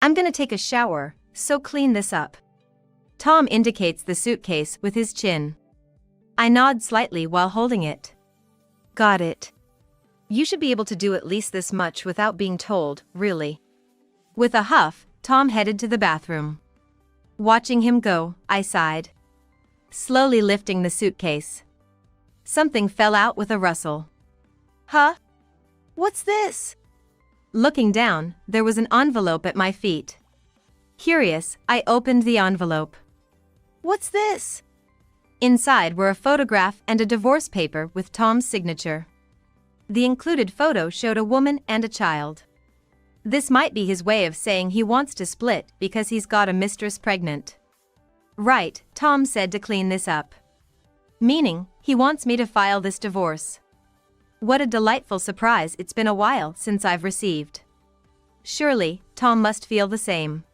I'm gonna take a shower, so clean this up. Tom indicates the suitcase with his chin. I nod slightly while holding it. Got it. You should be able to do at least this much without being told, really. With a huff, Tom headed to the bathroom. Watching him go, I sighed. Slowly lifting the suitcase. Something fell out with a rustle. Huh? What's this? Looking down, there was an envelope at my feet. Curious, I opened the envelope. What's this? Inside were a photograph and a divorce paper with Tom's signature. The included photo showed a woman and a child. This might be his way of saying he wants to split because he's got a mistress pregnant. Right, Tom said to clean this up. Meaning, he wants me to file this divorce. What a delightful surprise it's been a while since I've received. Surely, Tom must feel the same.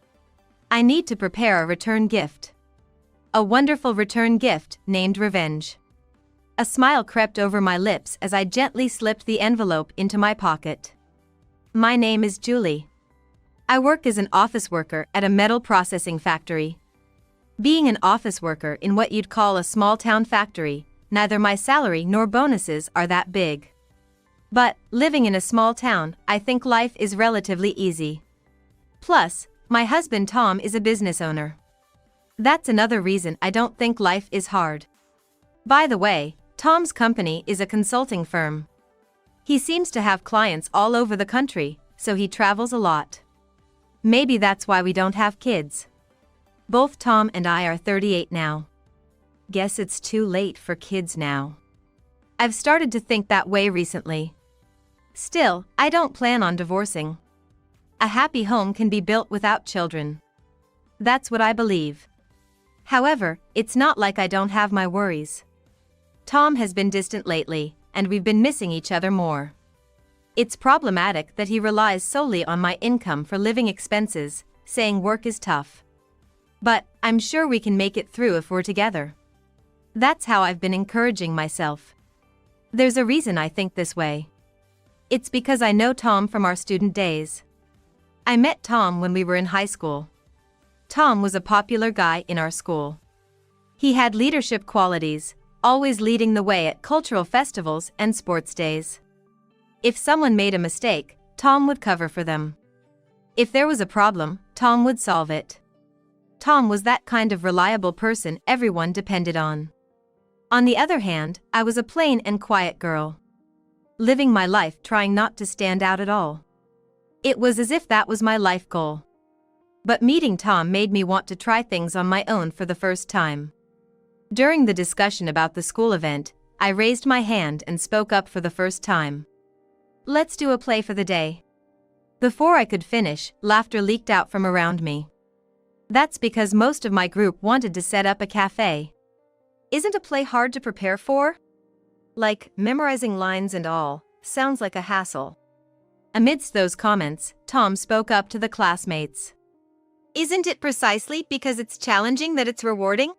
I need to prepare a return gift. A wonderful return gift named revenge. A smile crept over my lips as I gently slipped the envelope into my pocket. My name is Julie. I work as an office worker at a metal processing factory. Being an office worker in what you'd call a small-town factory, neither my salary nor bonuses are that big. But, living in a small town, I think life is relatively easy. Plus, my husband Tom is a business owner. That's another reason I don't think life is hard. By the way, Tom's company is a consulting firm. He seems to have clients all over the country, so he travels a lot. Maybe that's why we don't have kids. Both Tom and I are 38 now. Guess it's too late for kids now. I've started to think that way recently. Still, I don't plan on divorcing. A happy home can be built without children. That's what I believe. However, it's not like I don't have my worries. Tom has been distant lately, and we've been missing each other more. It's problematic that he relies solely on my income for living expenses, saying work is tough. But, I'm sure we can make it through if we're together. That's how I've been encouraging myself. There's a reason I think this way. It's because I know Tom from our student days. I met Tom when we were in high school. Tom was a popular guy in our school. He had leadership qualities, always leading the way at cultural festivals and sports days. If someone made a mistake, Tom would cover for them. If there was a problem, Tom would solve it. Tom was that kind of reliable person everyone depended on. On the other hand, I was a plain and quiet girl. Living my life trying not to stand out at all. It was as if that was my life goal. But meeting Tom made me want to try things on my own for the first time. During the discussion about the school event, I raised my hand and spoke up for the first time. Let's do a play for the day. Before I could finish, laughter leaked out from around me. That's because most of my group wanted to set up a cafe. Isn't a play hard to prepare for? Like, memorizing lines and all, sounds like a hassle. Amidst those comments, Tom spoke up to the classmates. Isn't it precisely because it's challenging that it's rewarding?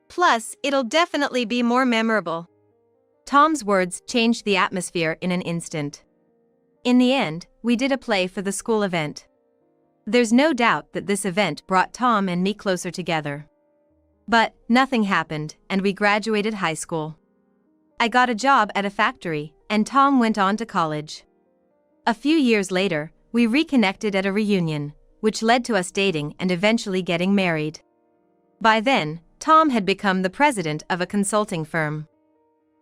Plus, it'll definitely be more memorable. Tom's words changed the atmosphere in an instant. In the end, we did a play for the school event. There's no doubt that this event brought Tom and me closer together. But, nothing happened, and we graduated high school. I got a job at a factory, and Tom went on to college. A few years later, we reconnected at a reunion, which led to us dating and eventually getting married. By then, Tom had become the president of a consulting firm.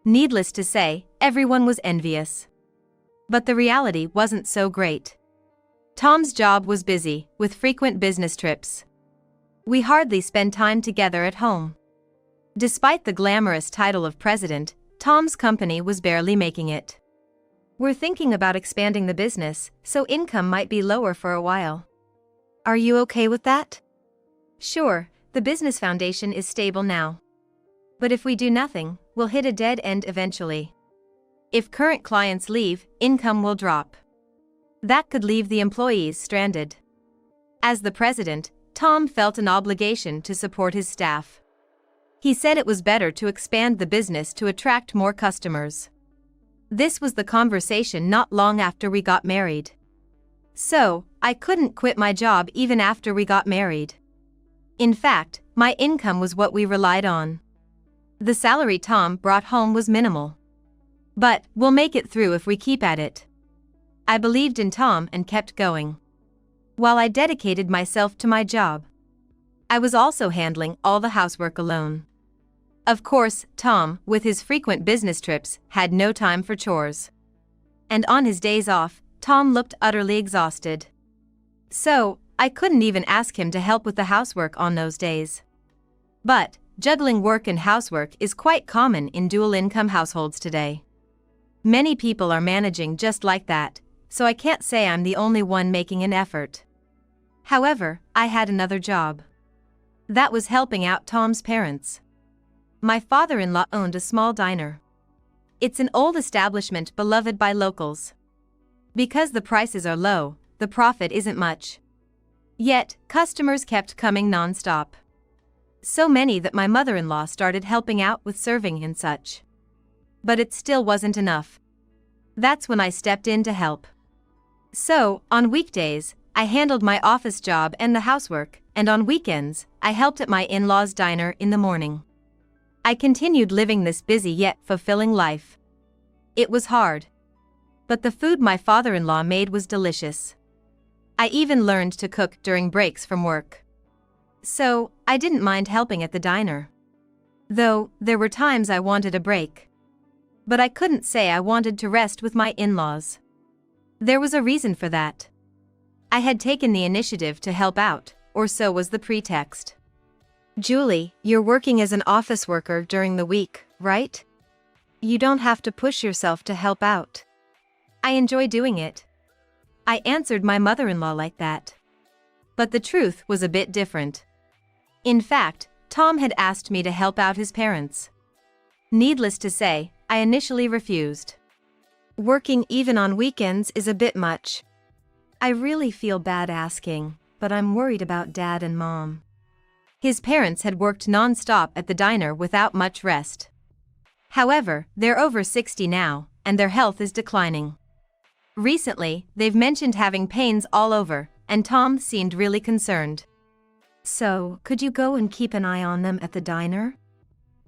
Needless to say, everyone was envious. But the reality wasn't so great. Tom's job was busy, with frequent business trips. We hardly spent time together at home. Despite the glamorous title of president, Tom's company was barely making it. We're thinking about expanding the business, so income might be lower for a while. Are you okay with that? Sure, the business foundation is stable now. But if we do nothing, we'll hit a dead end eventually. If current clients leave, income will drop. That could leave the employees stranded. As the president, Tom felt an obligation to support his staff. He said it was better to expand the business to attract more customers. This was the conversation not long after we got married. So, I couldn't quit my job even after we got married. In fact, my income was what we relied on. The salary Tom brought home was minimal. But we'll make it through if we keep at it. I believed in Tom and kept going. While I dedicated myself to my job, I was also handling all the housework alone. Of course, Tom, with his frequent business trips, had no time for chores. And on his days off, Tom looked utterly exhausted. So, I couldn't even ask him to help with the housework on those days. But, juggling work and housework is quite common in dual-income households today. Many people are managing just like that, so I can't say I'm the only one making an effort. However, I had another job. That was helping out Tom's parents. My father-in-law owned a small diner. It's an old establishment beloved by locals. Because the prices are low, the profit isn't much. Yet, customers kept coming non-stop. So many that my mother-in-law started helping out with serving and such. But it still wasn't enough. That's when I stepped in to help. So, on weekdays, I handled my office job and the housework, and on weekends, I helped at my in-laws' diner in the morning. I continued living this busy yet fulfilling life. It was hard. But the food my father-in-law made was delicious. I even learned to cook during breaks from work. So, I didn't mind helping at the diner. Though, there were times I wanted a break. But I couldn't say I wanted to rest with my in-laws. There was a reason for that. I had taken the initiative to help out, or so was the pretext. Julie, you're working as an office worker during the week, right? You don't have to push yourself to help out. I enjoy doing it. I answered my mother-in-law like that. But the truth was a bit different. In fact, Tom had asked me to help out his parents. Needless to say, I initially refused. Working even on weekends is a bit much. I really feel bad asking, but I'm worried about Dad and Mom. His parents had worked non-stop at the diner without much rest. However, they're over 60 now, and their health is declining. Recently, they've mentioned having pains all over, and Tom seemed really concerned. So, could you go and keep an eye on them at the diner?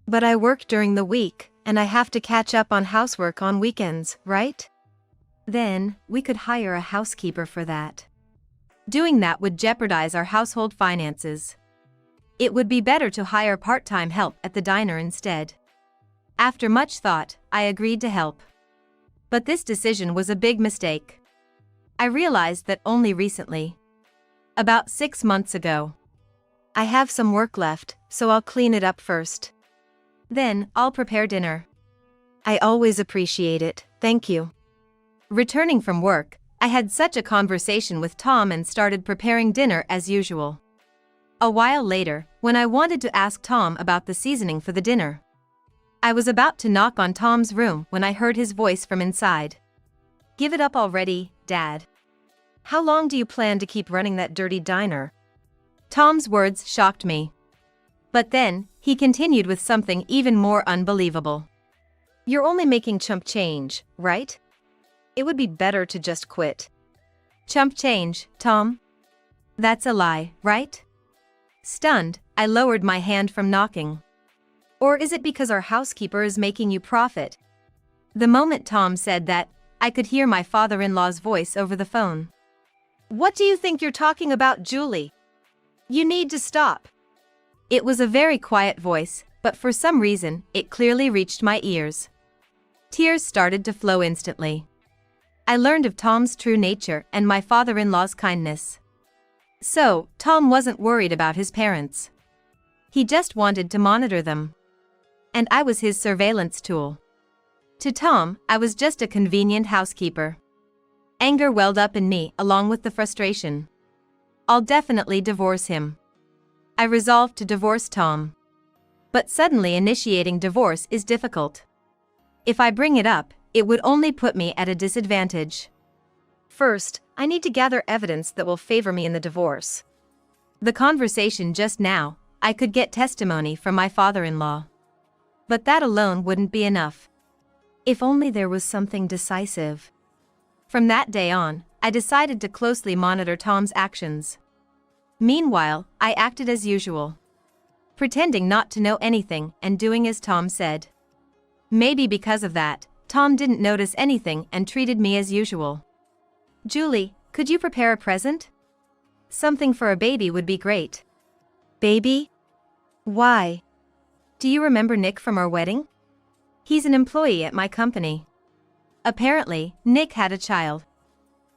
But I work during the week, and I have to catch up on housework on weekends, right? Then, we could hire a housekeeper for that. Doing that would jeopardize our household finances. It would be better to hire part-time help at the diner instead. After much thought, I agreed to help. But this decision was a big mistake. I realized that only recently. About 6 months ago. I have some work left, so I'll clean it up first. Then, I'll prepare dinner. I always appreciate it, thank you. Returning from work, I had such a conversation with Tom and started preparing dinner as usual. A while later, when I wanted to ask Tom about the seasoning for the dinner, I was about to knock on Tom's room when I heard his voice from inside. Give it up already, Dad. How long do you plan to keep running that dirty diner? Tom's words shocked me. But then, he continued with something even more unbelievable. You're only making chump change, right? It would be better to just quit. Chump change, Tom? That's a lie, right? Stunned, I lowered my hand from knocking. Or is it because our housekeeper is making you profit? The moment Tom said that, I could hear my father-in-law's voice over the phone. What do you think you're talking about, Julie? You need to stop. It was a very quiet voice, but for some reason, it clearly reached my ears. Tears started to flow instantly. I learned of Tom's true nature and my father-in-law's kindness. So, Tom wasn't worried about his parents. He just wanted to monitor them. And I was his surveillance tool. To Tom, I was just a convenient housekeeper. Anger welled up in me along with the frustration. I'll definitely divorce him. I resolved to divorce Tom. But suddenly initiating divorce is difficult. If I bring it up, it would only put me at a disadvantage. First, I need to gather evidence that will favor me in the divorce. The conversation just now, I could get testimony from my father-in-law. But that alone wouldn't be enough. If only there was something decisive. From that day on, I decided to closely monitor Tom's actions. Meanwhile, I acted as usual, pretending not to know anything and doing as Tom said. Maybe because of that, Tom didn't notice anything and treated me as usual. "Julie, could you prepare a present? Something for a baby would be great." "Baby? Why? Do you remember Nick from our wedding? He's an employee at my company." Apparently, Nick had a child,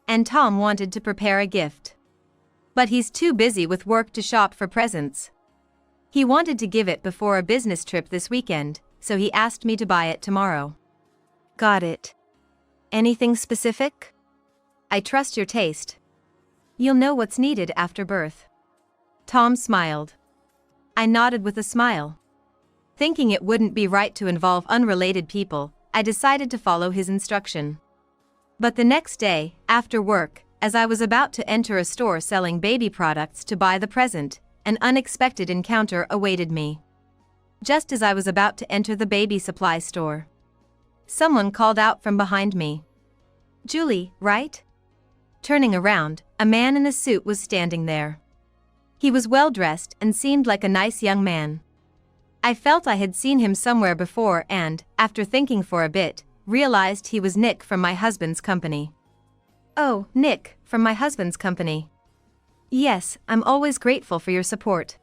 and Tom wanted to prepare a gift. But he's too busy with work to shop for presents. He wanted to give it before a business trip this weekend, so he asked me to buy it tomorrow. "Got it. Anything specific?" "I trust your taste. You'll know what's needed after birth." Tom smiled. I nodded with a smile. Thinking it wouldn't be right to involve unrelated people, I decided to follow his instruction. But the next day, after work, as I was about to enter a store selling baby products to buy the present, an unexpected encounter awaited me. Just as I was about to enter the baby supply store, someone called out from behind me. "Julie, right?" Turning around, a man in a suit was standing there. He was well dressed and seemed like a nice young man. I felt I had seen him somewhere before and, after thinking for a bit, realized he was Nick from my husband's company. "Oh, Nick, from my husband's company. Yes, I'm always grateful for your support."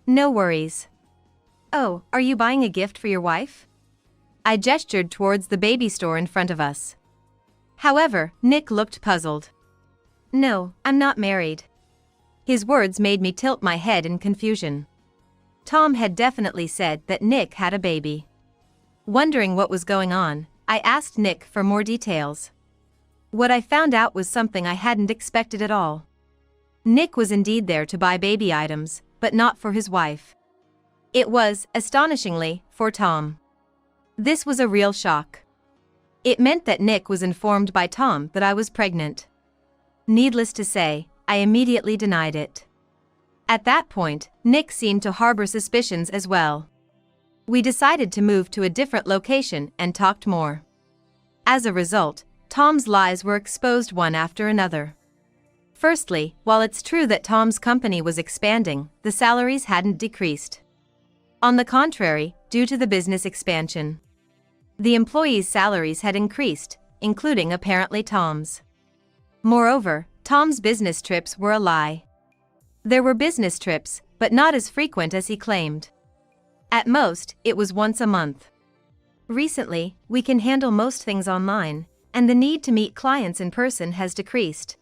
"No worries." "Oh, are you buying a gift for your wife?" I gestured towards the baby store in front of us. However, Nick looked puzzled. "No, I'm not married." His words made me tilt my head in confusion. Tom had definitely said that Nick had a baby. Wondering what was going on, I asked Nick for more details. What I found out was something I hadn't expected at all. Nick was indeed there to buy baby items, but not for his wife. It was, astonishingly, for Tom. This was a real shock. It meant that Nick was informed by Tom that I was pregnant. Needless to say, I immediately denied it. At that point, Nick seemed to harbor suspicions as well. We decided to move to a different location and talked more. As a result, Tom's lies were exposed one after another. Firstly, while it's true that Tom's company was expanding, the salaries hadn't decreased. On the contrary, due to the business expansion, the employees' salaries had increased, including apparently Tom's. Moreover, Tom's business trips were a lie. There were business trips, but not as frequent as he claimed. At most, it was once a month. Recently, we can handle most things online, and the need to meet clients in person has decreased,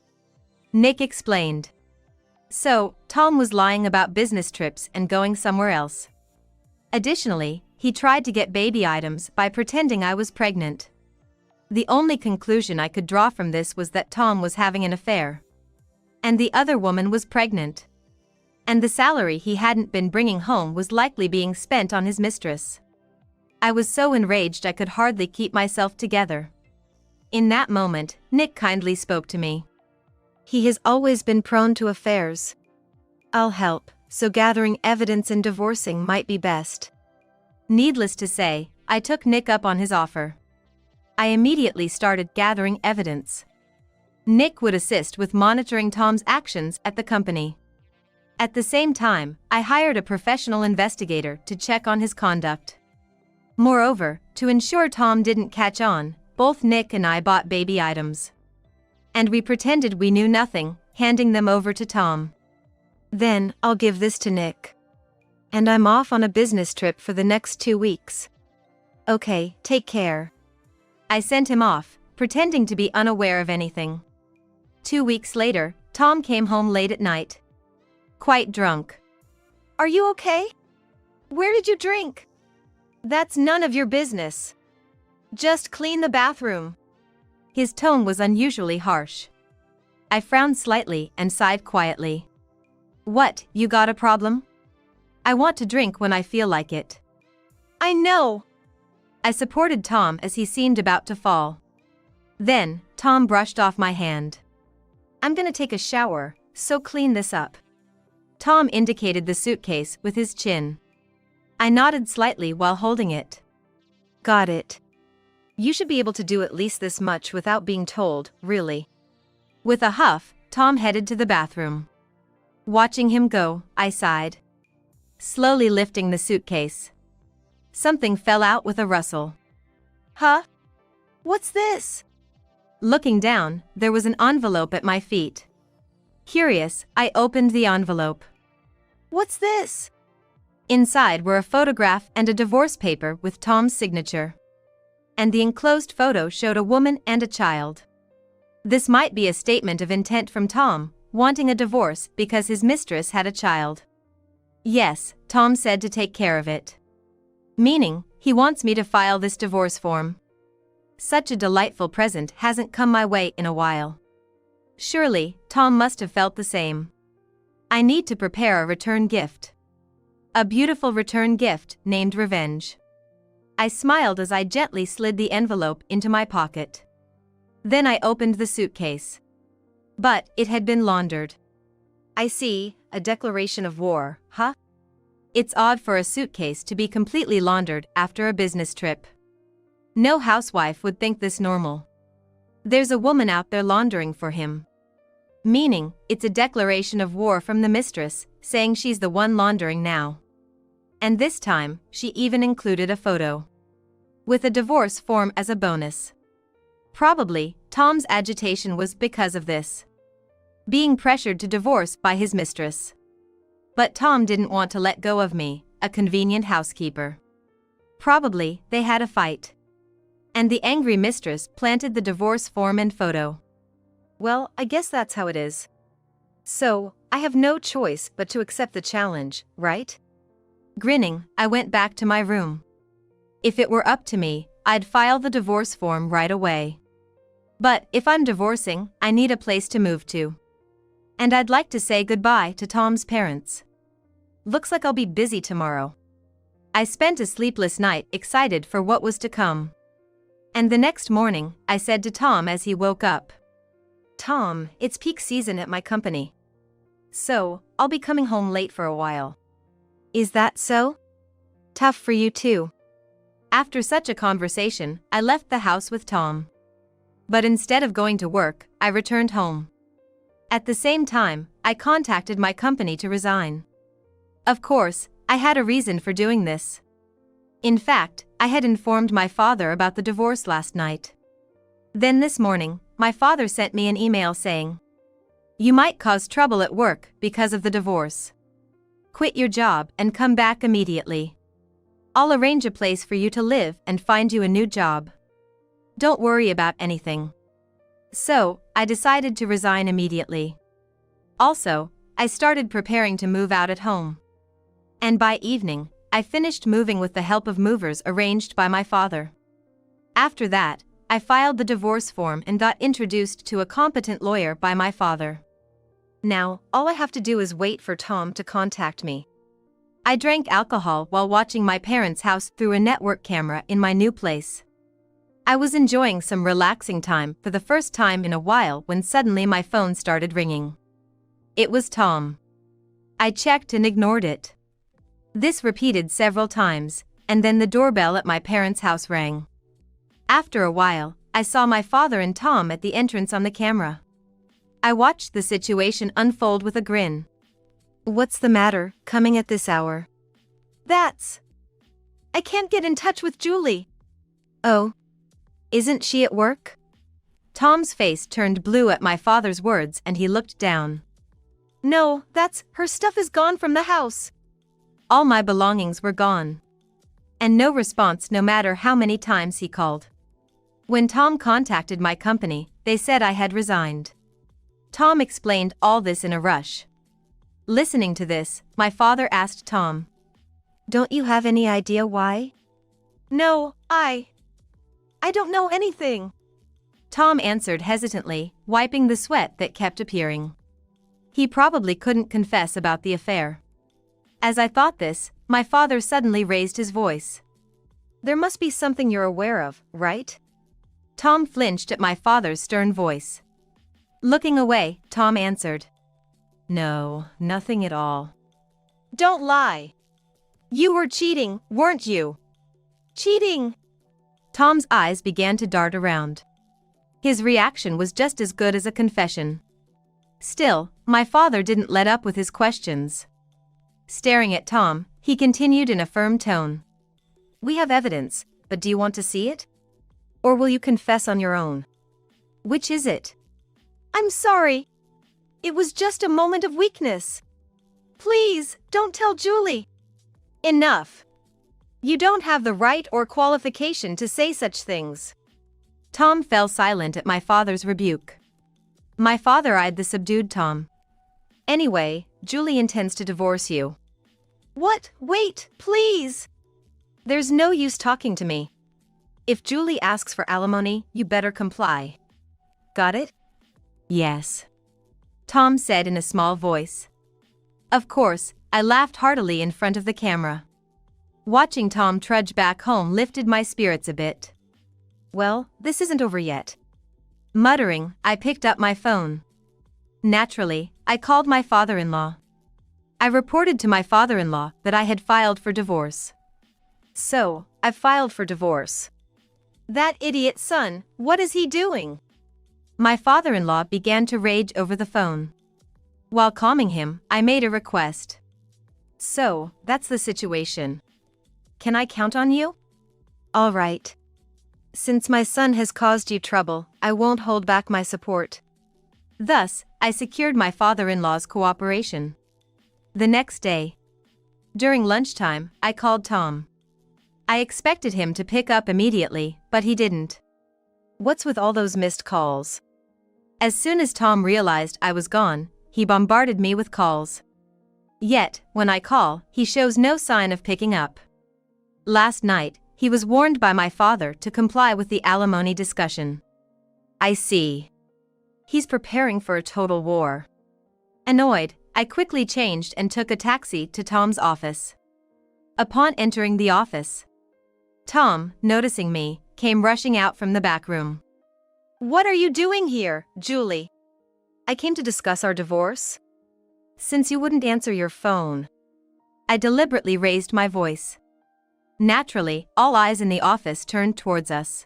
Nick explained. So, Tom was lying about business trips and going somewhere else. Additionally, he tried to get baby items by pretending I was pregnant. The only conclusion I could draw from this was that Tom was having an affair, and the other woman was pregnant. And the salary he hadn't been bringing home was likely being spent on his mistress. I was so enraged I could hardly keep myself together. In that moment, Nick kindly spoke to me. "He has always been prone to affairs. I'll help, so gathering evidence and divorcing might be best." Needless to say, I took Nick up on his offer. I immediately started gathering evidence. Nick would assist with monitoring Tom's actions at the company. At the same time, I hired a professional investigator to check on his conduct. Moreover, to ensure Tom didn't catch on, both Nick and I bought baby items. And we pretended we knew nothing, handing them over to Tom. "Then, I'll give this to Nick. And I'm off on a business trip for the next 2 weeks. Okay, take care." I sent him off, pretending to be unaware of anything. 2 weeks later, Tom came home late at night, quite drunk. "Are you okay? Where did you drink?" "That's none of your business. Just clean the bathroom." His tone was unusually harsh. I frowned slightly and sighed quietly. "What, you got a problem?" "I want to drink when I feel like it." "I know." I supported Tom as he seemed about to fall. Then, Tom brushed off my hand. "I'm gonna take a shower, so clean this up." Tom indicated the suitcase with his chin. I nodded slightly while holding it. "Got it. You should be able to do at least this much without being told, really." With a huff, Tom headed to the bathroom. Watching him go, I sighed. Slowly lifting the suitcase. Something fell out with a rustle. Huh? What's this? Looking down, there was an envelope at my feet. Curious, I opened the envelope. What's this? Inside were a photograph and a divorce paper with Tom's signature. And the enclosed photo showed a woman and a child. This might be a statement of intent from Tom, wanting a divorce because his mistress had a child. Yes, Tom said to take care of it. Meaning, he wants me to file this divorce form. Such a delightful present hasn't come my way in a while. Surely, Tom must have felt the same. I need to prepare a return gift. A beautiful return gift named Revenge. I smiled as I gently slid the envelope into my pocket. Then I opened the suitcase. But it had been laundered. I see, a declaration of war, huh? It's odd for a suitcase to be completely laundered after a business trip. No housewife would think this normal. There's a woman out there laundering for him. Meaning, it's a declaration of war from the mistress, saying she's the one laundering now. And this time, she even included a photo. With a divorce form as a bonus. Probably, Tom's agitation was because of this. Being pressured to divorce by his mistress. But Tom didn't want to let go of me, a convenient housekeeper. Probably, they had a fight. And the angry mistress planted the divorce form and photo. Well, I guess that's how it is. So, I have no choice but to accept the challenge, right? Grinning, I went back to my room. If it were up to me, I'd file the divorce form right away. But if I'm divorcing, I need a place to move to. And I'd like to say goodbye to Tom's parents. Looks like I'll be busy tomorrow. I spent a sleepless night excited for what was to come. And the next morning, I said to Tom as he woke up. Tom, it's peak season at my company. So, I'll be coming home late for a while. Is that so? Tough for you too. After such a conversation, I left the house with Tom. But instead of going to work, I returned home. At the same time, I contacted my company to resign. Of course, I had a reason for doing this. In fact, I had informed my father about the divorce last night. Then this morning, my father sent me an email saying, "You might cause trouble at work because of the divorce. Quit your job and come back immediately. I'll arrange a place for you to live and find you a new job. Don't worry about anything." So, I decided to resign immediately. Also, I started preparing to move out at home. And by evening, I finished moving with the help of movers arranged by my father. After that, I filed the divorce form and got introduced to a competent lawyer by my father. Now, all I have to do is wait for Tom to contact me. I drank alcohol while watching my parents' house through a network camera in my new place. I was enjoying some relaxing time for the first time in a while when suddenly my phone started ringing. It was Tom. I checked and ignored it. This repeated several times, and then the doorbell at my parents' house rang. After a while, I saw my father and Tom at the entrance on the camera. I watched the situation unfold with a grin. What's the matter, coming at this hour? I can't get in touch with Julie. Oh? Isn't she at work? Tom's face turned blue at my father's words and he looked down. No, her stuff is gone from the house. All my belongings were gone. And no response no matter how many times he called. When Tom contacted my company, they said I had resigned. Tom explained all this in a rush. Listening to this, my father asked Tom, "Don't you have any idea why?" No, I don't know anything. Tom answered hesitantly, wiping the sweat that kept appearing. He probably couldn't confess about the affair. As I thought this, my father suddenly raised his voice. There must be something you're aware of, right? Tom flinched at my father's stern voice. Looking away, Tom answered, "No, nothing at all." Don't lie. You were cheating, weren't you? Cheating? Tom's eyes began to dart around. His reaction was just as good as a confession. Still, my father didn't let up with his questions. Staring at Tom, he continued in a firm tone. "We have evidence, but do you want to see it? Or will you confess on your own? Which is it?" "I'm sorry. It was just a moment of weakness. Please, don't tell Julie." "Enough. You don't have the right or qualification to say such things." Tom fell silent at my father's rebuke. My father eyed the subdued Tom. "Anyway, Julie intends to divorce you." "What? Wait, please." "There's no use talking to me. If Julie asks for alimony, you better comply. Got it?" "Yes," Tom said in a small voice. Of course, I laughed heartily in front of the camera. Watching Tom trudge back home lifted my spirits a bit. Well, this isn't over yet. Muttering, I picked up my phone. Naturally, I called my father-in-law. I reported to my father-in-law that I had filed for divorce. "So, I've filed for divorce." "That idiot son, what is he doing?" My father-in-law began to rage over the phone. While calming him, I made a request. "So, that's the situation. Can I count on you?" "All right. Since my son has caused you trouble, I won't hold back my support." Thus, I secured my father-in-law's cooperation. The next day, during lunchtime, I called Tom. I expected him to pick up immediately, but he didn't. "What's with all those missed calls?" As soon as Tom realized I was gone, he bombarded me with calls. Yet, when I call, he shows no sign of picking up. Last night, he was warned by my father to comply with the alimony discussion. I see. He's preparing for a total war. Annoyed, I quickly changed and took a taxi to Tom's office. Upon entering the office, Tom, noticing me, came rushing out from the back room. "What are you doing here, Julie?" "I came to discuss our divorce." "Since you wouldn't answer your phone." I deliberately raised my voice. Naturally, all eyes in the office turned towards us.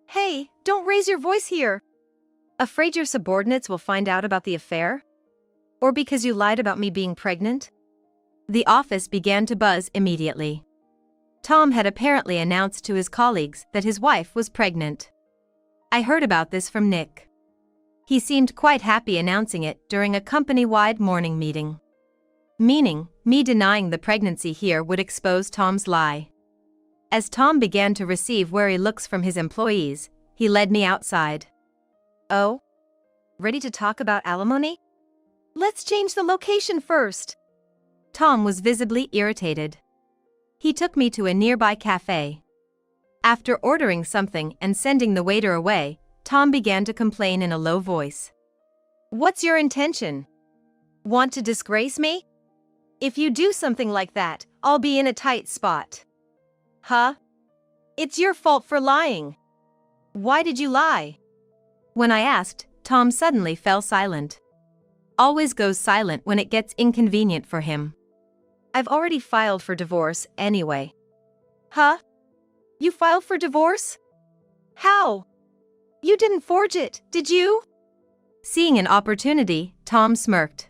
"Hey, don't raise your voice here." "Afraid your subordinates will find out about the affair? Or because you lied about me being pregnant?" The office began to buzz immediately. Tom had apparently announced to his colleagues that his wife was pregnant. I heard about this from Nick. He seemed quite happy announcing it during a company-wide morning meeting. Meaning, me denying the pregnancy here would expose Tom's lie. As Tom began to receive wary looks from his employees, he led me outside. "Oh? Ready to talk about alimony? Let's change the location first." Tom was visibly irritated. He took me to a nearby cafe. After ordering something and sending the waiter away, Tom began to complain in a low voice. "What's your intention? Want to disgrace me? If you do something like that, I'll be in a tight spot." "Huh? It's your fault for lying. Why did you lie?" When I asked, Tom suddenly fell silent. Always goes silent when it gets inconvenient for him. "I've already filed for divorce anyway." "Huh? You filed for divorce? How? You didn't forge it, did you?" Seeing an opportunity, Tom smirked.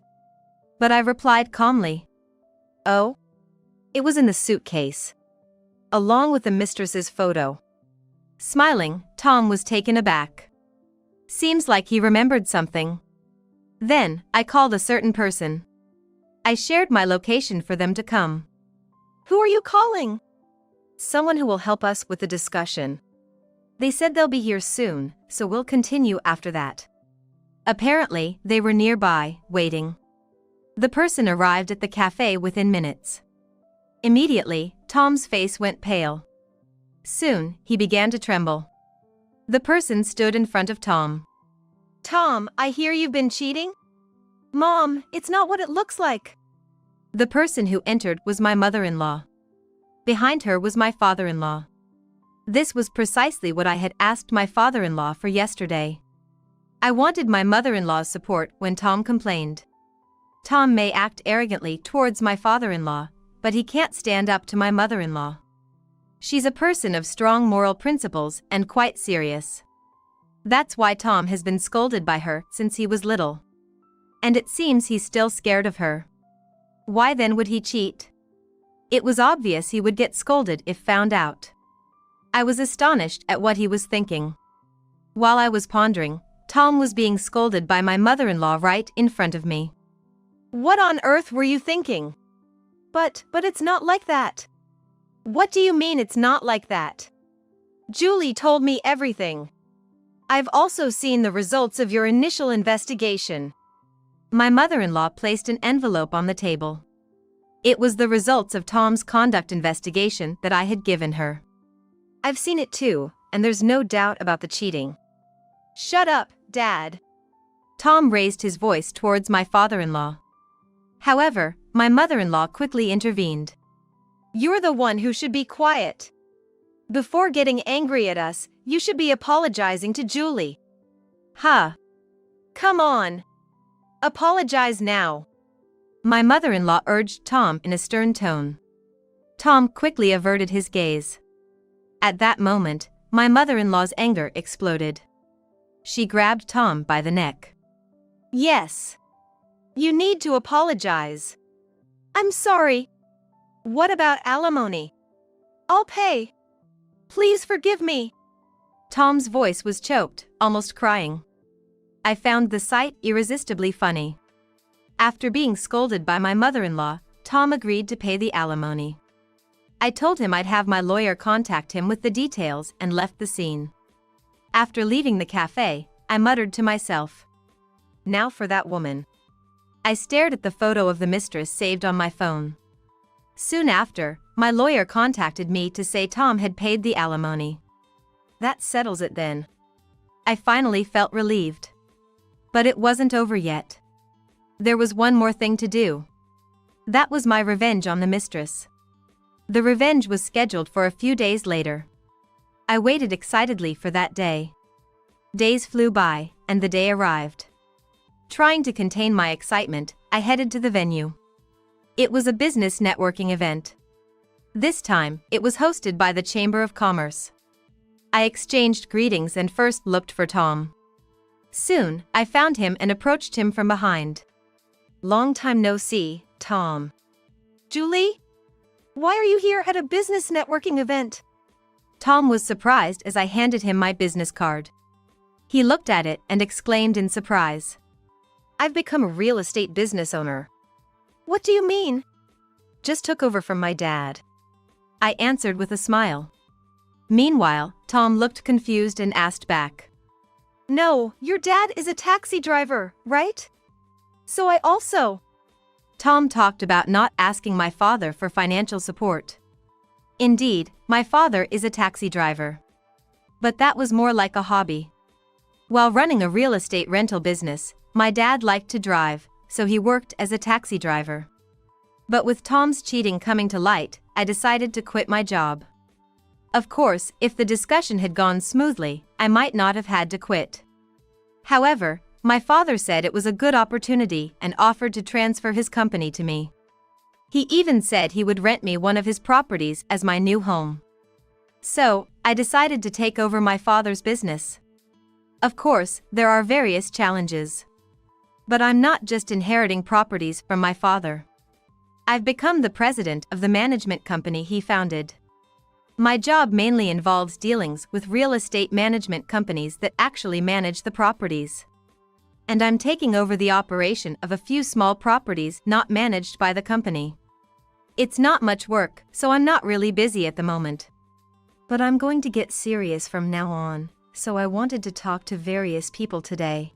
But I replied calmly. "Oh? It was in the suitcase. Along with the mistress's photo." Smiling, Tom was taken aback. Seems like he remembered something. Then, I called a certain person. I shared my location for them to come. "Who are you calling?" "Someone who will help us with the discussion. They said they'll be here soon, so we'll continue after that." Apparently, they were nearby, waiting. The person arrived at the cafe within minutes. Immediately, Tom's face went pale. Soon, he began to tremble. The person stood in front of Tom. "Tom, I hear you've been cheating?" "Mom, it's not what it looks like." The person who entered was my mother-in-law. Behind her was my father-in-law. This was precisely what I had asked my father-in-law for yesterday. I wanted my mother-in-law's support when Tom complained. Tom may act arrogantly towards my father-in-law, but he can't stand up to my mother-in-law. She's a person of strong moral principles and quite serious. That's why Tom has been scolded by her since he was little. And it seems he's still scared of her. Why then would he cheat? It was obvious he would get scolded if found out. I was astonished at what he was thinking. While I was pondering, Tom was being scolded by my mother-in-law right in front of me. What on earth were you thinking? But it's not like that. What do you mean it's not like that? Julie told me everything. I've also seen the results of your initial investigation. My mother-in-law placed an envelope on the table. It was the results of Tom's conduct investigation that I had given her. I've seen it too, and there's no doubt about the cheating. Shut up, Dad. Tom raised his voice towards my father-in-law. However, my mother-in-law quickly intervened. You're the one who should be quiet. Before getting angry at us, you should be apologizing to Julie. Huh? Come on. Apologize now. My mother-in-law urged Tom in a stern tone. Tom quickly averted his gaze. At that moment, my mother-in-law's anger exploded. She grabbed Tom by the neck. Yes. You need to apologize. I'm sorry. What about alimony? I'll pay. Please forgive me. Tom's voice was choked, almost crying. I found the sight irresistibly funny. After being scolded by my mother-in-law, Tom agreed to pay the alimony. I told him I'd have my lawyer contact him with the details and left the scene. After leaving the cafe, I muttered to myself. Now for that woman. I stared at the photo of the mistress saved on my phone. Soon after, my lawyer contacted me to say Tom had paid the alimony. That settles it then. I finally felt relieved. But it wasn't over yet. There was one more thing to do. That was my revenge on the mistress. The revenge was scheduled for a few days later. I waited excitedly for that day. Days flew by, and the day arrived. Trying to contain my excitement, I headed to the venue. It was a business networking event. This time, it was hosted by the Chamber of Commerce. I exchanged greetings and first looked for Tom. Soon, I found him and approached him from behind. Long time no see, Tom. Julie? Why are you here at a business networking event? Tom was surprised as I handed him my business card. He looked at it and exclaimed in surprise. I've become a real estate business owner. What do you mean? Just took over from my dad. I answered with a smile. Meanwhile, Tom looked confused and asked back. No, your dad is a taxi driver, right? So I also. Tom talked about not asking my father for financial support. Indeed, my father is a taxi driver. But that was more like a hobby. While running a real estate rental business, my dad liked to drive, so he worked as a taxi driver. But with Tom's cheating coming to light, I decided to quit my job. Of course, if the discussion had gone smoothly, I might not have had to quit. However, my father said it was a good opportunity and offered to transfer his company to me. He even said he would rent me one of his properties as my new home. So, I decided to take over my father's business. Of course, there are various challenges. But I'm not just inheriting properties from my father. I've become the president of the management company he founded. My job mainly involves dealings with real estate management companies that actually manage the properties. And I'm taking over the operation of a few small properties not managed by the company. It's not much work, so I'm not really busy at the moment. But I'm going to get serious from now on, so I wanted to talk to various people today.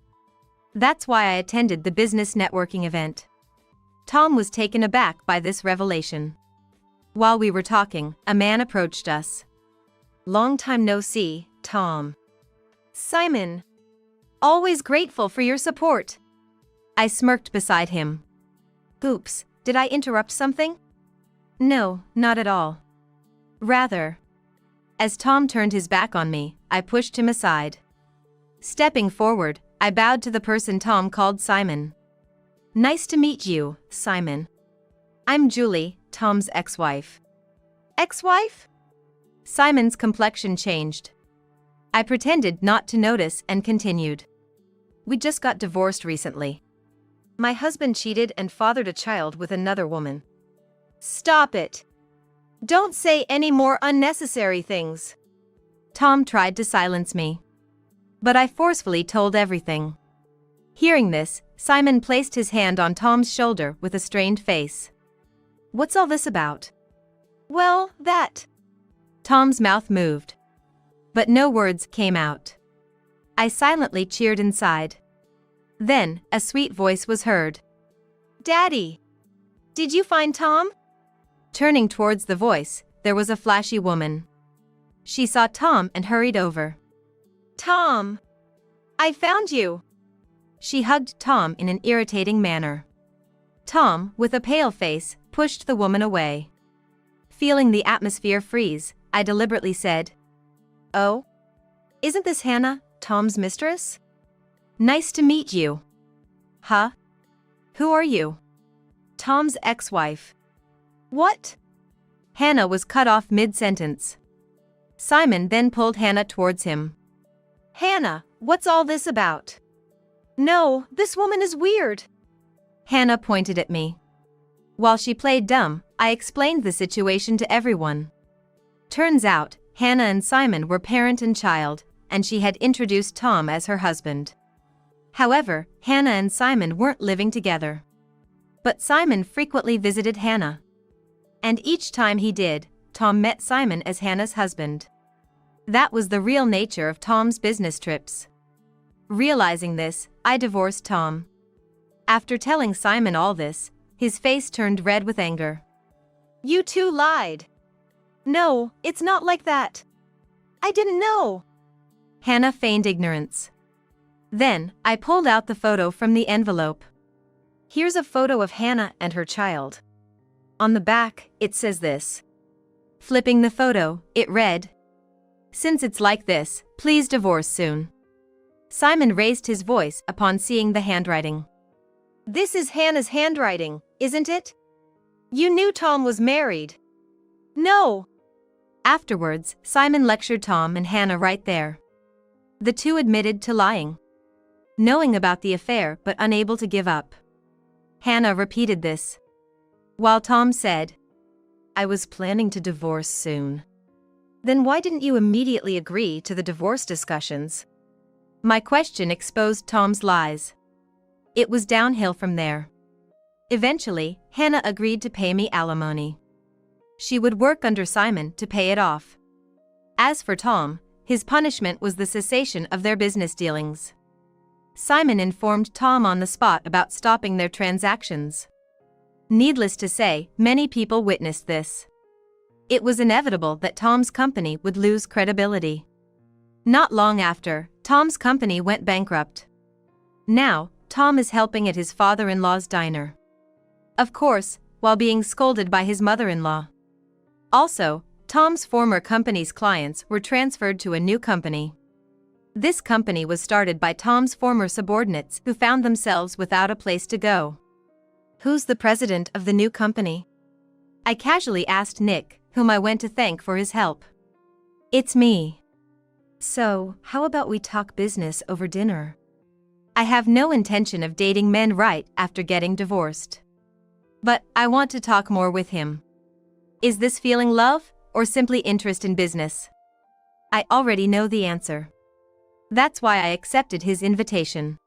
That's why I attended the business networking event. Tom was taken aback by this revelation. While we were talking, a man approached us. Long time no see, Tom. Simon. Always grateful for your support. I smirked beside him. Oops, did I interrupt something? No, not at all. Rather. As Tom turned his back on me, I pushed him aside. Stepping forward, I bowed to the person Tom called Simon. Nice to meet you, Simon. I'm Julie, Tom's ex-wife. Ex-wife? Simon's complexion changed. I pretended not to notice and continued. We just got divorced recently. My husband cheated and fathered a child with another woman. Stop it. Don't say any more unnecessary things. Tom tried to silence me, but I forcefully told everything. Hearing this, Simon placed his hand on Tom's shoulder with a strained face. What's all this about? Well, that. Tom's mouth moved, but no words came out. I silently cheered inside. Then, a sweet voice was heard. Daddy! Did you find Tom? Turning towards the voice, there was a flashy woman. She saw Tom and hurried over. Tom! I found you! She hugged Tom in an irritating manner. Tom, with a pale face, pushed the woman away. Feeling the atmosphere freeze, I deliberately said, Oh? Isn't this Hannah, Tom's mistress? Nice to meet you. Huh? Who are you? Tom's ex-wife. What? Hannah was cut off mid-sentence. Simon then pulled Hannah towards him. Hannah, what's all this about? No, this woman is weird. Hannah pointed at me. While she played dumb, I explained the situation to everyone. Turns out, Hannah and Simon were parent and child, and she had introduced Tom as her husband. However, Hannah and Simon weren't living together. But Simon frequently visited Hannah. And each time he did, Tom met Simon as Hannah's husband. That was the real nature of Tom's business trips. Realizing this, I divorced Tom. After telling Simon all this, his face turned red with anger. You two lied. No, it's not like that. I didn't know. Hannah feigned ignorance. Then, I pulled out the photo from the envelope. Here's a photo of Hannah and her child. On the back, it says this. Flipping the photo, it read, Since it's like this, please divorce soon. Simon raised his voice upon seeing the handwriting. This is Hannah's handwriting, isn't it? You knew Tom was married. No. Afterwards, Simon lectured Tom and Hannah right there. The two admitted to lying, knowing about the affair but unable to give up. Hannah repeated this, while Tom said, I was planning to divorce soon. Then why didn't you immediately agree to the divorce discussions? My question exposed Tom's lies. It was downhill from there. Eventually, Hannah agreed to pay me alimony. She would work under Simon to pay it off. As for Tom, his punishment was the cessation of their business dealings. Simon informed Tom on the spot about stopping their transactions. Needless to say, many people witnessed this. It was inevitable that Tom's company would lose credibility. Not long after, Tom's company went bankrupt. Now, Tom is helping at his father-in-law's diner. Of course, while being scolded by his mother-in-law. Also, Tom's former company's clients were transferred to a new company. This company was started by Tom's former subordinates who found themselves without a place to go. Who's the president of the new company? I casually asked Nick, whom I went to thank for his help. It's me. So, how about we talk business over dinner? I have no intention of dating men right after getting divorced. But I want to talk more with him. Is this feeling love, or simply interest in business? I already know the answer. That's why I accepted his invitation.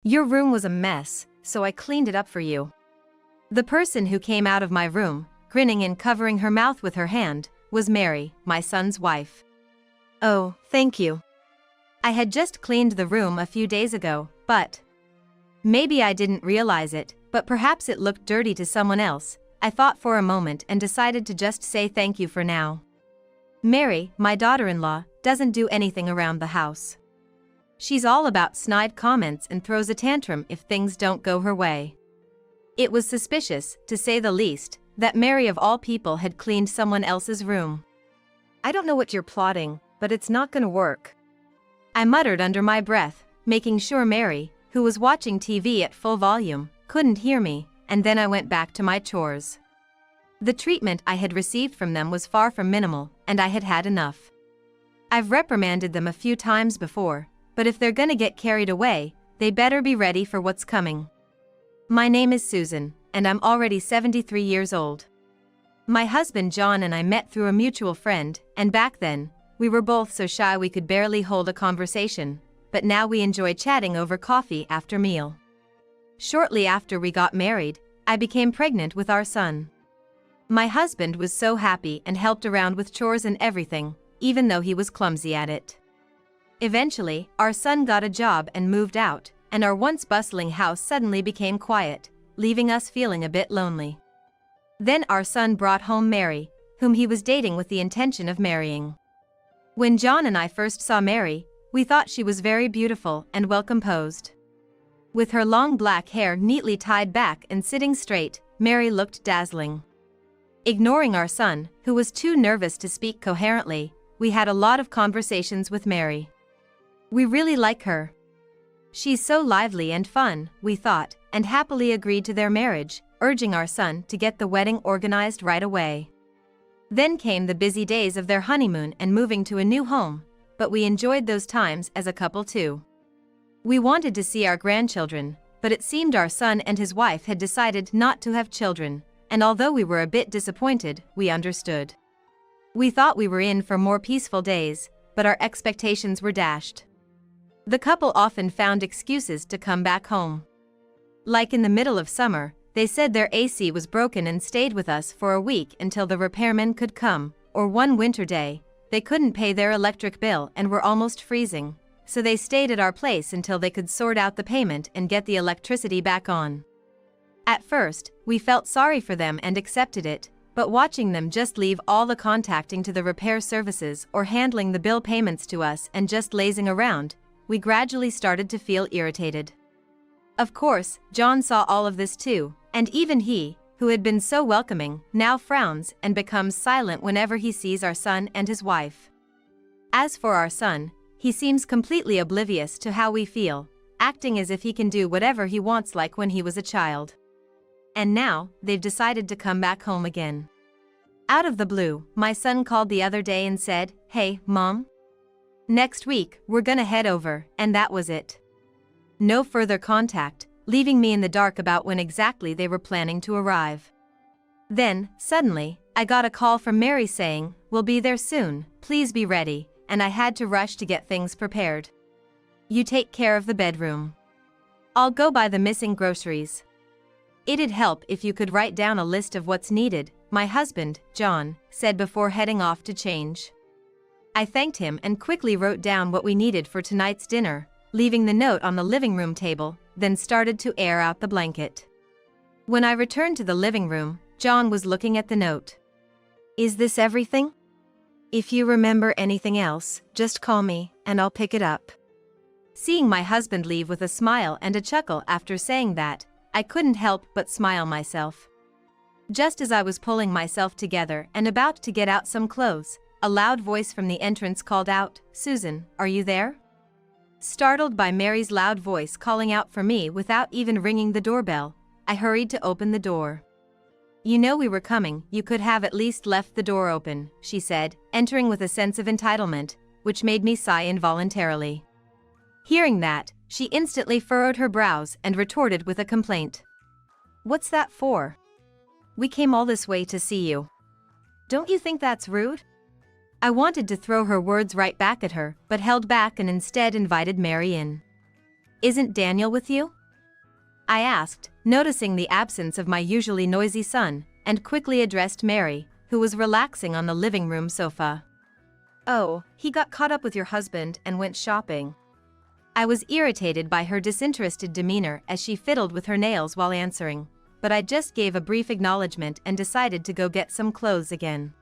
Your room was a mess, so I cleaned it up for you. The person who came out of my room, grinning and covering her mouth with her hand, was Mary, my son's wife. Oh, thank you. I had just cleaned the room a few days ago, but maybe I didn't realize it, but perhaps it looked dirty to someone else. I thought for a moment and decided to just say thank you for now. Mary, my daughter-in-law, doesn't do anything around the house. She's all about snide comments and throws a tantrum if things don't go her way. It was suspicious, to say the least, that Mary of all people had cleaned someone else's room. I don't know what you're plotting, but it's not gonna work. I muttered under my breath, making sure Mary, who was watching TV at full volume, couldn't hear me, and then I went back to my chores. The treatment I had received from them was far from minimal, and I had had enough. I've reprimanded them a few times before, but if they're gonna get carried away, they better be ready for what's coming. My name is Susan, and I'm already 73 years old. My husband John and I met through a mutual friend, and back then, we were both so shy we could barely hold a conversation, but now we enjoy chatting over coffee after meal. Shortly after we got married, I became pregnant with our son. My husband was so happy and helped around with chores and everything, even though he was clumsy at it. Eventually, our son got a job and moved out, and our once bustling house suddenly became quiet, leaving us feeling a bit lonely. Then our son brought home Mary, whom he was dating with the intention of marrying. When John and I first saw Mary, we thought she was very beautiful and well composed. With her long black hair neatly tied back and sitting straight, Mary looked dazzling. Ignoring our son, who was too nervous to speak coherently, we had a lot of conversations with Mary. We really like her. She's so lively and fun, we thought, and happily agreed to their marriage, urging our son to get the wedding organized right away. Then came the busy days of their honeymoon and moving to a new home, but we enjoyed those times as a couple too. We wanted to see our grandchildren, but it seemed our son and his wife had decided not to have children, and although we were a bit disappointed, we understood. We thought we were in for more peaceful days, but our expectations were dashed. The couple often found excuses to come back home. Like in the middle of summer, they said their AC was broken and stayed with us for a week until the repairman could come, or one winter day, they couldn't pay their electric bill and were almost freezing, so they stayed at our place until they could sort out the payment and get the electricity back on. At first, we felt sorry for them and accepted it, but watching them just leave all the contacting to the repair services or handling the bill payments to us and just lazing around, we gradually started to feel irritated. Of course, John saw all of this too, and even he, who had been so welcoming, now frowns and becomes silent whenever he sees our son and his wife. As for our son, he seems completely oblivious to how we feel, acting as if he can do whatever he wants like when he was a child. And now, they've decided to come back home again. Out of the blue, my son called the other day and said, "Hey, Mom? Next week, we're gonna head over," and that was it. No further contact, leaving me in the dark about when exactly they were planning to arrive. Then, suddenly, I got a call from Mary saying, "We'll be there soon, please be ready," and I had to rush to get things prepared. "You take care of the bedroom. I'll go buy the missing groceries." "It'd help if you could write down a list of what's needed," my husband, John, said before heading off to change. I thanked him and quickly wrote down what we needed for tonight's dinner, leaving the note on the living room table, then started to air out the blanket. When I returned to the living room, John was looking at the note. "Is this everything? If you remember anything else, just call me, and I'll pick it up." Seeing my husband leave with a smile and a chuckle after saying that, I couldn't help but smile myself. Just as I was pulling myself together and about to get out some clothes, a loud voice from the entrance called out, "Susan, are you there?" Startled by Mary's loud voice calling out for me without even ringing the doorbell, I hurried to open the door. "You know we were coming, you could have at least left the door open," she said, entering with a sense of entitlement, which made me sigh involuntarily. Hearing that, she instantly furrowed her brows and retorted with a complaint. "What's that for? We came all this way to see you. Don't you think that's rude?" I wanted to throw her words right back at her, but held back and instead invited Mary in. "Isn't Daniel with you?" I asked, noticing the absence of my usually noisy son, and quickly addressed Mary, who was relaxing on the living room sofa. "Oh, he got caught up with your husband and went shopping." I was irritated by her disinterested demeanor as she fiddled with her nails while answering, but I just gave a brief acknowledgement and decided to go get some clothes again.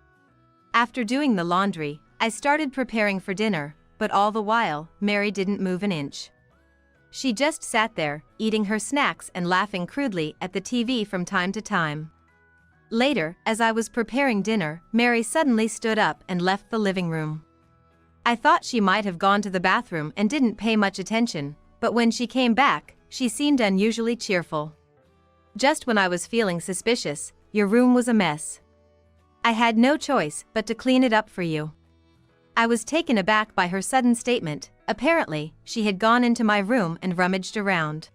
After doing the laundry, I started preparing for dinner, but all the while, Mary didn't move an inch. She just sat there, eating her snacks and laughing crudely at the TV from time to time. Later, as I was preparing dinner, Mary suddenly stood up and left the living room. I thought she might have gone to the bathroom and didn't pay much attention, but when she came back, she seemed unusually cheerful. "Just when I was feeling suspicious, your room was a mess." I had no choice but to clean it up for you. I was taken aback by her sudden statement. Apparently, she had gone into my room and rummaged around.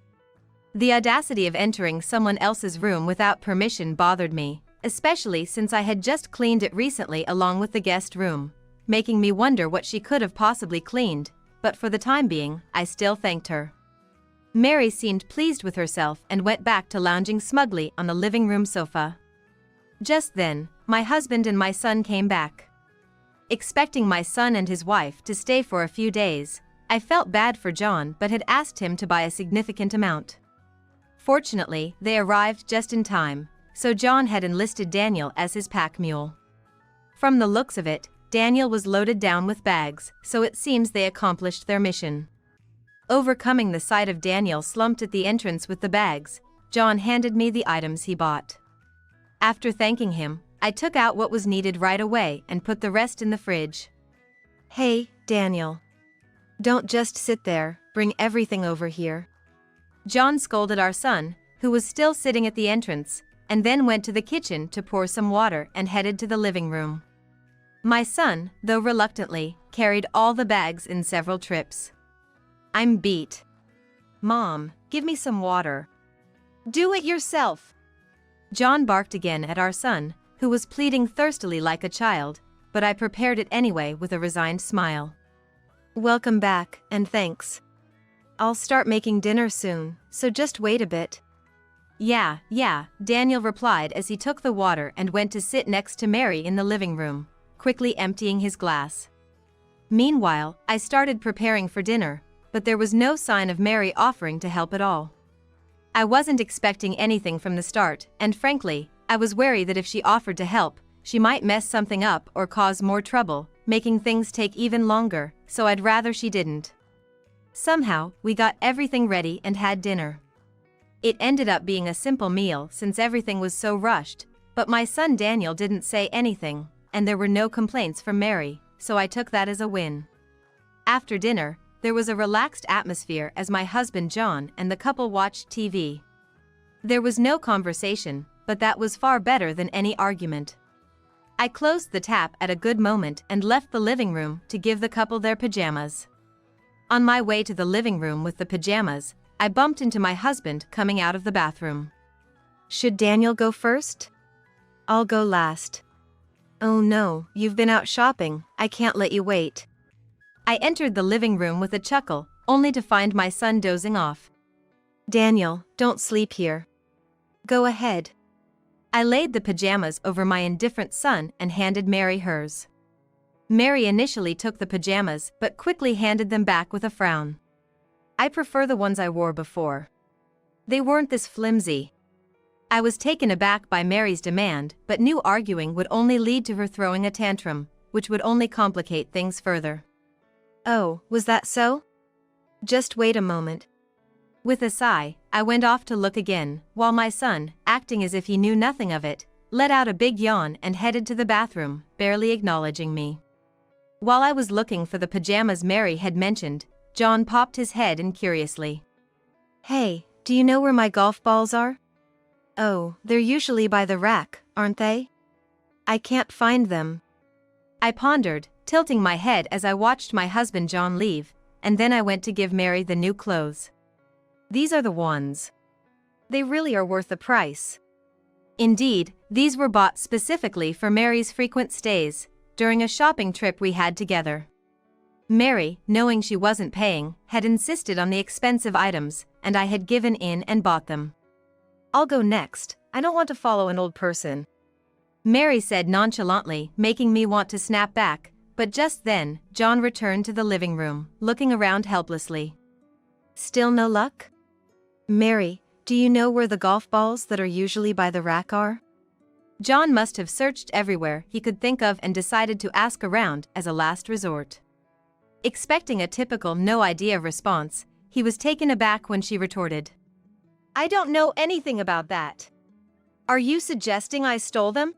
The audacity of entering someone else's room without permission bothered me, especially since I had just cleaned it recently along with the guest room, making me wonder what she could have possibly cleaned, but for the time being, I still thanked her. Mary seemed pleased with herself and went back to lounging smugly on the living room sofa. Just then, my husband and my son came back. Expecting my son and his wife to stay for a few days, I felt bad for John but had asked him to buy a significant amount. Fortunately, they arrived just in time, so John had enlisted Daniel as his pack mule. From the looks of it, Daniel was loaded down with bags, so it seems they accomplished their mission. Overcoming the sight of Daniel slumped at the entrance with the bags, John handed me the items he bought. After thanking him, I took out what was needed right away and put the rest in the fridge. "Hey, Daniel. Don't just sit there, bring everything over here." John scolded our son, who was still sitting at the entrance, and then went to the kitchen to pour some water and headed to the living room. My son, though reluctantly, carried all the bags in several trips. "I'm beat. Mom, give me some water." "Do it yourself." John barked again at our son, who was pleading thirstily like a child, but I prepared it anyway with a resigned smile. "Welcome back, and thanks. I'll start making dinner soon, so just wait a bit." Yeah, Daniel replied as he took the water and went to sit next to Mary in the living room, quickly emptying his glass. Meanwhile, I started preparing for dinner, but there was no sign of Mary offering to help at all. I wasn't expecting anything from the start, and frankly, I was wary that if she offered to help, she might mess something up or cause more trouble, making things take even longer, so I'd rather she didn't. Somehow, we got everything ready and had dinner. It ended up being a simple meal since everything was so rushed, but my son Daniel didn't say anything, and there were no complaints from Mary, so I took that as a win. After dinner, there was a relaxed atmosphere as my husband John and the couple watched TV. There was no conversation, but that was far better than any argument. I closed the tap at a good moment and left the living room to give the couple their pajamas. On my way to the living room with the pajamas, I bumped into my husband coming out of the bathroom. "Should Daniel go first?" "I'll go last." "Oh no, you've been out shopping, I can't let you wait." I entered the living room with a chuckle, only to find my son dozing off. "Daniel, don't sleep here. Go ahead." I laid the pajamas over my indifferent son and handed Mary hers. Mary initially took the pajamas but quickly handed them back with a frown. "I prefer the ones I wore before. They weren't this flimsy." I was taken aback by Mary's demand, but knew arguing would only lead to her throwing a tantrum, which would only complicate things further. "Oh, was that so? Just wait a moment." With a sigh, I went off to look again, while my son, acting as if he knew nothing of it, let out a big yawn and headed to the bathroom, barely acknowledging me. While I was looking for the pajamas Mary had mentioned, John popped his head in curiously. "Hey, do you know where my golf balls are?" "Oh, they're usually by the rack, aren't they?" "I can't find them." I pondered, tilting my head as I watched my husband John leave, and then I went to give Mary the new clothes. "These are the ones. They really are worth the price." Indeed, these were bought specifically for Mary's frequent stays, during a shopping trip we had together. Mary, knowing she wasn't paying, had insisted on the expensive items, and I had given in and bought them. "I'll go next, I don't want to follow an old person," Mary said nonchalantly, making me want to snap back, but just then, John returned to the living room, looking around helplessly. "Still no luck?" "Mary, do you know where the golf balls that are usually by the rack are?" John must have searched everywhere he could think of and decided to ask around as a last resort. Expecting a typical no-idea response, he was taken aback when she retorted, "I don't know anything about that. Are you suggesting I stole them?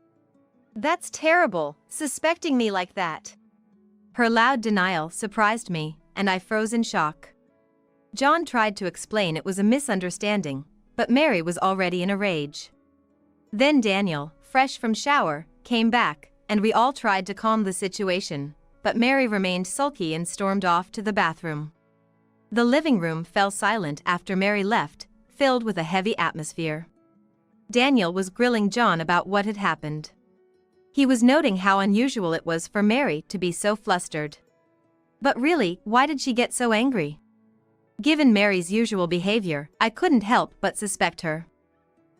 That's terrible, suspecting me like that." Her loud denial surprised me, and I froze in shock. John tried to explain it was a misunderstanding, but Mary was already in a rage. Then Daniel, fresh from shower, came back, and we all tried to calm the situation, but Mary remained sulky and stormed off to the bathroom. The living room fell silent after Mary left, filled with a heavy atmosphere. Daniel was grilling John about what had happened. He was noting how unusual it was for Mary to be so flustered. But really, why did she get so angry? Given Mary's usual behavior, I couldn't help but suspect her.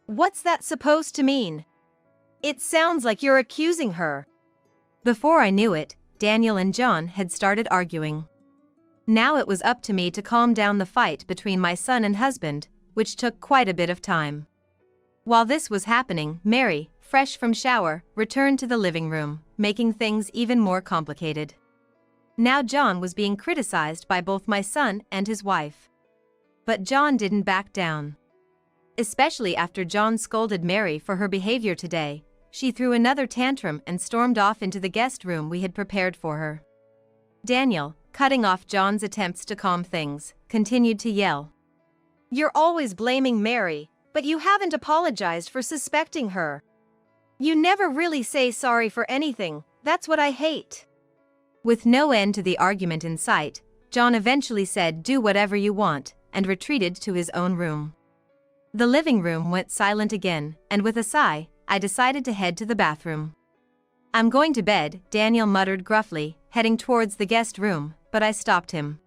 What's that supposed to mean? It sounds like you're accusing her. Before I knew it, Daniel and John had started arguing. Now it was up to me to calm down the fight between my son and husband, which took quite a bit of time. While this was happening, Mary, fresh from shower, returned to the living room, making things even more complicated. Now John was being criticized by both my son and his wife. But John didn't back down. Especially after John scolded Mary for her behavior today, she threw another tantrum and stormed off into the guest room we had prepared for her. Daniel, cutting off John's attempts to calm things, continued to yell. You're always blaming Mary, but you haven't apologized for suspecting her. You never really say sorry for anything, that's what I hate. With no end to the argument in sight, John eventually said, "Do whatever you want," and retreated to his own room. The living room went silent again, and with a sigh, I decided to head to the bathroom. "I'm going to bed," Daniel muttered gruffly, heading towards the guest room, but I stopped him.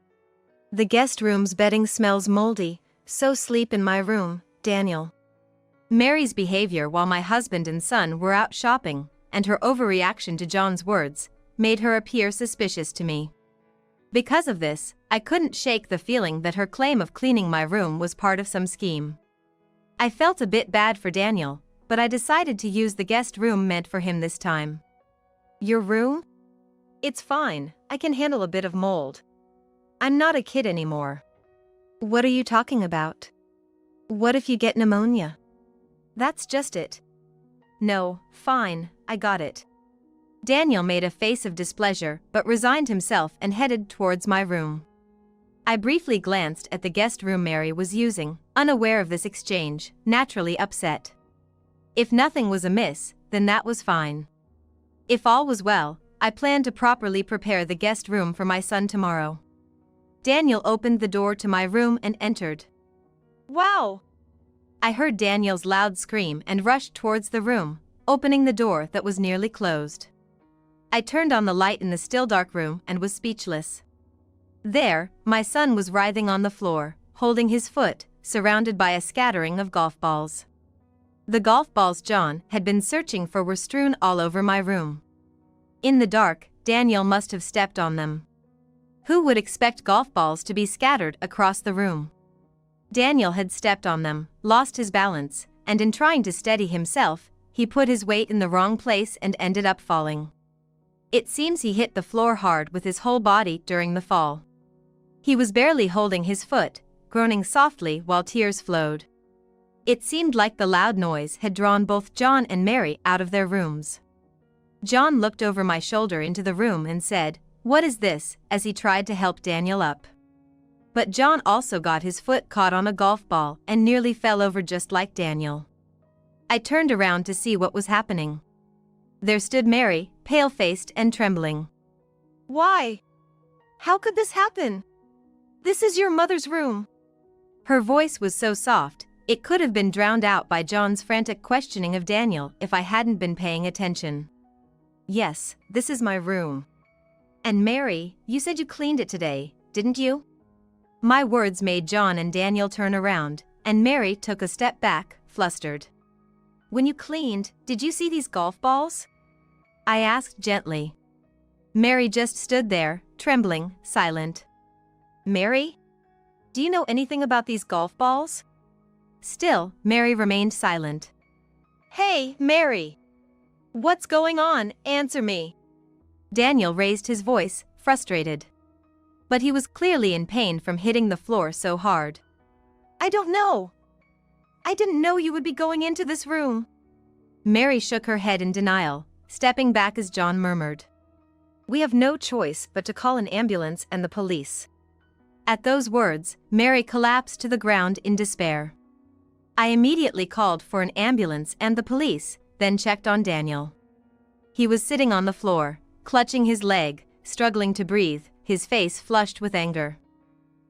The guest room's bedding smells moldy, so sleep in my room, Daniel. Mary's behavior while my husband and son were out shopping, and her overreaction to John's words, made her appear suspicious to me. Because of this, I couldn't shake the feeling that her claim of cleaning my room was part of some scheme. I felt a bit bad for Daniel, but I decided to use the guest room meant for him this time. Your room? It's fine, I can handle a bit of mold. I'm not a kid anymore. What are you talking about? What if you get pneumonia? That's just it. No, fine, I got it. Daniel made a face of displeasure but resigned himself and headed towards my room. I briefly glanced at the guest room Mary was using, unaware of this exchange, naturally upset. If nothing was amiss, then that was fine. If all was well, I planned to properly prepare the guest room for my son tomorrow. Daniel opened the door to my room and entered. Wow! I heard Daniel's loud scream and rushed towards the room, opening the door that was nearly closed. I turned on the light in the still dark room and was speechless. There, my son was writhing on the floor, holding his foot, surrounded by a scattering of golf balls. The golf balls John had been searching for were strewn all over my room. In the dark, Daniel must have stepped on them. Who would expect golf balls to be scattered across the room? Daniel had stepped on them, lost his balance, and in trying to steady himself, he put his weight in the wrong place and ended up falling. It seems he hit the floor hard with his whole body during the fall. He was barely holding his foot, groaning softly while tears flowed. It seemed like the loud noise had drawn both John and Mary out of their rooms. John looked over my shoulder into the room and said, "What is this?" as he tried to help Daniel up. But John also got his foot caught on a golf ball and nearly fell over just like Daniel. I turned around to see what was happening. There stood Mary, pale-faced and trembling. Why? How could this happen? This is your mother's room. Her voice was so soft, it could have been drowned out by John's frantic questioning of Daniel if I hadn't been paying attention. Yes, this is my room. And Mary, you said you cleaned it today, didn't you? My words made John and Daniel turn around, and Mary took a step back, flustered. When you cleaned, did you see these golf balls? I asked gently. Mary just stood there, trembling, silent. Mary? Do you know anything about these golf balls? Still, Mary remained silent. Hey, Mary! What's going on? Answer me. Daniel raised his voice, frustrated. But he was clearly in pain from hitting the floor so hard. I don't know. I didn't know you would be going into this room. Mary shook her head in denial, stepping back as John murmured. We have no choice but to call an ambulance and the police. At those words, Mary collapsed to the ground in despair. I immediately called for an ambulance and the police, then checked on Daniel. He was sitting on the floor, clutching his leg, struggling to breathe, his face flushed with anger.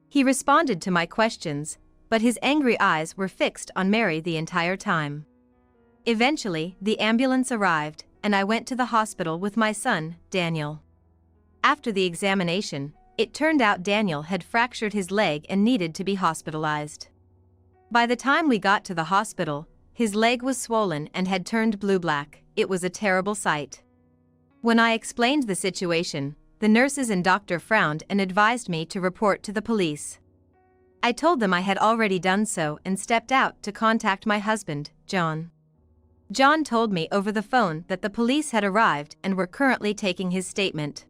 He responded to my questions, but his angry eyes were fixed on Mary the entire time. Eventually, the ambulance arrived, and I went to the hospital with my son, Daniel. After the examination, it turned out Daniel had fractured his leg and needed to be hospitalized. By the time we got to the hospital, his leg was swollen and had turned blue-black. It was a terrible sight. When I explained the situation, the nurses and doctor frowned and advised me to report to the police. I told them I had already done so and stepped out to contact my husband, John. John told me over the phone that the police had arrived and were currently taking his statement.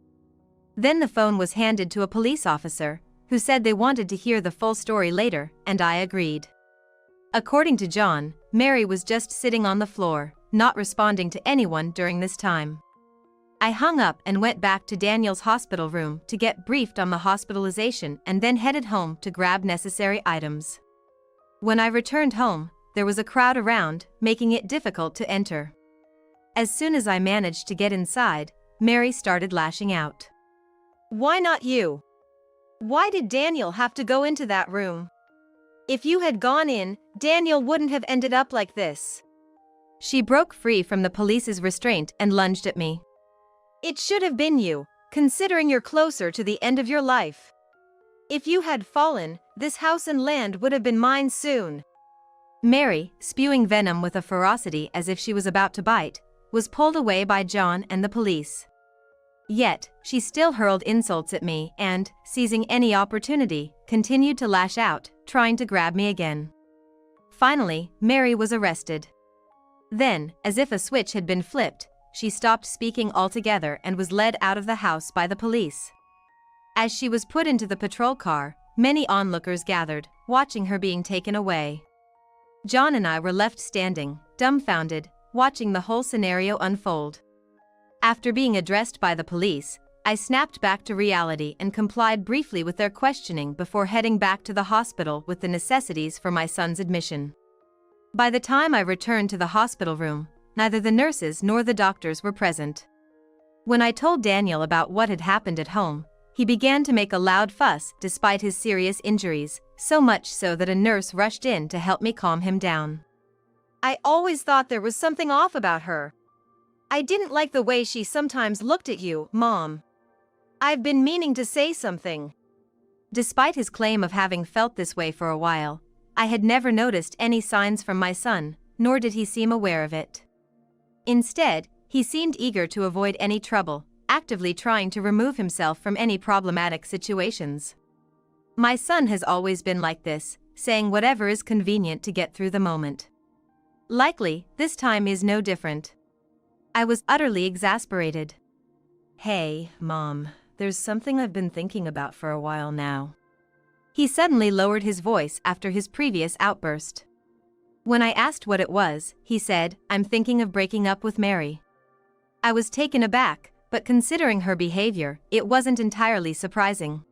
Then the phone was handed to a police officer, who said they wanted to hear the full story later, and I agreed. According to John, Mary was just sitting on the floor, not responding to anyone during this time. I hung up and went back to Daniel's hospital room to get briefed on the hospitalization and then headed home to grab necessary items. When I returned home, there was a crowd around, making it difficult to enter. As soon as I managed to get inside, Mary started lashing out. Why not you? Why did Daniel have to go into that room? If you had gone in, Daniel wouldn't have ended up like this. She broke free from the police's restraint and lunged at me. It should have been you, considering you're closer to the end of your life. If you had fallen, this house and land would have been mine soon. Mary, spewing venom with a ferocity as if she was about to bite, was pulled away by John and the police. Yet, she still hurled insults at me and, seizing any opportunity, continued to lash out, trying to grab me again. Finally, Mary was arrested. Then, as if a switch had been flipped, she stopped speaking altogether and was led out of the house by the police. As she was put into the patrol car, many onlookers gathered, watching her being taken away. John and I were left standing, dumbfounded, watching the whole scenario unfold. After being addressed by the police, I snapped back to reality and complied briefly with their questioning before heading back to the hospital with the necessities for my son's admission. By the time I returned to the hospital room, neither the nurses nor the doctors were present. When I told Daniel about what had happened at home, he began to make a loud fuss despite his serious injuries, so much so that a nurse rushed in to help me calm him down. I always thought there was something off about her. I didn't like the way she sometimes looked at you, Mom. I've been meaning to say something. Despite his claim of having felt this way for a while, I had never noticed any signs from my son, nor did he seem aware of it. Instead, he seemed eager to avoid any trouble, actively trying to remove himself from any problematic situations. My son has always been like this, saying whatever is convenient to get through the moment. Likely, this time is no different. I was utterly exasperated. Hey, Mom, there's something I've been thinking about for a while now. He suddenly lowered his voice after his previous outburst. When I asked what it was, he said, "I'm thinking of breaking up with Mary." I was taken aback, but considering her behavior, it wasn't entirely surprising.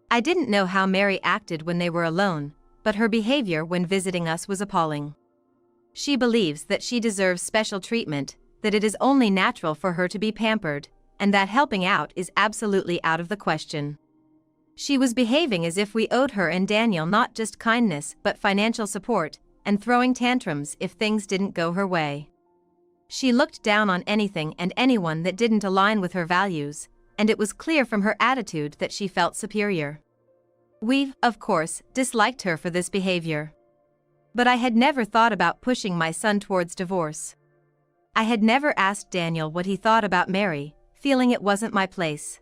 I didn't know how Mary acted when they were alone, but her behavior when visiting us was appalling. She believes that she deserves special treatment, that it is only natural for her to be pampered, and that helping out is absolutely out of the question. She was behaving as if we owed her and Daniel not just kindness but financial support, and throwing tantrums if things didn't go her way. She looked down on anything and anyone that didn't align with her values, and it was clear from her attitude that she felt superior. We, of course, disliked her for this behavior. But I had never thought about pushing my son towards divorce. I had never asked Daniel what he thought about Mary, feeling it wasn't my place.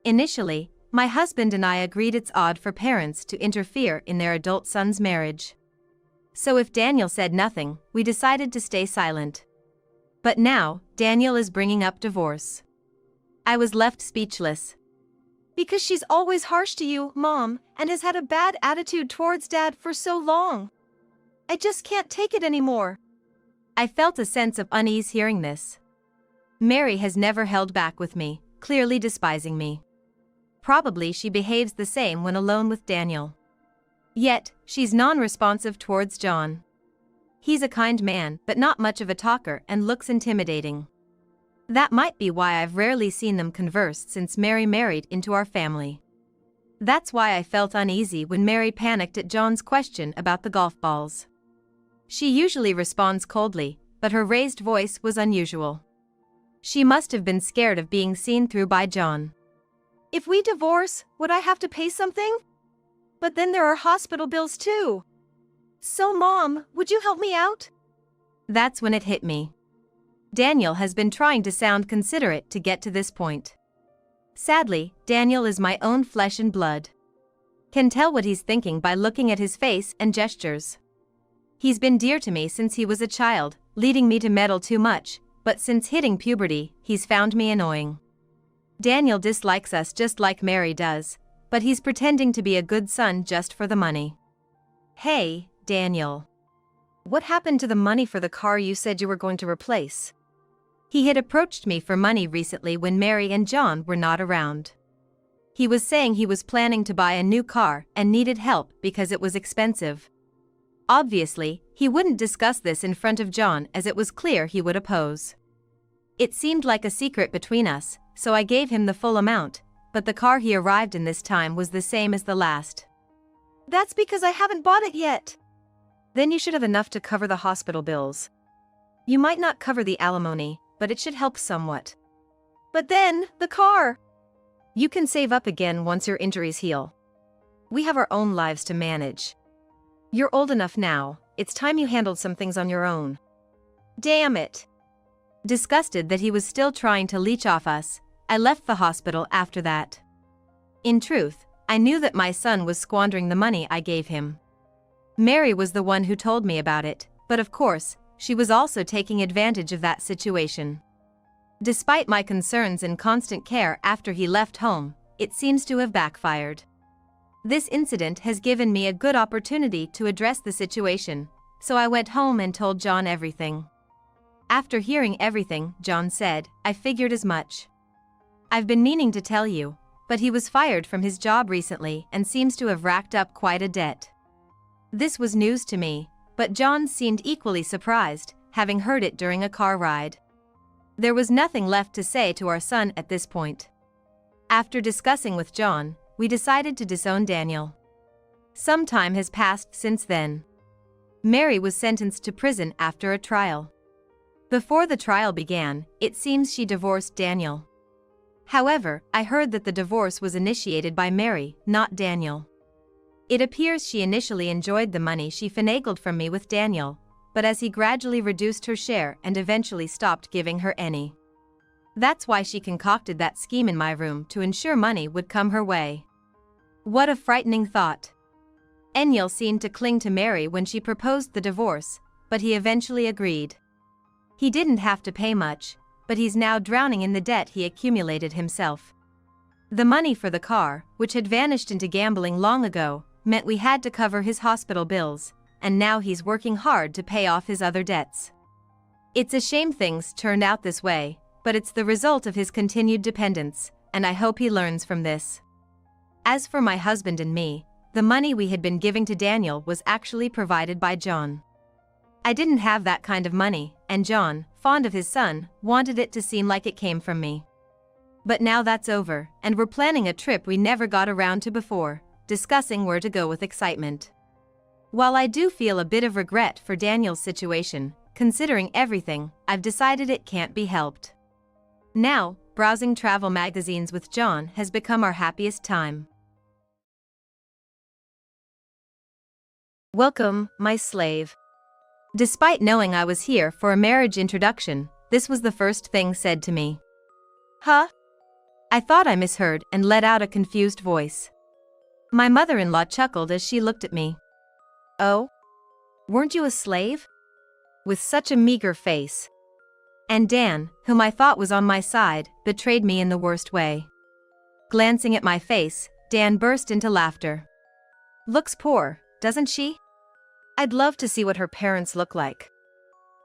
Initially, my husband and I agreed it's odd for parents to interfere in their adult son's marriage. So if Daniel said nothing, we decided to stay silent. But now, Daniel is bringing up divorce. I was left speechless. Because she's always harsh to you, Mom, and has had a bad attitude towards Dad for so long. I just can't take it anymore. I felt a sense of unease hearing this. Mary has never held back with me, clearly despising me. Probably she behaves the same when alone with Daniel. Yet, she's non-responsive towards John. He's a kind man but not much of a talker and looks intimidating. That might be why I've rarely seen them converse since Mary married into our family. That's why I felt uneasy when Mary panicked at John's question about the golf balls. She usually responds coldly, but her raised voice was unusual. She must have been scared of being seen through by John. If we divorce, would I have to pay something? But then there are hospital bills too. So Mom, would you help me out? That's when it hit me. Daniel has been trying to sound considerate to get to this point. Sadly, Daniel is my own flesh and blood. Can tell what he's thinking by looking at his face and gestures. He's been dear to me since he was a child, leading me to meddle too much, but since hitting puberty, he's found me annoying. Daniel dislikes us just like Mary does, but he's pretending to be a good son just for the money. Hey, Daniel. What happened to the money for the car you said you were going to replace? He had approached me for money recently when Mary and John were not around. He was saying he was planning to buy a new car and needed help because it was expensive. Obviously, he wouldn't discuss this in front of John as it was clear he would oppose. It seemed like a secret between us, so I gave him the full amount, but the car he arrived in this time was the same as the last. That's because I haven't bought it yet. Then you should have enough to cover the hospital bills. You might not cover the alimony, but it should help somewhat. But then, the car! You can save up again once your injuries heal. We have our own lives to manage. You're old enough now, it's time you handled some things on your own. Damn it! Disgusted that he was still trying to leech off us, I left the hospital after that. In truth, I knew that my son was squandering the money I gave him. Mary was the one who told me about it, but of course, she was also taking advantage of that situation. Despite my concerns and constant care after he left home, it seems to have backfired. This incident has given me a good opportunity to address the situation, so I went home and told John everything. After hearing everything, John said, I figured as much. I've been meaning to tell you, but he was fired from his job recently and seems to have racked up quite a debt. This was news to me, but John seemed equally surprised, having heard it during a car ride. There was nothing left to say to our son at this point. After discussing with John, we decided to disown Daniel. Some time has passed since then. Mary was sentenced to prison after a trial. Before the trial began, it seems she divorced Daniel. However, I heard that the divorce was initiated by Mary, not Daniel. It appears she initially enjoyed the money she finagled from me with Daniel, but as he gradually reduced her share and eventually stopped giving her any. That's why she concocted that scheme in my room to ensure money would come her way. What a frightening thought. Daniel seemed to cling to Mary when she proposed the divorce, but he eventually agreed. He didn't have to pay much, but he's now drowning in the debt he accumulated himself. The money for the car, which had vanished into gambling long ago, meant we had to cover his hospital bills, and now he's working hard to pay off his other debts. It's a shame things turned out this way, but it's the result of his continued dependence, and I hope he learns from this. As for my husband and me, the money we had been giving to Daniel was actually provided by John. I didn't have that kind of money, and John, fond of his son, wanted it to seem like it came from me. But now that's over, and we're planning a trip we never got around to before, discussing where to go with excitement. While I do feel a bit of regret for Daniel's situation, considering everything, I've decided it can't be helped. Now, browsing travel magazines with John has become our happiest time. Welcome, my slave. Despite knowing I was here for a marriage introduction, this was the first thing said to me. Huh? I thought I misheard and let out a confused voice. My mother-in-law chuckled as she looked at me. Oh? Weren't you a slave? With such a meager face. And Dan, whom I thought was on my side, betrayed me in the worst way. Glancing at my face, Dan burst into laughter. Looks poor, doesn't she? I'd love to see what her parents look like.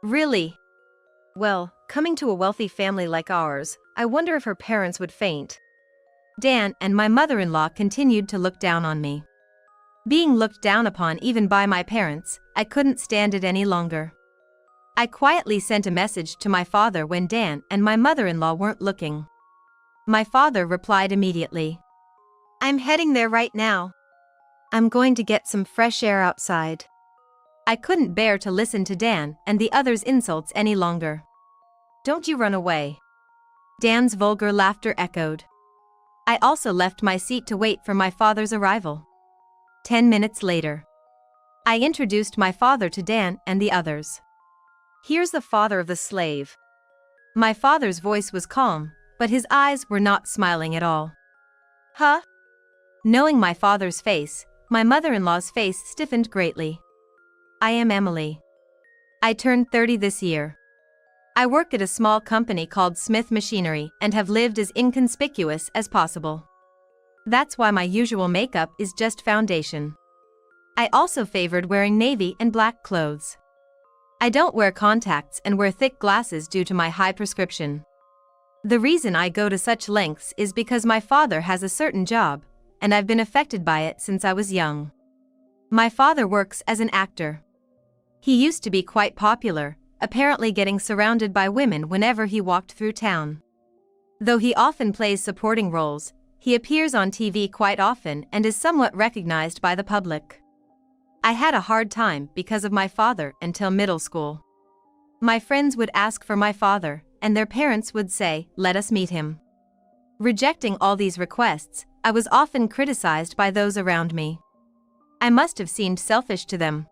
Really? Well, coming to a wealthy family like ours, I wonder if her parents would faint. Dan and my mother-in-law continued to look down on me. Being looked down upon even by my parents, I couldn't stand it any longer. I quietly sent a message to my father when Dan and my mother-in-law weren't looking. My father replied immediately. I'm heading there right now. I'm going to get some fresh air outside. I couldn't bear to listen to Dan and the others' insults any longer. Don't you run away. Dan's vulgar laughter echoed. I also left my seat to wait for my father's arrival. 10 minutes later, I introduced my father to Dan and the others. Here's the father of the slave. My father's voice was calm, but his eyes were not smiling at all. Huh? Knowing my father's face, my mother-in-law's face stiffened greatly. I am Emily. I turned 30 this year. I work at a small company called Smith Machinery and have lived as inconspicuous as possible. That's why my usual makeup is just foundation. I also favored wearing navy and black clothes. I don't wear contacts and wear thick glasses due to my high prescription. The reason I go to such lengths is because my father has a certain job, and I've been affected by it since I was young. My father works as an actor. He used to be quite popular, apparently getting surrounded by women whenever he walked through town. Though he often plays supporting roles, he appears on TV quite often and is somewhat recognized by the public. I had a hard time because of my father until middle school. My friends would ask for my father, and their parents would say, "Let us meet him." Rejecting all these requests, I was often criticized by those around me. I must have seemed selfish to them.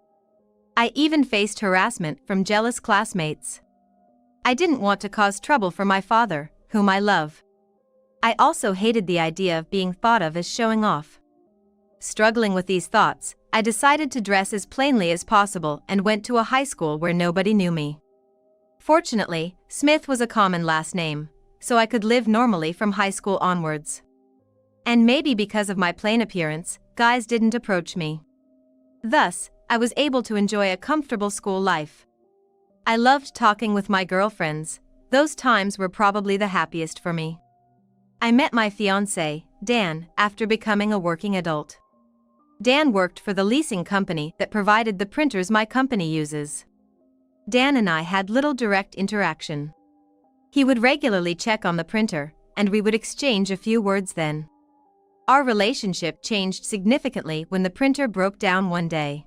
I even faced harassment from jealous classmates. I didn't want to cause trouble for my father, whom I love. I also hated the idea of being thought of as showing off. Struggling with these thoughts, I decided to dress as plainly as possible and went to a high school where nobody knew me. Fortunately, Smith was a common last name, so I could live normally from high school onwards. And maybe because of my plain appearance, guys didn't approach me. Thus, I was able to enjoy a comfortable school life. I loved talking with my girlfriends. Those times were probably the happiest for me. I met my fiancé, Dan, after becoming a working adult. Dan worked for the leasing company that provided the printers my company uses. Dan and I had little direct interaction. He would regularly check on the printer, and we would exchange a few words then. Our relationship changed significantly when the printer broke down one day.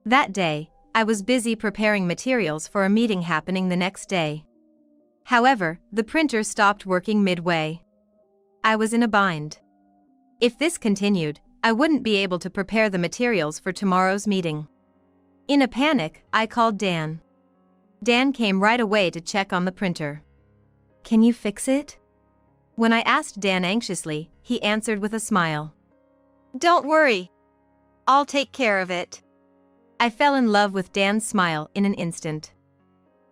That day, I was busy preparing materials for a meeting happening the next day. However, the printer stopped working midway. I was in a bind. If this continued, I wouldn't be able to prepare the materials for tomorrow's meeting. In a panic, I called Dan. Dan came right away to check on the printer. "Can you fix it?" When I asked Dan anxiously, he answered with a smile. Don't worry. I'll take care of it. I fell in love with Dan's smile in an instant.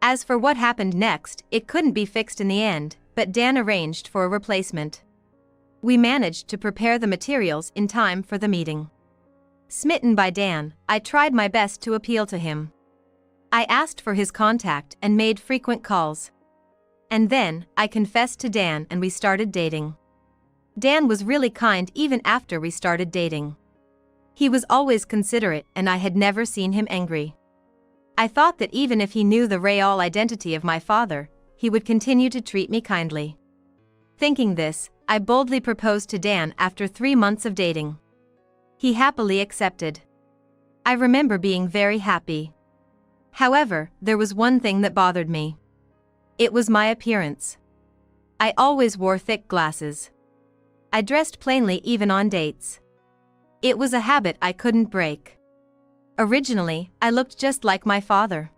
As for what happened next, it couldn't be fixed in the end, but Dan arranged for a replacement. We managed to prepare the materials in time for the meeting. Smitten by Dan, I tried my best to appeal to him. I asked for his contact and made frequent calls. And then, I confessed to Dan and we started dating. Dan was really kind even after we started dating. He was always considerate and I had never seen him angry. I thought that even if he knew the real identity of my father, he would continue to treat me kindly. Thinking this, I boldly proposed to Dan after 3 months of dating. He happily accepted. I remember being very happy. However, there was one thing that bothered me. It was my appearance. I always wore thick glasses. I dressed plainly even on dates. It was a habit I couldn't break. Originally, I looked just like my father.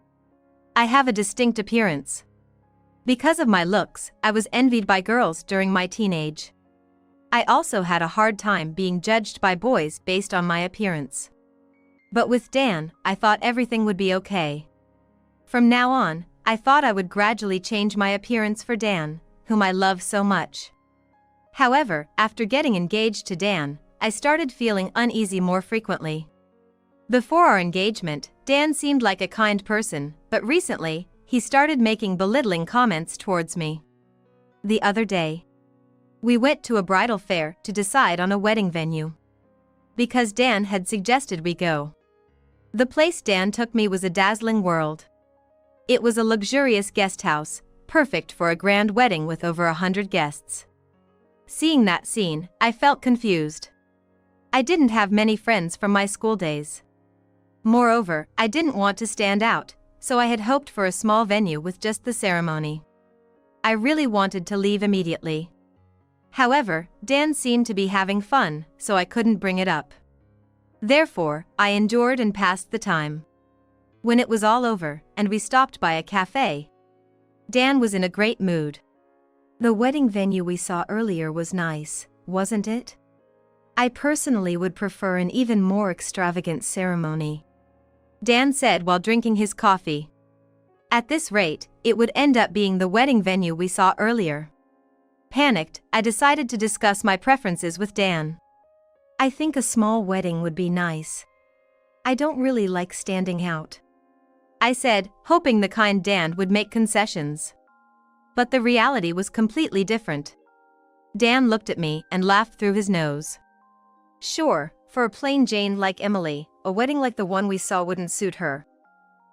I have a distinct appearance. Because of my looks, I was envied by girls during my teenage. I also had a hard time being judged by boys based on my appearance. But with Dan, I thought everything would be okay. From now on, I thought I would gradually change my appearance for Dan, whom I love so much. However, after getting engaged to Dan, I started feeling uneasy more frequently. Before our engagement, Dan seemed like a kind person, but recently, he started making belittling comments towards me. The other day, we went to a bridal fair to decide on a wedding venue. Because Dan had suggested we go. The place Dan took me was a dazzling world. It was a luxurious guest house, perfect for a grand wedding with over 100 guests. Seeing that scene, I felt confused. I didn't have many friends from my school days. Moreover, I didn't want to stand out, so I had hoped for a small venue with just the ceremony. I really wanted to leave immediately. However, Dan seemed to be having fun, so I couldn't bring it up. Therefore, I endured and passed the time. When it was all over, and we stopped by a cafe, Dan was in a great mood. The wedding venue we saw earlier was nice, wasn't it? I personally would prefer an even more extravagant ceremony, Dan said while drinking his coffee. At this rate, it would end up being the wedding venue we saw earlier. Panicked, I decided to discuss my preferences with Dan. I think a small wedding would be nice. I don't really like standing out, I said, hoping the kind Dan would make concessions. But the reality was completely different. Dan looked at me and laughed through his nose. Sure, for a plain Jane like Emily, a wedding like the one we saw wouldn't suit her.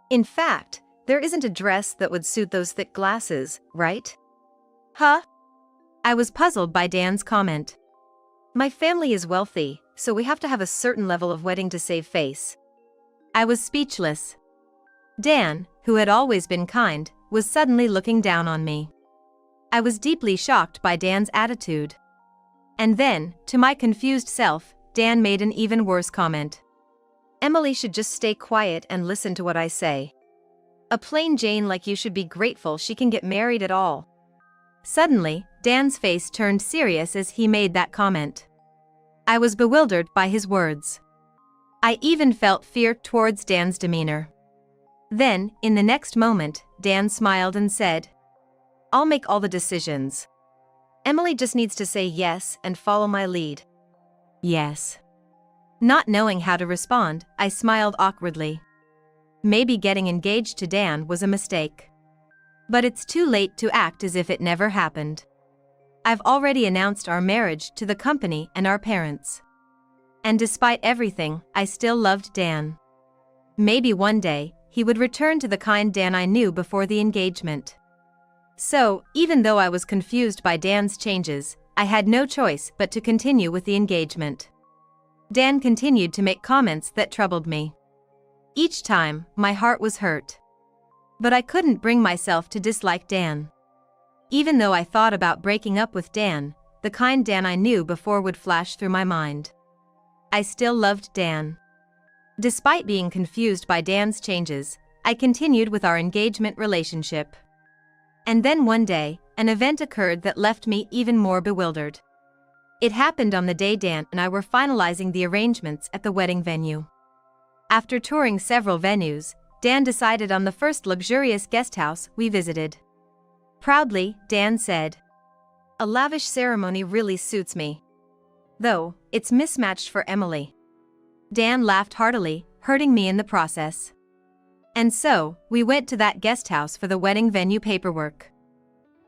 In fact, there isn't a dress that would suit those thick glasses, right? Huh? I was puzzled by Dan's comment. My family is wealthy, so we have to have a certain level of wedding to save face. I was speechless. Dan, who had always been kind, was suddenly looking down on me. I was deeply shocked by Dan's attitude. And then, to my confused self, Dan made an even worse comment. Emily should just stay quiet and listen to what I say. A plain Jane like you should be grateful she can get married at all. Suddenly, Dan's face turned serious as he made that comment. I was bewildered by his words. I even felt fear towards Dan's demeanor. Then, in the next moment, Dan smiled and said, I'll make all the decisions. Emily just needs to say yes and follow my lead. Yes. Not knowing how to respond, I smiled awkwardly. Maybe getting engaged to Dan was a mistake. But it's too late to act as if it never happened. I've already announced our marriage to the company and our parents. And despite everything, I still loved Dan. Maybe one day, he would return to the kind Dan I knew before the engagement. So, even though I was confused by Dan's changes, I had no choice but to continue with the engagement. Dan continued to make comments that troubled me. Each time, my heart was hurt. But I couldn't bring myself to dislike Dan. Even though I thought about breaking up with Dan, the kind Dan I knew before would flash through my mind. I still loved Dan. Despite being confused by Dan's changes, I continued with our engagement relationship. And then one day, an event occurred that left me even more bewildered. It happened on the day Dan and I were finalizing the arrangements at the wedding venue. After touring several venues, Dan decided on the first luxurious guest house we visited. Proudly, Dan said, A lavish ceremony really suits me. Though, it's mismatched for Emily. Dan laughed heartily, hurting me in the process. And so, we went to that guest house for the wedding venue paperwork.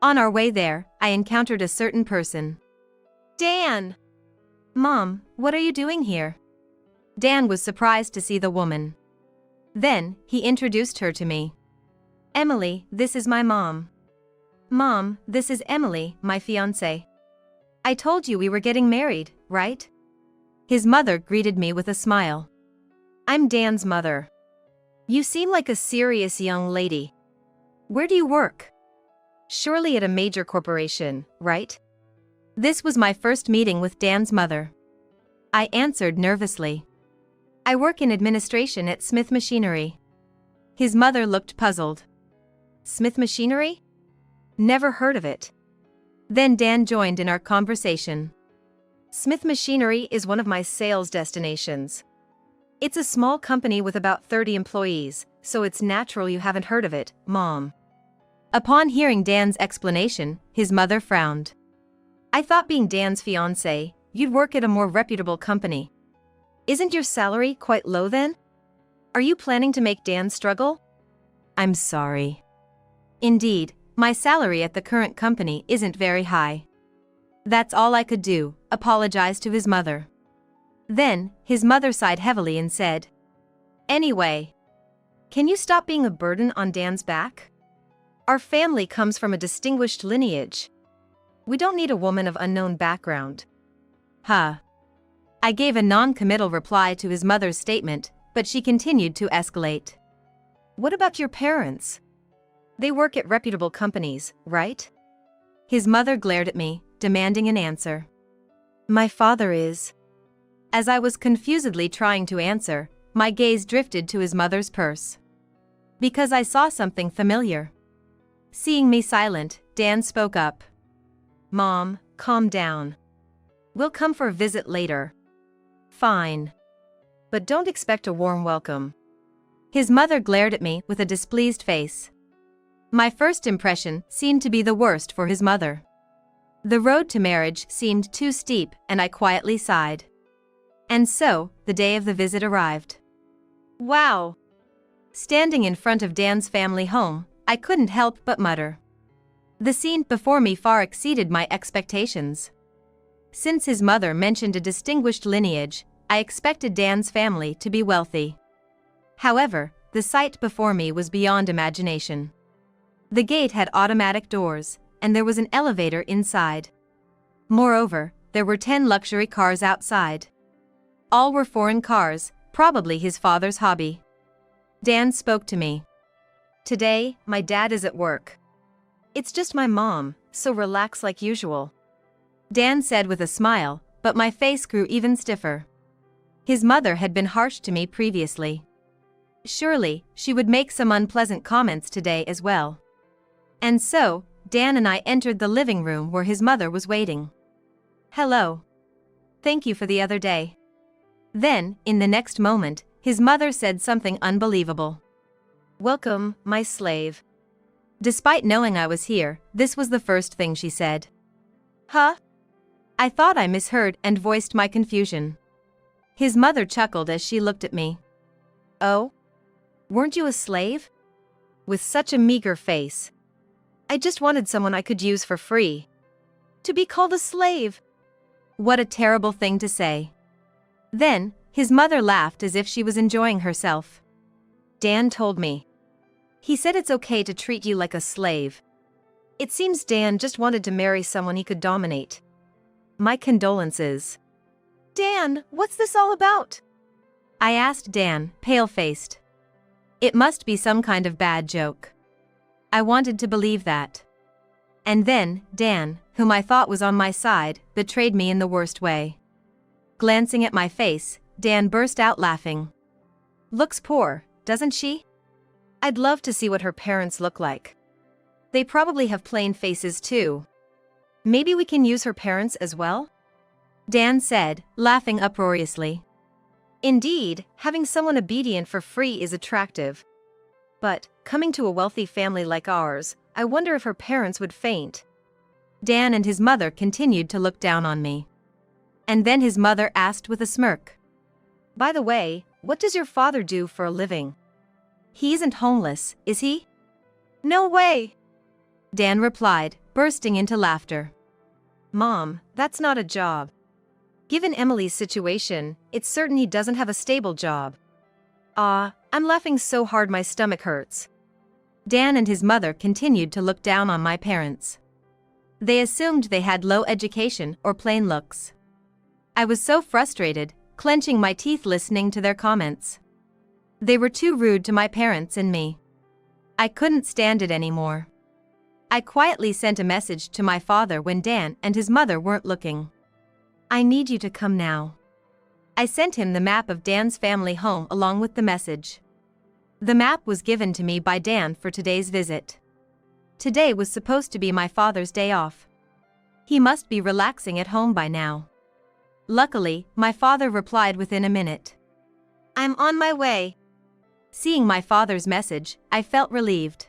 On our way there, I encountered a certain person. Dan! Mom, what are you doing here? Dan was surprised to see the woman. Then, he introduced her to me. Emily, this is my mom. Mom, this is Emily, my fiancée. I told you we were getting married, right? His mother greeted me with a smile. I'm Dan's mother. You seem like a serious young lady. Where do you work? Surely at a major corporation, right? This was my first meeting with Dan's mother. I answered nervously. I work in administration at Smith Machinery. His mother looked puzzled. Smith Machinery? Never heard of it. Then Dan joined in our conversation. Smith Machinery is one of my sales destinations. It's a small company with about 30 employees, so it's natural you haven't heard of it, Mom. Upon hearing Dan's explanation, his mother frowned. I thought being Dan's fiancée, you'd work at a more reputable company. Isn't your salary quite low then? Are you planning to make Dan struggle? I'm sorry. Indeed, my salary at the current company isn't very high. That's all I could do, apologize to his mother. Then, his mother sighed heavily and said, Anyway, Can you stop being a burden on Dan's back? Our family comes from a distinguished lineage. We don't need a woman of unknown background. Huh. I gave a non-committal reply to his mother's statement, but she continued to escalate. What about your parents? They work at reputable companies, right? His mother glared at me, demanding an answer. My father is. As I was confusedly trying to answer, my gaze drifted to his mother's purse. Because I saw something familiar. Seeing me silent, Dan spoke up. Mom, calm down. We'll come for a visit later. Fine. But don't expect a warm welcome. His mother glared at me with a displeased face. My first impression seemed to be the worst for his mother. The road to marriage seemed too steep, and I quietly sighed. And so, the day of the visit arrived. Wow! Standing in front of Dan's family home, I couldn't help but mutter. The scene before me far exceeded my expectations. Since his mother mentioned a distinguished lineage, I expected Dan's family to be wealthy. However, the sight before me was beyond imagination. The gate had automatic doors, and there was an elevator inside. Moreover, there were 10 luxury cars outside. All were foreign cars, probably his father's hobby. Dan spoke to me. Today, my dad is at work. It's just my mom, so relax like usual. Dan said with a smile, but my face grew even stiffer. His mother had been harsh to me previously. Surely, she would make some unpleasant comments today as well. And so, Dan and I entered the living room where his mother was waiting. Hello. Thank you for the other day. Then, in the next moment, his mother said something unbelievable. Welcome, my slave. Despite knowing I was here, this was the first thing she said. Huh? I thought I misheard and voiced my confusion. His mother chuckled as she looked at me. Oh? Weren't you a slave? With such a meager face. I just wanted someone I could use for free. To be called a slave. What a terrible thing to say. Then, his mother laughed as if she was enjoying herself. Dan told me. He said it's okay to treat you like a slave. It seems Dan just wanted to marry someone he could dominate. My condolences. Dan, what's this all about? I asked Dan, pale-faced. It must be some kind of bad joke. I wanted to believe that. And then, Dan, whom I thought was on my side, betrayed me in the worst way. Glancing at my face, Dan burst out laughing. Looks poor, doesn't she? I'd love to see what her parents look like. They probably have plain faces too. Maybe we can use her parents as well? Dan said, laughing uproariously. Indeed, having someone obedient for free is attractive. But, coming to a wealthy family like ours, I wonder if her parents would faint. Dan and his mother continued to look down on me. And then his mother asked with a smirk. By the way, what does your father do for a living? He isn't homeless, is he? No way! Dan replied, bursting into laughter. Mom, that's not a job. Given Emily's situation, it's certain he doesn't have a stable job. I'm laughing so hard my stomach hurts. Dan and his mother continued to look down on my parents. They assumed they had low education or plain looks. I was so frustrated, clenching my teeth listening to their comments. They were too rude to my parents and me. I couldn't stand it anymore. I quietly sent a message to my father when Dan and his mother weren't looking. I need you to come now. I sent him the map of Dan's family home along with the message. The map was given to me by Dan for today's visit. Today was supposed to be my father's day off. He must be relaxing at home by now. Luckily, my father replied within a minute. I'm on my way. Seeing my father's message, I felt relieved.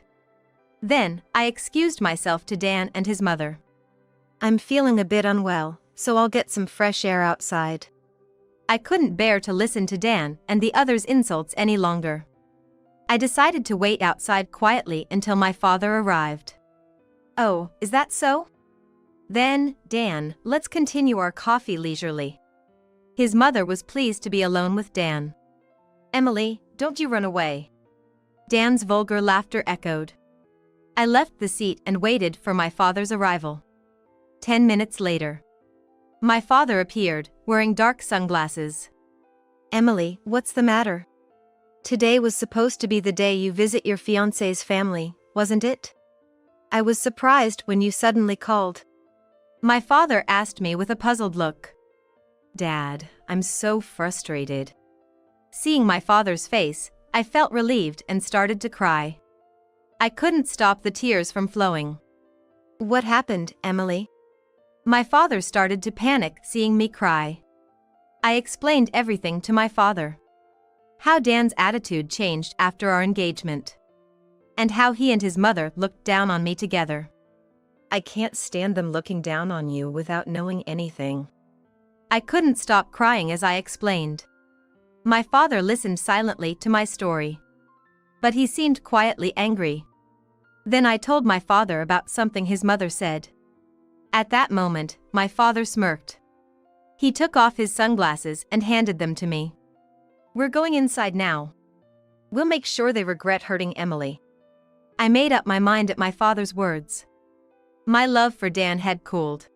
Then, I excused myself to Dan and his mother. I'm feeling a bit unwell, so I'll get some fresh air outside. I couldn't bear to listen to Dan and the others' insults any longer. I decided to wait outside quietly until my father arrived. Oh, is that so? Then, Dan, let's continue our coffee leisurely. His mother was pleased to be alone with Dan. Emily, don't you run away. Dan's vulgar laughter echoed. I left the seat and waited for my father's arrival. 10 minutes later. My father appeared, wearing dark sunglasses. Emily, what's the matter? Today was supposed to be the day you visit your fiancé's family, wasn't it? I was surprised when you suddenly called. My father asked me with a puzzled look. Dad, I'm so frustrated. Seeing my father's face, I felt relieved and started to cry. I couldn't stop the tears from flowing. What happened, Emily? My father started to panic seeing me cry. I explained everything to my father. How Dan's attitude changed after our engagement. And how he and his mother looked down on me together. I can't stand them looking down on you without knowing anything. I couldn't stop crying as I explained. My father listened silently to my story. But he seemed quietly angry. Then I told my father about something his mother said. At that moment, my father smirked. He took off his sunglasses and handed them to me. We're going inside now. We'll make sure they regret hurting Emily. I made up my mind at my father's words. My love for Dan had cooled.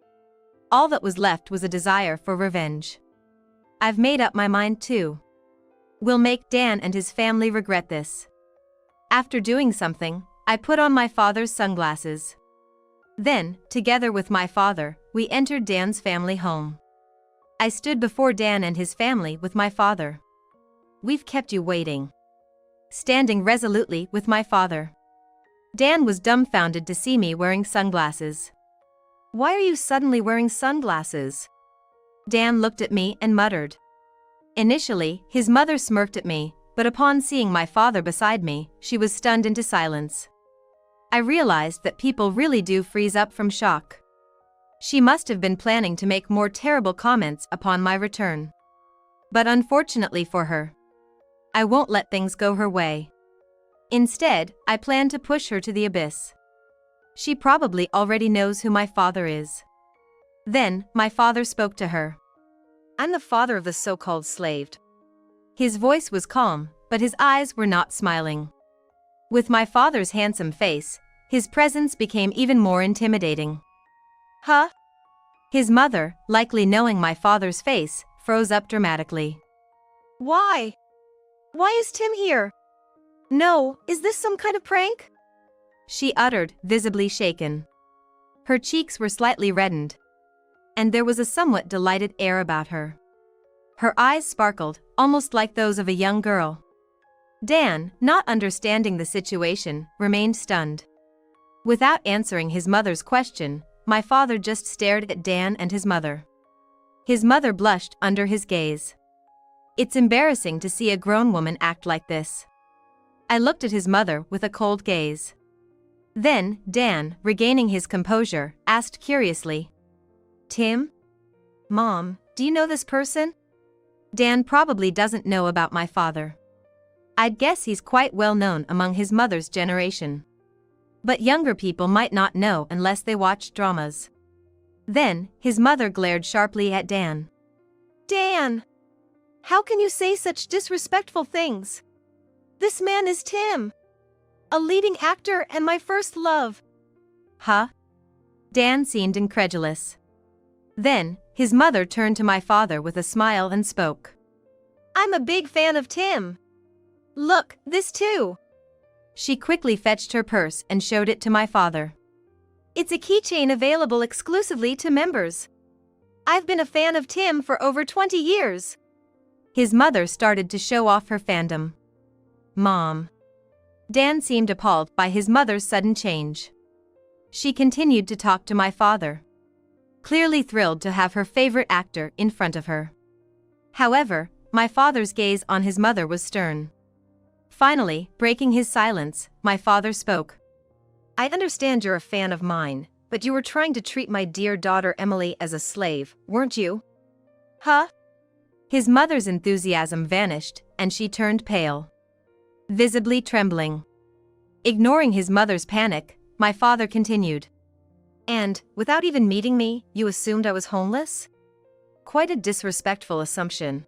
All that was left was a desire for revenge. I've made up my mind too. We'll make Dan and his family regret this. After doing something, I put on my father's sunglasses. Then, together with my father, we entered Dan's family home. I stood before Dan and his family with my father. We've kept you waiting. Standing resolutely with my father. Dan was dumbfounded to see me wearing sunglasses. Why are you suddenly wearing sunglasses? Dan looked at me and muttered. Initially, his mother smirked at me, but upon seeing my father beside me, she was stunned into silence. I realized that people really do freeze up from shock. She must have been planning to make more terrible comments upon my return. But unfortunately for her, I won't let things go her way. Instead, I plan to push her to the abyss. She probably already knows who my father is. Then, my father spoke to her. I'm the father of the so-called slave. His voice was calm, but his eyes were not smiling. With my father's handsome face, his presence became even more intimidating. Huh? His mother, likely knowing my father's face, froze up dramatically. Why? Why is Tim here? No, is this some kind of prank? She uttered, visibly shaken. Her cheeks were slightly reddened. And there was a somewhat delighted air about her. Her eyes sparkled, almost like those of a young girl. Dan, not understanding the situation, remained stunned. Without answering his mother's question, my father just stared at Dan and his mother. His mother blushed under his gaze. It's embarrassing to see a grown woman act like this. I looked at his mother with a cold gaze. Then, Dan, regaining his composure, asked curiously. Tim? Mom, do you know this person? Dan probably doesn't know about my father. I'd guess he's quite well known among his mother's generation. But younger people might not know unless they watched dramas. Then, his mother glared sharply at Dan. Dan! How can you say such disrespectful things? This man is Tim. A leading actor and my first love. Huh? Dan seemed incredulous. Then, his mother turned to my father with a smile and spoke. I'm a big fan of Tim. Look, this too. She quickly fetched her purse and showed it to my father. It's a keychain available exclusively to members. I've been a fan of Tim for over 20 years. His mother started to show off her fandom. Mom. Dan seemed appalled by his mother's sudden change. She continued to talk to my father, clearly thrilled to have her favorite actor in front of her. However, my father's gaze on his mother was stern. Finally, breaking his silence, my father spoke. I understand you're a fan of mine, but you were trying to treat my dear daughter Emily as a slave, weren't you? Huh? His mother's enthusiasm vanished, and she turned pale, visibly trembling. Ignoring his mother's panic, my father continued. And, without even meeting me, you assumed I was homeless? Quite a disrespectful assumption.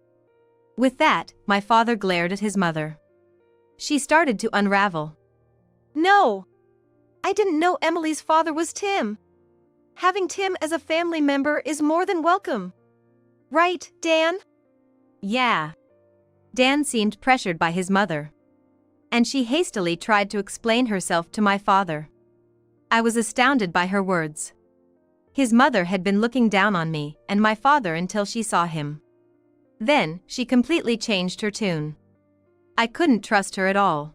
With that, my father glared at his mother. She started to unravel. No! I didn't know Emily's father was Tim. Having Tim as a family member is more than welcome. Right, Dan? Yeah. Dan seemed pressured by his mother. And she hastily tried to explain herself to my father. I was astounded by her words. His mother had been looking down on me and my father until she saw him. Then, she completely changed her tune. I couldn't trust her at all.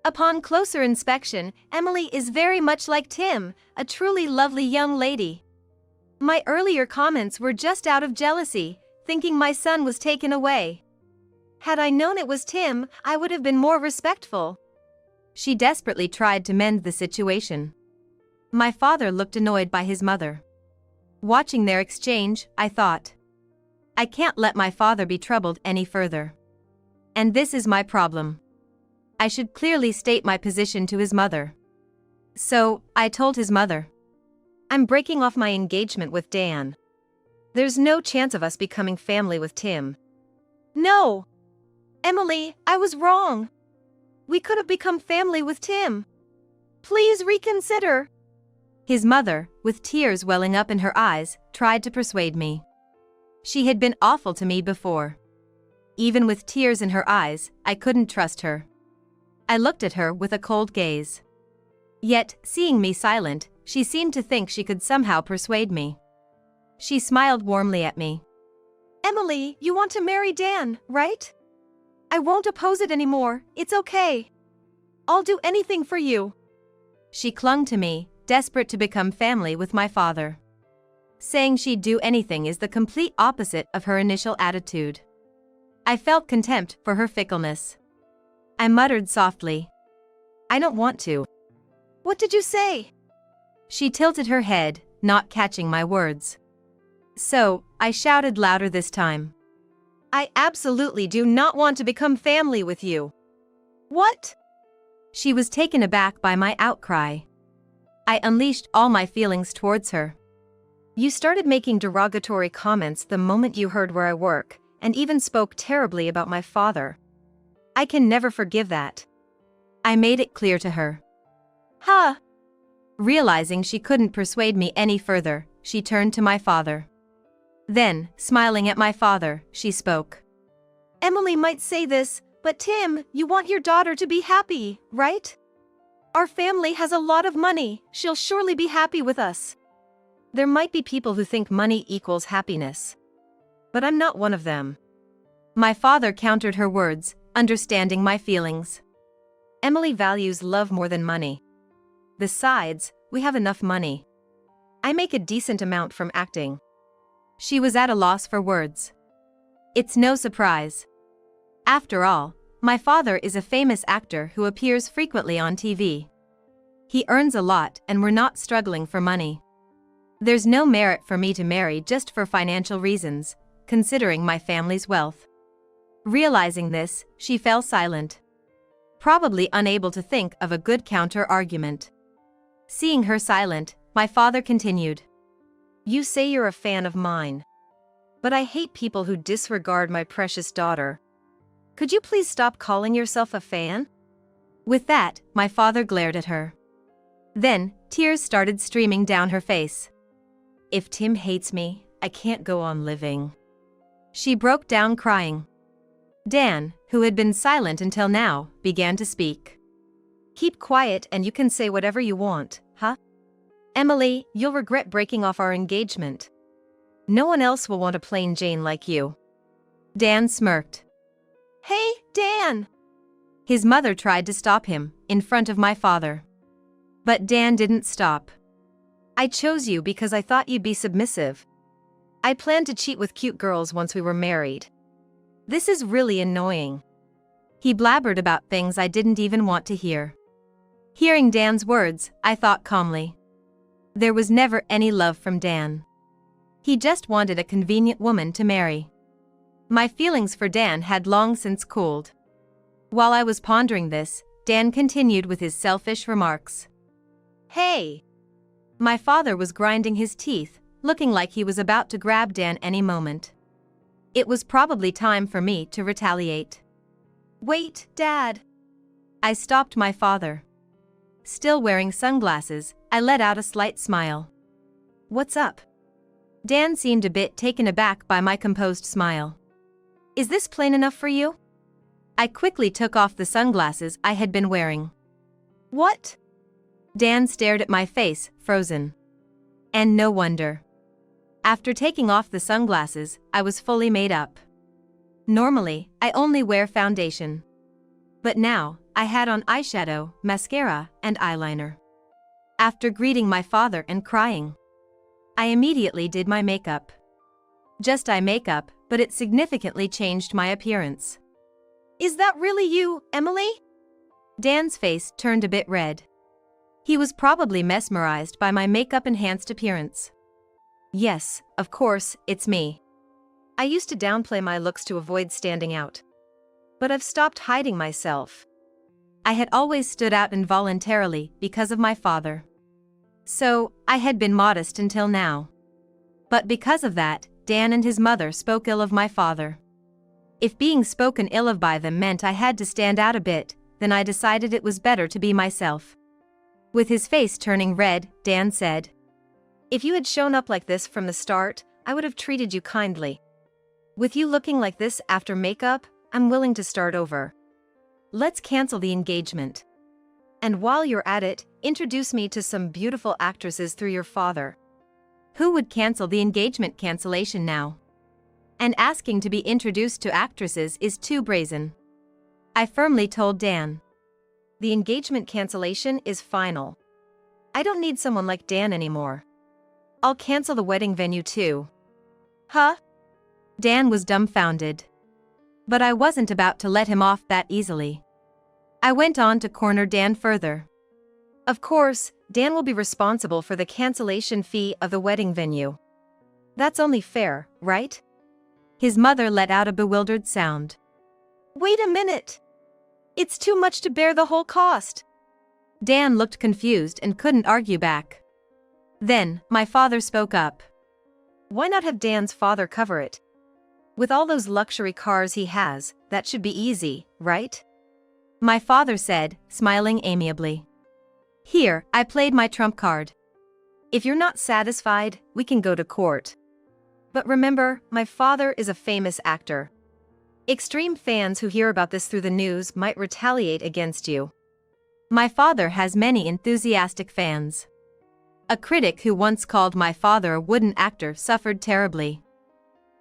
Upon closer inspection, Emily is very much like Tim, a truly lovely young lady. My earlier comments were just out of jealousy, thinking my son was taken away. Had I known it was Tim, I would have been more respectful. She desperately tried to mend the situation. My father looked annoyed by his mother. Watching their exchange, I thought, I can't let my father be troubled any further. And this is my problem. I should clearly state my position to his mother. So, I told his mother, I'm breaking off my engagement with Dan. There's no chance of us becoming family with Tim. No! Emily, I was wrong. We could have become family with Tim. Please reconsider. His mother, with tears welling up in her eyes, tried to persuade me. She had been awful to me before. Even with tears in her eyes, I couldn't trust her. I looked at her with a cold gaze. Yet, seeing me silent, she seemed to think she could somehow persuade me. She smiled warmly at me. Emily, you want to marry Dan, right? I won't oppose it anymore, it's okay. I'll do anything for you. She clung to me, desperate to become family with my father. Saying she'd do anything is the complete opposite of her initial attitude. I felt contempt for her fickleness. I muttered softly, I don't want to. What did you say? She tilted her head, not catching my words. So, I shouted louder this time. I absolutely do not want to become family with you. What? She was taken aback by my outcry. I unleashed all my feelings towards her. You started making derogatory comments the moment you heard where I work, and even spoke terribly about my father. I can never forgive that. I made it clear to her. Huh? Realizing she couldn't persuade me any further, she turned to my father. Then, smiling at my father, she spoke. Emily might say this, but Tim, you want your daughter to be happy, right? Our family has a lot of money, she'll surely be happy with us. There might be people who think money equals happiness. But I'm not one of them. My father countered her words, understanding my feelings. Emily values love more than money. Besides, we have enough money. I make a decent amount from acting. She was at a loss for words. It's no surprise. After all, my father is a famous actor who appears frequently on TV. He earns a lot and we're not struggling for money. There's no merit for me to marry just for financial reasons, considering my family's wealth. Realizing this, she fell silent. Probably unable to think of a good counter-argument. Seeing her silent, my father continued. You say you're a fan of mine. But I hate people who disregard my precious daughter. Could you please stop calling yourself a fan? With that, my father glared at her. Then, tears started streaming down her face. If Tim hates me, I can't go on living. She broke down crying. Dan, who had been silent until now, began to speak. Keep quiet and you can say whatever you want, huh? Emily, you'll regret breaking off our engagement. No one else will want a plain Jane like you. Dan smirked. Hey, Dan! His mother tried to stop him, in front of my father. But Dan didn't stop. I chose you because I thought you'd be submissive. I planned to cheat with cute girls once we were married. This is really annoying. He blabbered about things I didn't even want to hear. Hearing Dan's words, I thought calmly. There was never any love from Dan. He just wanted a convenient woman to marry. My feelings for Dan had long since cooled. While I was pondering this, Dan continued with his selfish remarks. Hey! My father was grinding his teeth, looking like he was about to grab Dan any moment. It was probably time for me to retaliate. Wait, Dad. I stopped my father. Still wearing sunglasses, I let out a slight smile. What's up? Dan seemed a bit taken aback by my composed smile. Is this plain enough for you? I quickly took off the sunglasses I had been wearing. What? Dan stared at my face, frozen. And no wonder. After taking off the sunglasses, I was fully made up. Normally, I only wear foundation. But now, I had on eyeshadow, mascara, and eyeliner. After greeting my father and crying, I immediately did my makeup. Just eye makeup, but it significantly changed my appearance. Is that really you, Emily? Dan's face turned a bit red. He was probably mesmerized by my makeup-enhanced appearance. Yes, of course, it's me. I used to downplay my looks to avoid standing out. But I've stopped hiding myself. I had always stood out involuntarily because of my father. So, I had been modest until now. But because of that, Dan and his mother spoke ill of my father. If being spoken ill of by them meant I had to stand out a bit, then I decided it was better to be myself. With his face turning red, Dan said, "If you had shown up like this from the start, I would have treated you kindly. With you looking like this after makeup, I'm willing to start over. Let's cancel the engagement. And while you're at it, introduce me to some beautiful actresses through your father." Who would cancel the engagement cancellation now? And asking to be introduced to actresses is too brazen. I firmly told Dan. The engagement cancellation is final. I don't need someone like Dan anymore. I'll cancel the wedding venue too. Huh? Dan was dumbfounded. But I wasn't about to let him off that easily. I went on to corner Dan further. Of course, Dan will be responsible for the cancellation fee of the wedding venue. That's only fair, right? His mother let out a bewildered sound. Wait a minute! It's too much to bear the whole cost. Dan looked confused and couldn't argue back. Then, my father spoke up. Why not have Dan's father cover it? With all those luxury cars he has, that should be easy, right? My father said, smiling amiably. Here, I played my trump card. If you're not satisfied, we can go to court. But remember, my father is a famous actor. Extreme fans who hear about this through the news might retaliate against you. My father has many enthusiastic fans. A critic who once called my father a wooden actor suffered terribly.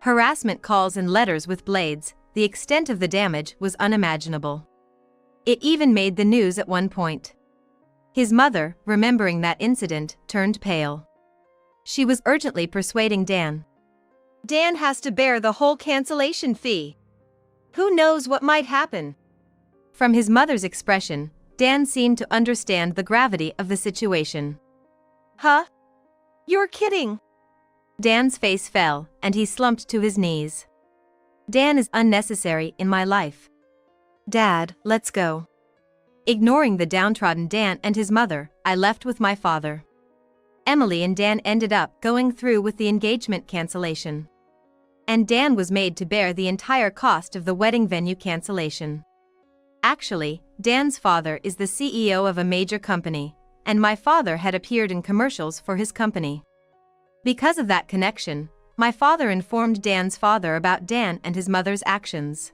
Harassment calls and letters with blades, the extent of the damage was unimaginable. It even made the news at one point. His mother, remembering that incident, turned pale. She was urgently persuading Dan. Dan has to bear the whole cancellation fee. Who knows what might happen? From his mother's expression, Dan seemed to understand the gravity of the situation. Huh? You're kidding. Dan's face fell, and he slumped to his knees. Dan is unnecessary in my life. Dad, let's go. Ignoring the downtrodden Dan and his mother, I left with my father. Emily and Dan ended up going through with the engagement cancellation. And Dan was made to bear the entire cost of the wedding venue cancellation. Actually, Dan's father is the CEO of a major company, and my father had appeared in commercials for his company. Because of that connection, my father informed Dan's father about Dan and his mother's actions.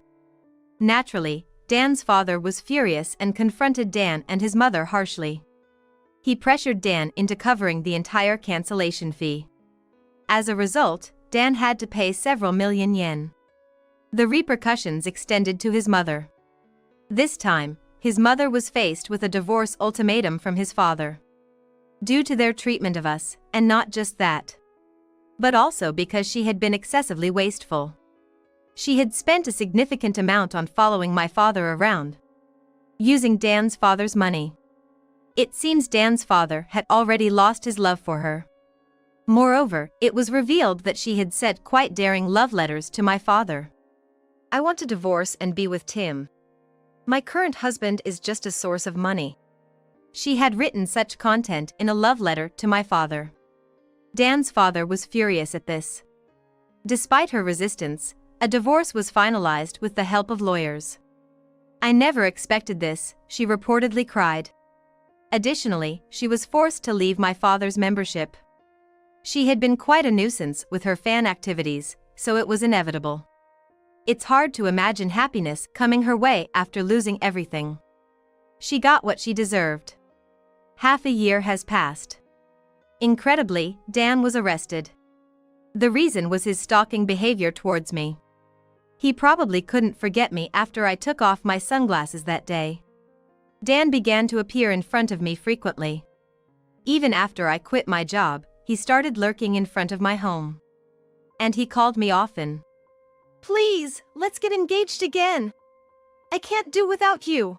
Naturally, Dan's father was furious and confronted Dan and his mother harshly. He pressured Dan into covering the entire cancellation fee. As a result, Dan had to pay several million yen. The repercussions extended to his mother. This time, his mother was faced with a divorce ultimatum from his father. Due to their treatment of us, and not just that, but also because she had been excessively wasteful. She had spent a significant amount on following my father around, using Dan's father's money. It seems Dan's father had already lost his love for her. Moreover, it was revealed that she had sent quite daring love letters to my father. I want to divorce and be with Tim. My current husband is just a source of money. She had written such content in a love letter to my father. Dan's father was furious at this. Despite her resistance, a divorce was finalized with the help of lawyers. "I never expected this," she reportedly cried. Additionally, she was forced to leave my father's membership. She had been quite a nuisance with her fan activities, so it was inevitable. It's hard to imagine happiness coming her way after losing everything. She got what she deserved. Half a year has passed. Incredibly, Dan was arrested. The reason was his stalking behavior towards me. He probably couldn't forget me after I took off my sunglasses that day. Dan began to appear in front of me frequently. Even after I quit my job, he started lurking in front of my home. And he called me often. "Please, let's get engaged again. I can't do without you."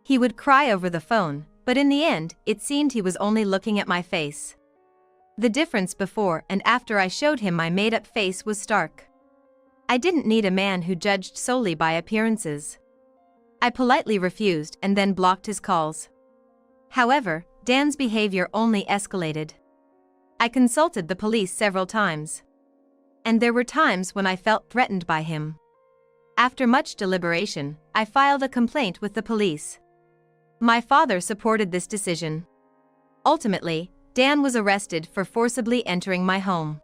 He would cry over the phone, but in the end, it seemed he was only looking at my face. The difference before and after I showed him my made-up face was stark. I didn't need a man who judged solely by appearances. I politely refused and then blocked his calls. However, Dan's behavior only escalated. I consulted the police several times. And there were times when I felt threatened by him. After much deliberation, I filed a complaint with the police. My father supported this decision. Ultimately, Dan was arrested for forcibly entering my home.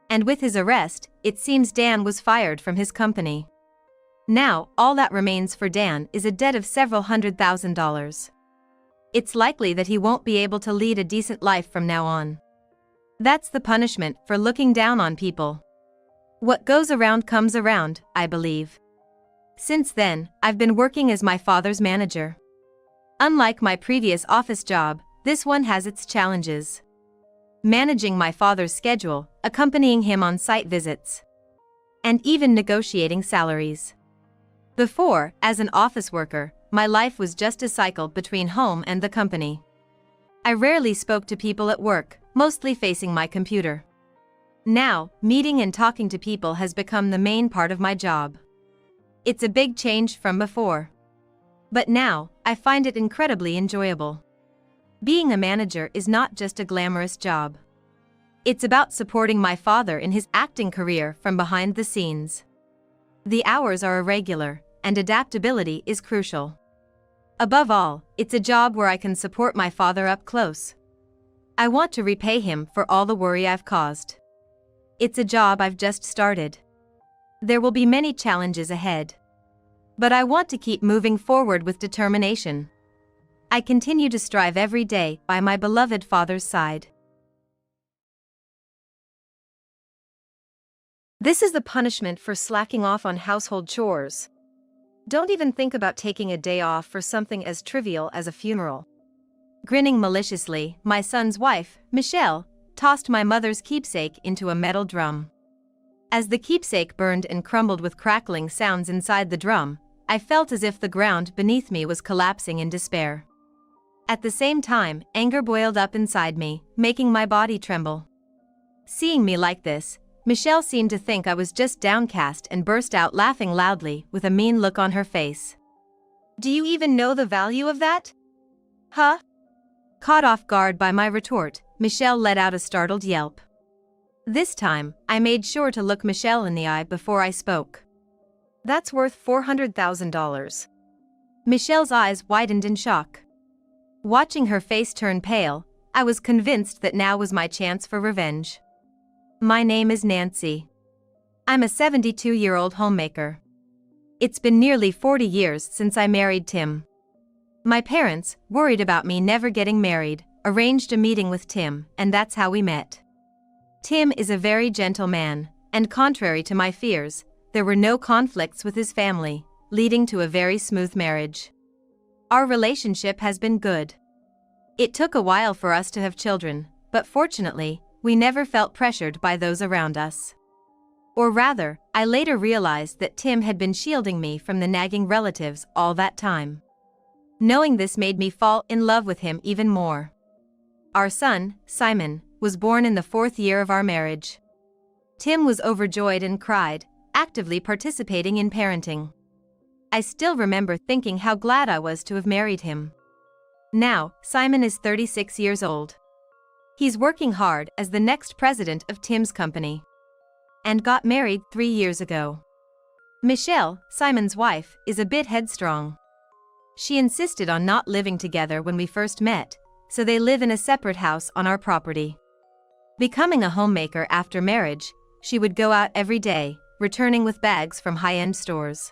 And with his arrest, it seems Dan was fired from his company. Now, all that remains for Dan is a debt of several $100,000. It's likely that he won't be able to lead a decent life from now on. That's the punishment for looking down on people. What goes around comes around, I believe. Since then, I've been working as my father's manager. Unlike my previous office job, this one has its challenges. Managing my father's schedule, accompanying him on site visits, and even negotiating salaries. Before, as an office worker, my life was just a cycle between home and the company. I rarely spoke to people at work, mostly facing my computer. Now, meeting and talking to people has become the main part of my job. It's a big change from before. But now, I find it incredibly enjoyable. Being a manager is not just a glamorous job. It's about supporting my father in his acting career from behind the scenes. The hours are irregular, and adaptability is crucial. Above all, it's a job where I can support my father up close. I want to repay him for all the worry I've caused. It's a job I've just started. There will be many challenges ahead. But I want to keep moving forward with determination. I continue to strive every day by my beloved father's side. This is the punishment for slacking off on household chores. Don't even think about taking a day off for something as trivial as a funeral. Grinning maliciously, my son's wife, Michelle, tossed my mother's keepsake into a metal drum. As the keepsake burned and crumbled with crackling sounds inside the drum, I felt as if the ground beneath me was collapsing in despair. At the same time, anger boiled up inside me, making my body tremble. Seeing me like this, Michelle seemed to think I was just downcast and burst out laughing loudly with a mean look on her face. "Do you even know the value of that? Huh?" Caught off guard by my retort, Michelle let out a startled yelp. This time, I made sure to look Michelle in the eye before I spoke. "That's worth $400,000. Michelle's eyes widened in shock. Watching her face turn pale, I was convinced that now was my chance for revenge. My name is Nancy. I'm a 72-year-old homemaker. It's been nearly 40 years since I married Tim. My parents, worried about me never getting married, arranged a meeting with Tim, and that's how we met. Tim is a very gentle man, and contrary to my fears, there were no conflicts with his family, leading to a very smooth marriage. Our relationship has been good. It took a while for us to have children, but fortunately, we never felt pressured by those around us. Or rather, I later realized that Tim had been shielding me from the nagging relatives all that time. Knowing this made me fall in love with him even more. Our son, Simon, was born in the 4th year of our marriage. Tim was overjoyed and cried, actively participating in parenting. I still remember thinking how glad I was to have married him. Now, Simon is 36 years old. He's working hard as the next president of Tim's company. And got married 3 years ago. Michelle, Simon's wife, is a bit headstrong. She insisted on not living together when we first met, so they live in a separate house on our property. Becoming a homemaker after marriage, she would go out every day, returning with bags from high-end stores.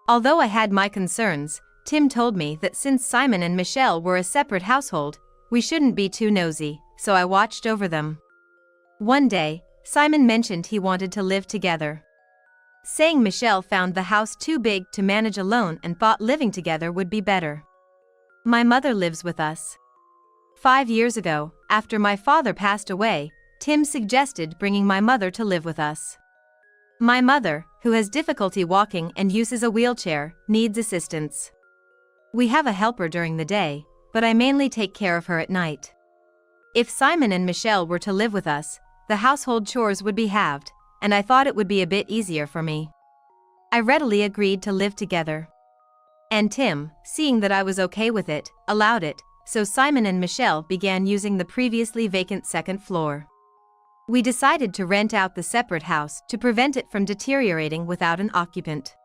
Although I had my concerns, Tim told me that since Simon and Michelle were a separate household, we shouldn't be too nosy, so I watched over them. One day, Simon mentioned he wanted to live together, saying Michelle found the house too big to manage alone and thought living together would be better. My mother lives with us. 5 years ago, after my father passed away, Tim suggested bringing my mother to live with us. My mother, who has difficulty walking and uses a wheelchair, needs assistance. We have a helper during the day, but I mainly take care of her at night. If Simon and Michelle were to live with us, the household chores would be halved, and I thought it would be a bit easier for me. I readily agreed to live together. And Tim, seeing that I was okay with it, allowed it, so Simon and Michelle began using the previously vacant second floor. We decided to rent out the separate house to prevent it from deteriorating without an occupant.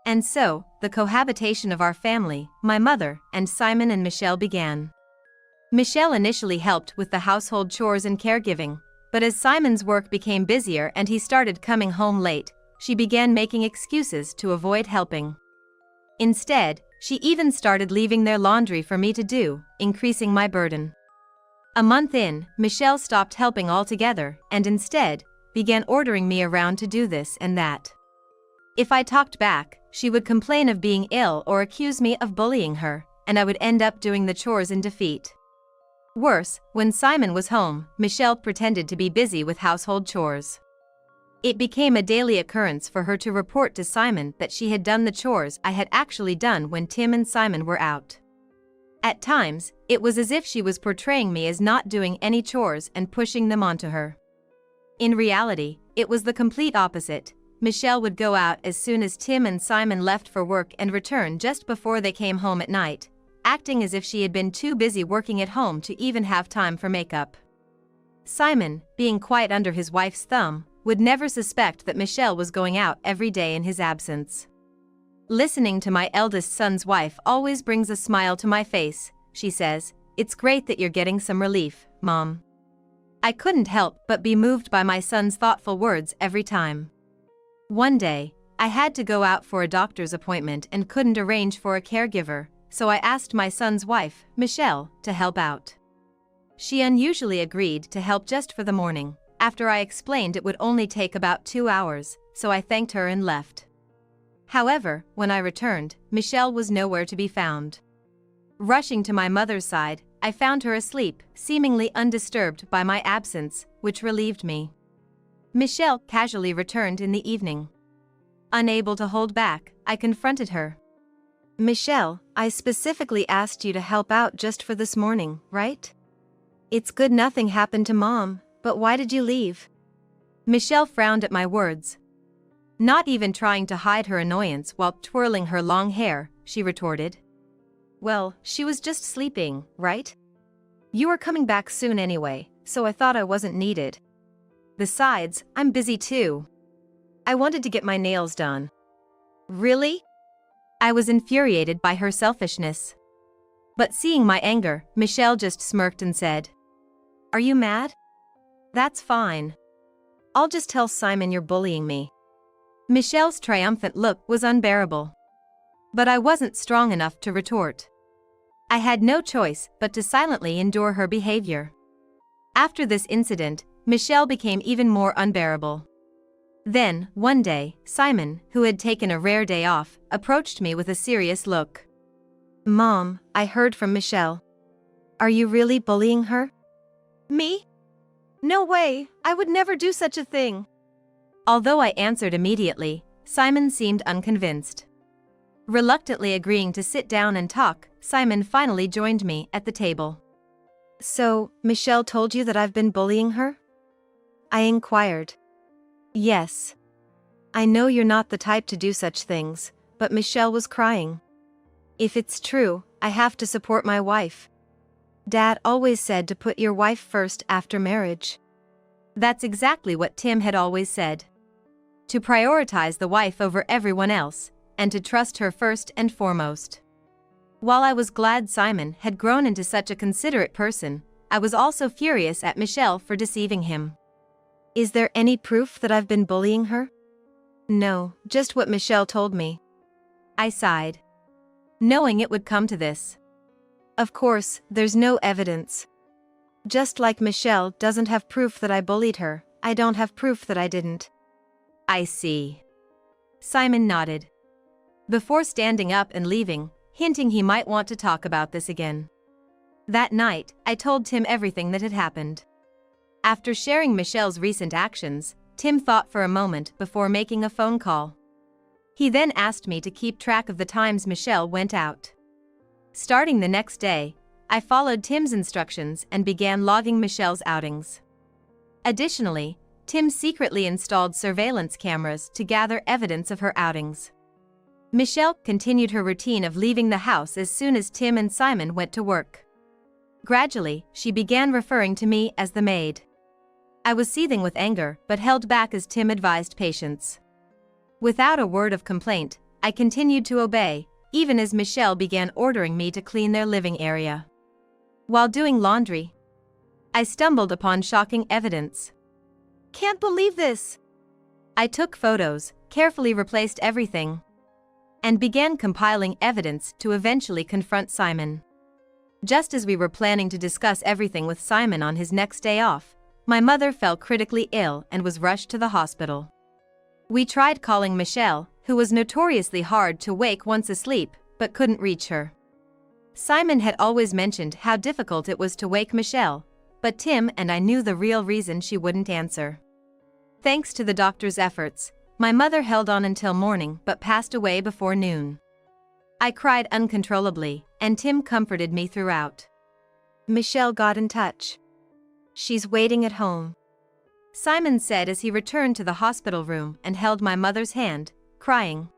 And so, the cohabitation of our family, my mother, and Simon and Michelle began. Michelle initially helped with the household chores and caregiving, but as Simon's work became busier and he started coming home late, she began making excuses to avoid helping. Instead, she even started leaving their laundry for me to do, increasing my burden. A month in, Michelle stopped helping altogether and instead began ordering me around to do this and that. If I talked back, she would complain of being ill or accuse me of bullying her, and I would end up doing the chores in defeat. Worse, when Simon was home, Michelle pretended to be busy with household chores. It became a daily occurrence for her to report to Simon that she had done the chores I had actually done when Tim and Simon were out. At times, it was as if she was portraying me as not doing any chores and pushing them onto her. In reality, it was the complete opposite. Michelle would go out as soon as Tim and Simon left for work and return just before they came home at night, acting as if she had been too busy working at home to even have time for makeup. Simon, being quite under his wife's thumb, would never suspect that Michelle was going out every day in his absence. Listening to my eldest son's wife always brings a smile to my face, she says. It's great that you're getting some relief, Mom. I couldn't help but be moved by my son's thoughtful words every time. One day, I had to go out for a doctor's appointment and couldn't arrange for a caregiver, so I asked my son's wife, Michelle, to help out. She unusually agreed to help just for the morning, after I explained it would only take about 2 hours, so I thanked her and left. However, when I returned, Michelle was nowhere to be found. Rushing to my mother's side, I found her asleep, seemingly undisturbed by my absence, which relieved me. Michelle casually returned in the evening. Unable to hold back, I confronted her. Michelle, I specifically asked you to help out just for this morning, right? It's good nothing happened to Mom, but why did you leave? Michelle frowned at my words. Not even trying to hide her annoyance while twirling her long hair, she retorted. Well, she was just sleeping, right? You were coming back soon anyway, so I thought I wasn't needed. Besides, I'm busy too. I wanted to get my nails done. Really? I was infuriated by her selfishness. But seeing my anger, Michelle just smirked and said, Are you mad? That's fine. I'll just tell Simon you're bullying me. Michelle's triumphant look was unbearable. But I wasn't strong enough to retort. I had no choice but to silently endure her behavior. After this incident, Michelle became even more unbearable. Then, one day, Simon, who had taken a rare day off, approached me with a serious look. Mom, I heard from Michelle. Are you really bullying her? Me? No way, I would never do such a thing. Although I answered immediately, Simon seemed unconvinced. Reluctantly agreeing to sit down and talk, Simon finally joined me at the table. So, Michelle told you that I've been bullying her? I inquired. Yes. I know you're not the type to do such things, but Michelle was crying. If it's true, I have to support my wife. Dad always said to put your wife first after marriage. That's exactly what Tim had always said. to prioritize the wife over everyone else, and to trust her first and foremost. While I was glad Simon had grown into such a considerate person, I was also furious at Michelle for deceiving him. Is there any proof that I've been bullying her? No, just what Michelle told me. I sighed, knowing it would come to this. Of course, there's no evidence. Just like Michelle doesn't have proof that I bullied her, I don't have proof that I didn't. I see. Simon nodded, before standing up and leaving, hinting he might want to talk about this again. That night, I told Tim everything that had happened. After sharing Michelle's recent actions, Tim thought for a moment before making a phone call. He then asked me to keep track of the times Michelle went out. Starting the next day, I followed Tim's instructions and began logging Michelle's outings. Additionally, Tim secretly installed surveillance cameras to gather evidence of her outings. Michelle continued her routine of leaving the house as soon as Tim and Simon went to work. Gradually, she began referring to me as the maid. I was seething with anger but held back as Tim advised patience. Without a word of complaint, I continued to obey, even as Michelle began ordering me to clean their living area. While doing laundry, I stumbled upon shocking evidence. Can't believe this! I took photos, carefully replaced everything, and began compiling evidence to eventually confront Simon. Just as we were planning to discuss everything with Simon on his next day off, my mother fell critically ill and was rushed to the hospital. We tried calling Michelle, who was notoriously hard to wake once asleep, but couldn't reach her. Simon had always mentioned how difficult it was to wake Michelle, but Tim and I knew the real reason she wouldn't answer. Thanks to the doctor's efforts, my mother held on until morning but passed away before noon. I cried uncontrollably, and Tim comforted me throughout. Michelle got in touch. She's waiting at home, Simon said as he returned to the hospital room and held my mother's hand, crying.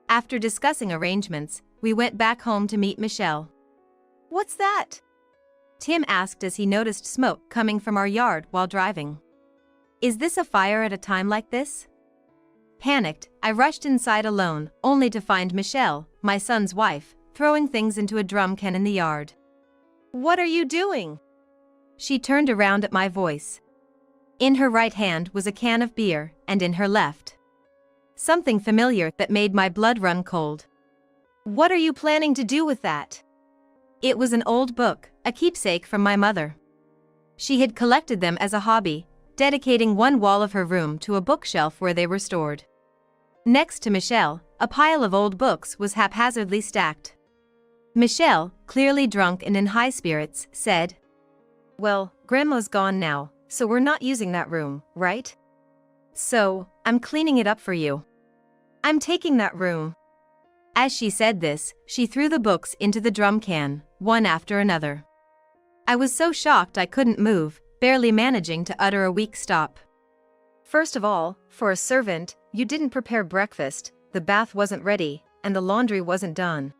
After discussing arrangements, we went back home to meet Michelle. What's that? Tim asked as he noticed smoke coming from our yard while driving. Is this a fire at a time like this? Panicked, I rushed inside alone, only to find Michelle, my son's wife, throwing things into a drum can in the yard. What are you doing? She turned around at my voice. In her right hand was a can of beer, and in her left, something familiar that made my blood run cold. What are you planning to do with that? It was an old book, a keepsake from my mother. She had collected them as a hobby, dedicating one wall of her room to a bookshelf where they were stored. Next to Michelle, a pile of old books was haphazardly stacked. Michelle, clearly drunk and in high spirits, said, Well, Grandma's gone now, so we're not using that room, right? So, I'm cleaning it up for you. I'm taking that room. As she said this, she threw the books into the drum can, one after another. I was so shocked I couldn't move, barely managing to utter a weak stop. First of all, for a servant, you didn't prepare breakfast, the bath wasn't ready, and the laundry wasn't done.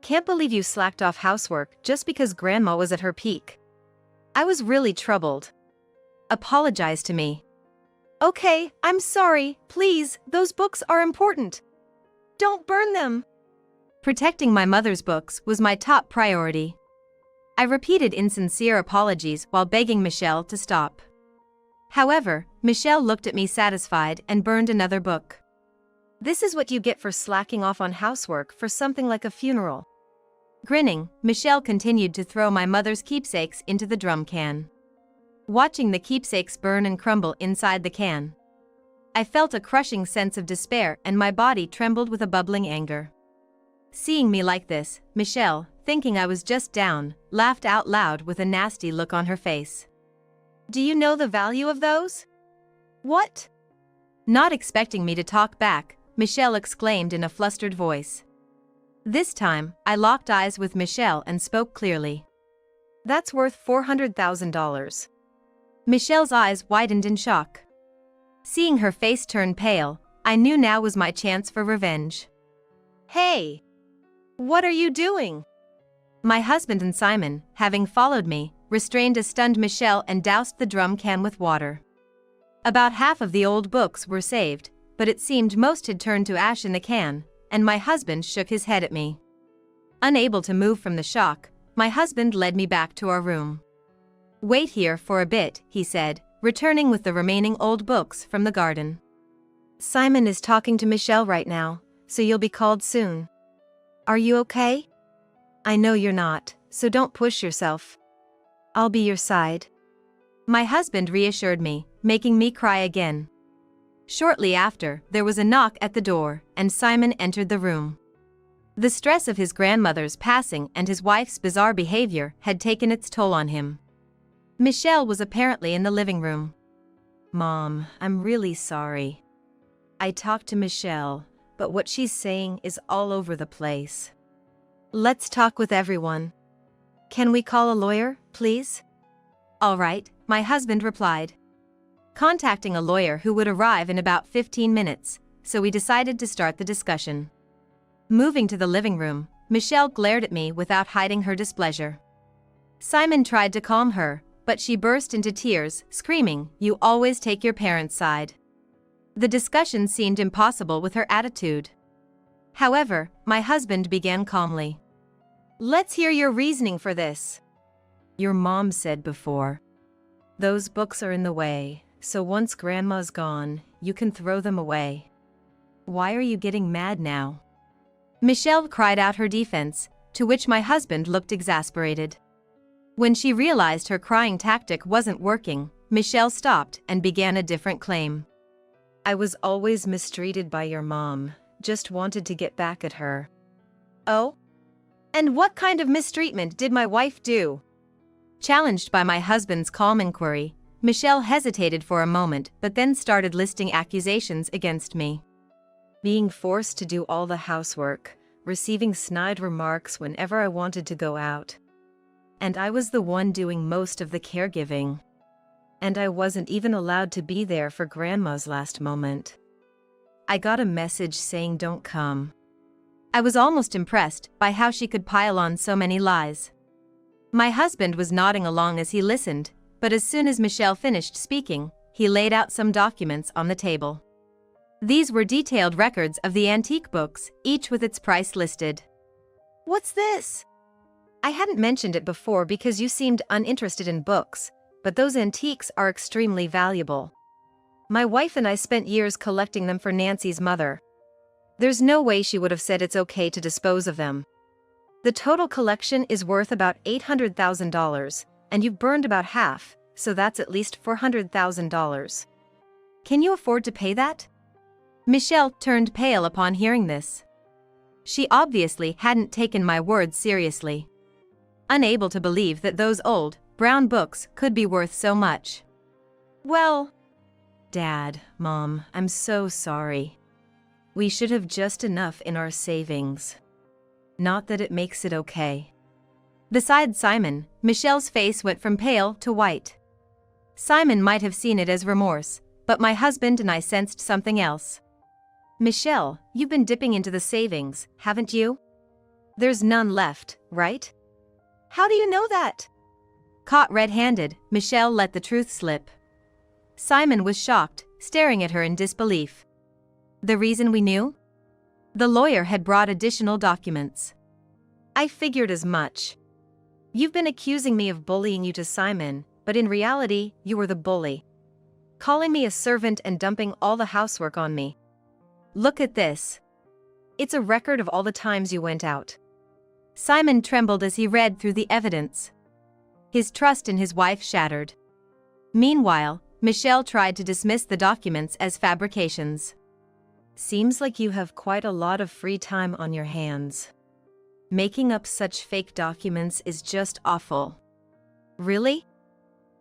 Can't believe you slacked off housework just because Grandma was at her peak. I was really troubled. Apologize to me. Okay, I'm sorry, please, those books are important. Don't burn them. Protecting my mother's books was my top priority. I repeated insincere apologies while begging Michelle to stop. However, Michelle looked at me satisfied and burned another book. This is what you get for slacking off on housework for something like a funeral. Grinning, Michelle continued to throw my mother's keepsakes into the drum can. Watching the keepsakes burn and crumble inside the can, I felt a crushing sense of despair and my body trembled with a bubbling anger. Seeing me like this, Michelle, thinking I was just down, laughed out loud with a nasty look on her face. Do you know the value of those? What? Not expecting me to talk back, Michelle exclaimed in a flustered voice. This time, I locked eyes with Michelle and spoke clearly. That's worth $400,000. Michelle's eyes widened in shock. Seeing her face turn pale, I knew now was my chance for revenge. Hey! What are you doing? My husband and Simon, having followed me, restrained a stunned Michelle and doused the drum can with water. About half of the old books were saved, but it seemed most had turned to ash in the can, and my husband shook his head at me. Unable to move from the shock, my husband led me back to our room. "Wait here for a bit," he said, returning with the remaining old books from the garden. "Simon is talking to Michelle right now, so you'll be called soon. Are you okay? I know you're not, so don't push yourself. I'll be your side." My husband reassured me, making me cry again. Shortly after, there was a knock at the door, and Simon entered the room. The stress of his grandmother's passing and his wife's bizarre behavior had taken its toll on him. Michelle was apparently in the living room. "Mom, I'm really sorry. I talked to Michelle, but what she's saying is all over the place. Let's talk with everyone. Can we call a lawyer, please?" "All right," my husband replied. Contacting a lawyer who would arrive in about 15 minutes, so we decided to start the discussion. Moving to the living room, Michelle glared at me without hiding her displeasure. Simon tried to calm her, but she burst into tears, screaming, "You always take your parents' side." The discussion seemed impossible with her attitude. However, my husband began calmly. "Let's hear your reasoning for this. Your mom said before. Those books are in the way, so once Grandma's gone, you can throw them away. Why are you getting mad now?" Michelle cried out her defense, to which my husband looked exasperated. When she realized her crying tactic wasn't working, Michelle stopped and began a different claim. "I was always mistreated by your mom, just wanted to get back at her." "Oh? And what kind of mistreatment did my wife do?" Challenged by my husband's calm inquiry, Michelle hesitated for a moment but then started listing accusations against me. "Being forced to do all the housework, receiving snide remarks whenever I wanted to go out. And I was the one doing most of the caregiving. And I wasn't even allowed to be there for Grandma's last moment. I got a message saying don't come." I was almost impressed by how she could pile on so many lies. My husband was nodding along as he listened, but as soon as Michelle finished speaking, he laid out some documents on the table. These were detailed records of the antique books, each with its price listed. "What's this?" "I hadn't mentioned it before because you seemed uninterested in books, but those antiques are extremely valuable. My wife and I spent years collecting them for Nancy's mother. There's no way she would have said it's okay to dispose of them. The total collection is worth about $800,000, and you've burned about half, so that's at least $400,000. Can you afford to pay that?" Michelle turned pale upon hearing this. She obviously hadn't taken my words seriously. Unable to believe that those old, brown books could be worth so much. "Well, Dad, Mom, I'm so sorry. We should have just enough in our savings. Not that it makes it okay." Besides Simon, Michelle's face went from pale to white. Simon might have seen it as remorse, but my husband and I sensed something else. "Michelle, you've been dipping into the savings, haven't you? There's none left, right?" "How do you know that?" Caught red-handed, Michelle let the truth slip. Simon was shocked, staring at her in disbelief. The reason we knew? The lawyer had brought additional documents. "I figured as much. You've been accusing me of bullying you to Simon, but in reality, you were the bully. Calling me a servant and dumping all the housework on me. Look at this. It's a record of all the times you went out." Simon trembled as he read through the evidence. His trust in his wife shattered. Meanwhile, Michelle tried to dismiss the documents as fabrications. "Seems like you have quite a lot of free time on your hands. Making up such fake documents is just awful." "Really?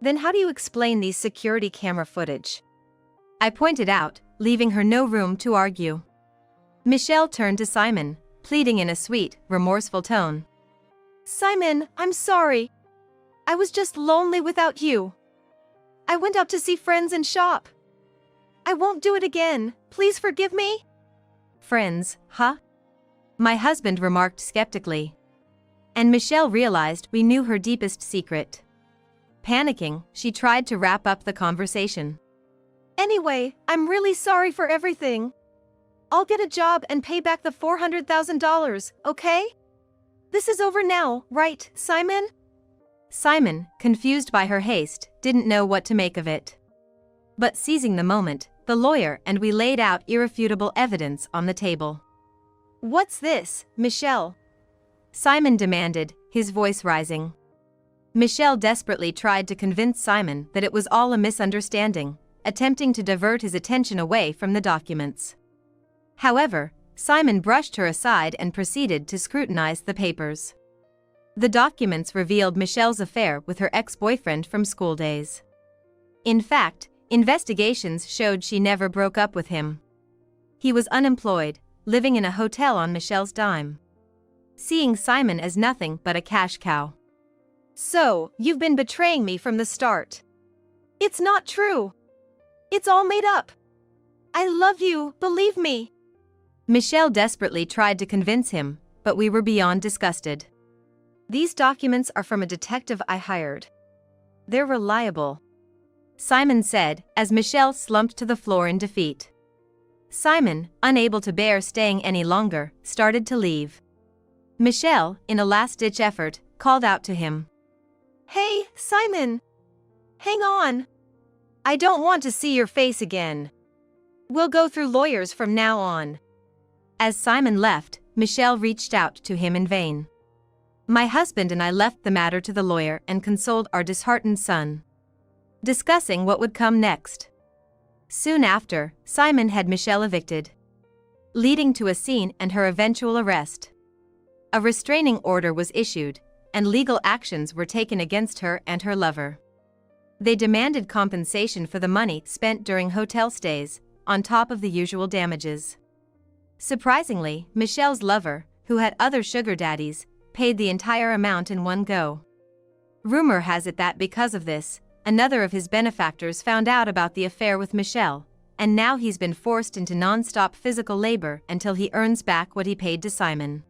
Then how do you explain these security camera footage?" I pointed out, leaving her no room to argue. Michelle turned to Simon, pleading in a sweet, remorseful tone. "Simon, I'm sorry. I was just lonely without you. I went out to see friends and shop. I won't do it again. Please forgive me." "Friends, huh?" my husband remarked skeptically. And Michelle realized we knew her deepest secret. Panicking, she tried to wrap up the conversation. Anyway, I'm really sorry for everything. I'll get a job and pay back the $400,000, okay? This is over now, right, Simon? Simon, confused by her haste, didn't know what to make of it. But seizing the moment, the lawyer and we laid out irrefutable evidence on the table. What's this, Michelle? Simon demanded, his voice rising. Michelle desperately tried to convince Simon that it was all a misunderstanding, attempting to divert his attention away from the documents. However, Simon brushed her aside and proceeded to scrutinize the papers. The documents revealed Michelle's affair with her ex-boyfriend from school days. In fact, investigations showed she never broke up with him. He was unemployed, living in a hotel on Michelle's dime, seeing Simon as nothing but a cash cow. So, you've been betraying me from the start. It's not true. It's all made up. I love you, believe me. Michelle desperately tried to convince him, but we were beyond disgusted. These documents are from a detective I hired. They're reliable, Simon said, as Michelle slumped to the floor in defeat. Simon, unable to bear staying any longer, started to leave. Michelle, in a last-ditch effort, called out to him. Hey, Simon! Hang on! I don't want to see your face again. We'll go through lawyers from now on. As Simon left, Michelle reached out to him in vain. My husband and I left the matter to the lawyer and consoled our disheartened son, discussing what would come next. Soon after, Simon had Michelle evicted, leading to a scene and her eventual arrest. A restraining order was issued, and legal actions were taken against her and her lover. They demanded compensation for the money spent during hotel stays, on top of the usual damages. Surprisingly, Michelle's lover, who had other sugar daddies, paid the entire amount in one go. Rumor has it that because of this, another of his benefactors found out about the affair with Michelle, and now he's been forced into non-stop physical labor until he earns back what he paid to Simon.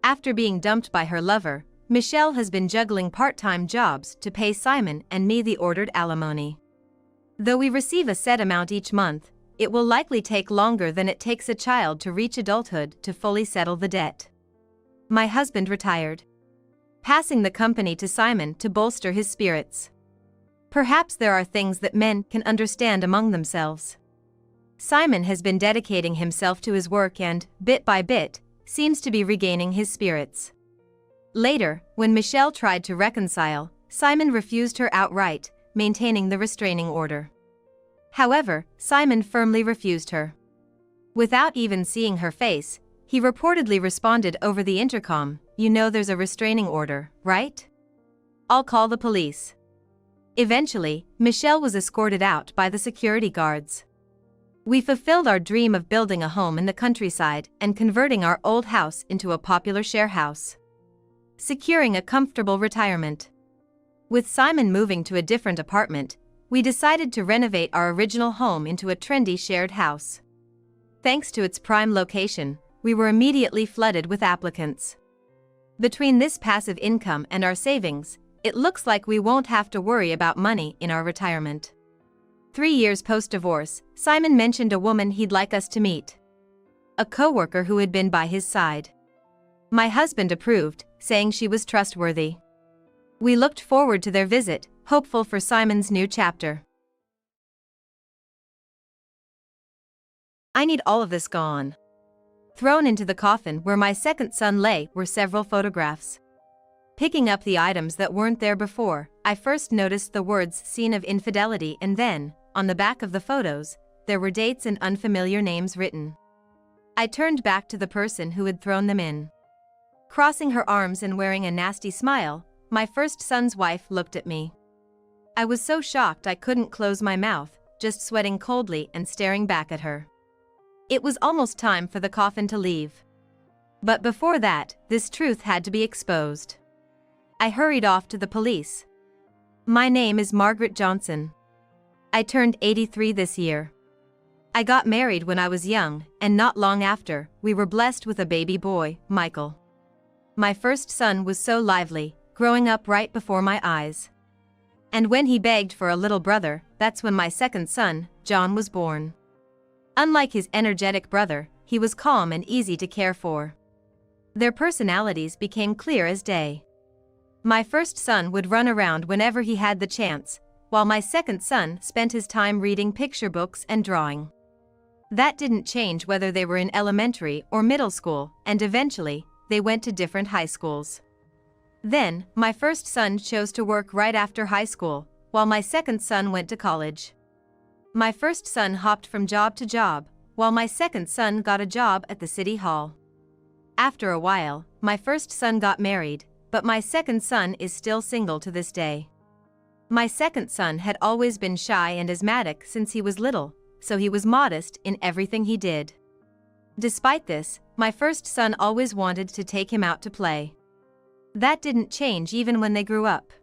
After being dumped by her lover, Michelle has been juggling part-time jobs to pay Simon and me the ordered alimony. Though we receive a set amount each month, it will likely take longer than it takes a child to reach adulthood to fully settle the debt. My husband retired, passing the company to Simon to bolster his spirits. Perhaps there are things that men can understand among themselves. Simon has been dedicating himself to his work and, bit by bit, seems to be regaining his spirits. Later, when Michelle tried to reconcile, Simon refused her outright, maintaining the restraining order. However, Simon firmly refused her. Without even seeing her face, he reportedly responded over the intercom, "You know there's a restraining order, right? I'll call the police." Eventually, Michelle was escorted out by the security guards. We fulfilled our dream of building a home in the countryside and converting our old house into a popular share house, securing a comfortable retirement. With Simon moving to a different apartment, we decided to renovate our original home into a trendy shared house. Thanks to its prime location, we were immediately flooded with applicants. Between this passive income and our savings, it looks like we won't have to worry about money in our retirement. 3 years post-divorce, Simon mentioned a woman he'd like us to meet, a coworker who had been by his side. My husband approved, saying she was trustworthy. We looked forward to their visit, hopeful for Simon's new chapter. I need all of this gone. Thrown into the coffin where my second son lay were several photographs. Picking up the items that weren't there before, I first noticed the words "Scene of Infidelity" and then, on the back of the photos, there were dates and unfamiliar names written. I turned back to the person who had thrown them in. Crossing her arms and wearing a nasty smile, my first son's wife looked at me. I was so shocked I couldn't close my mouth, just sweating coldly and staring back at her. It was almost time for the coffin to leave. But before that, this truth had to be exposed. I hurried off to the police. My name is Margaret Johnson. I turned 83 this year. I got married when I was young, and not long after, we were blessed with a baby boy, Michael. My first son was so lively, growing up right before my eyes. And when he begged for a little brother, that's when my second son, John, was born. Unlike his energetic brother, he was calm and easy to care for. Their personalities became clear as day. My first son would run around whenever he had the chance, while my second son spent his time reading picture books and drawing. That didn't change whether they were in elementary or middle school, and eventually, they went to different high schools. Then, my first son chose to work right after high school, while my second son went to college. My first son hopped from job to job, while my second son got a job at the city hall. After a while, my first son got married, but my second son is still single to this day. My second son had always been shy and asthmatic since he was little, so he was modest in everything he did. Despite this, my first son always wanted to take him out to play. That didn't change even when they grew up.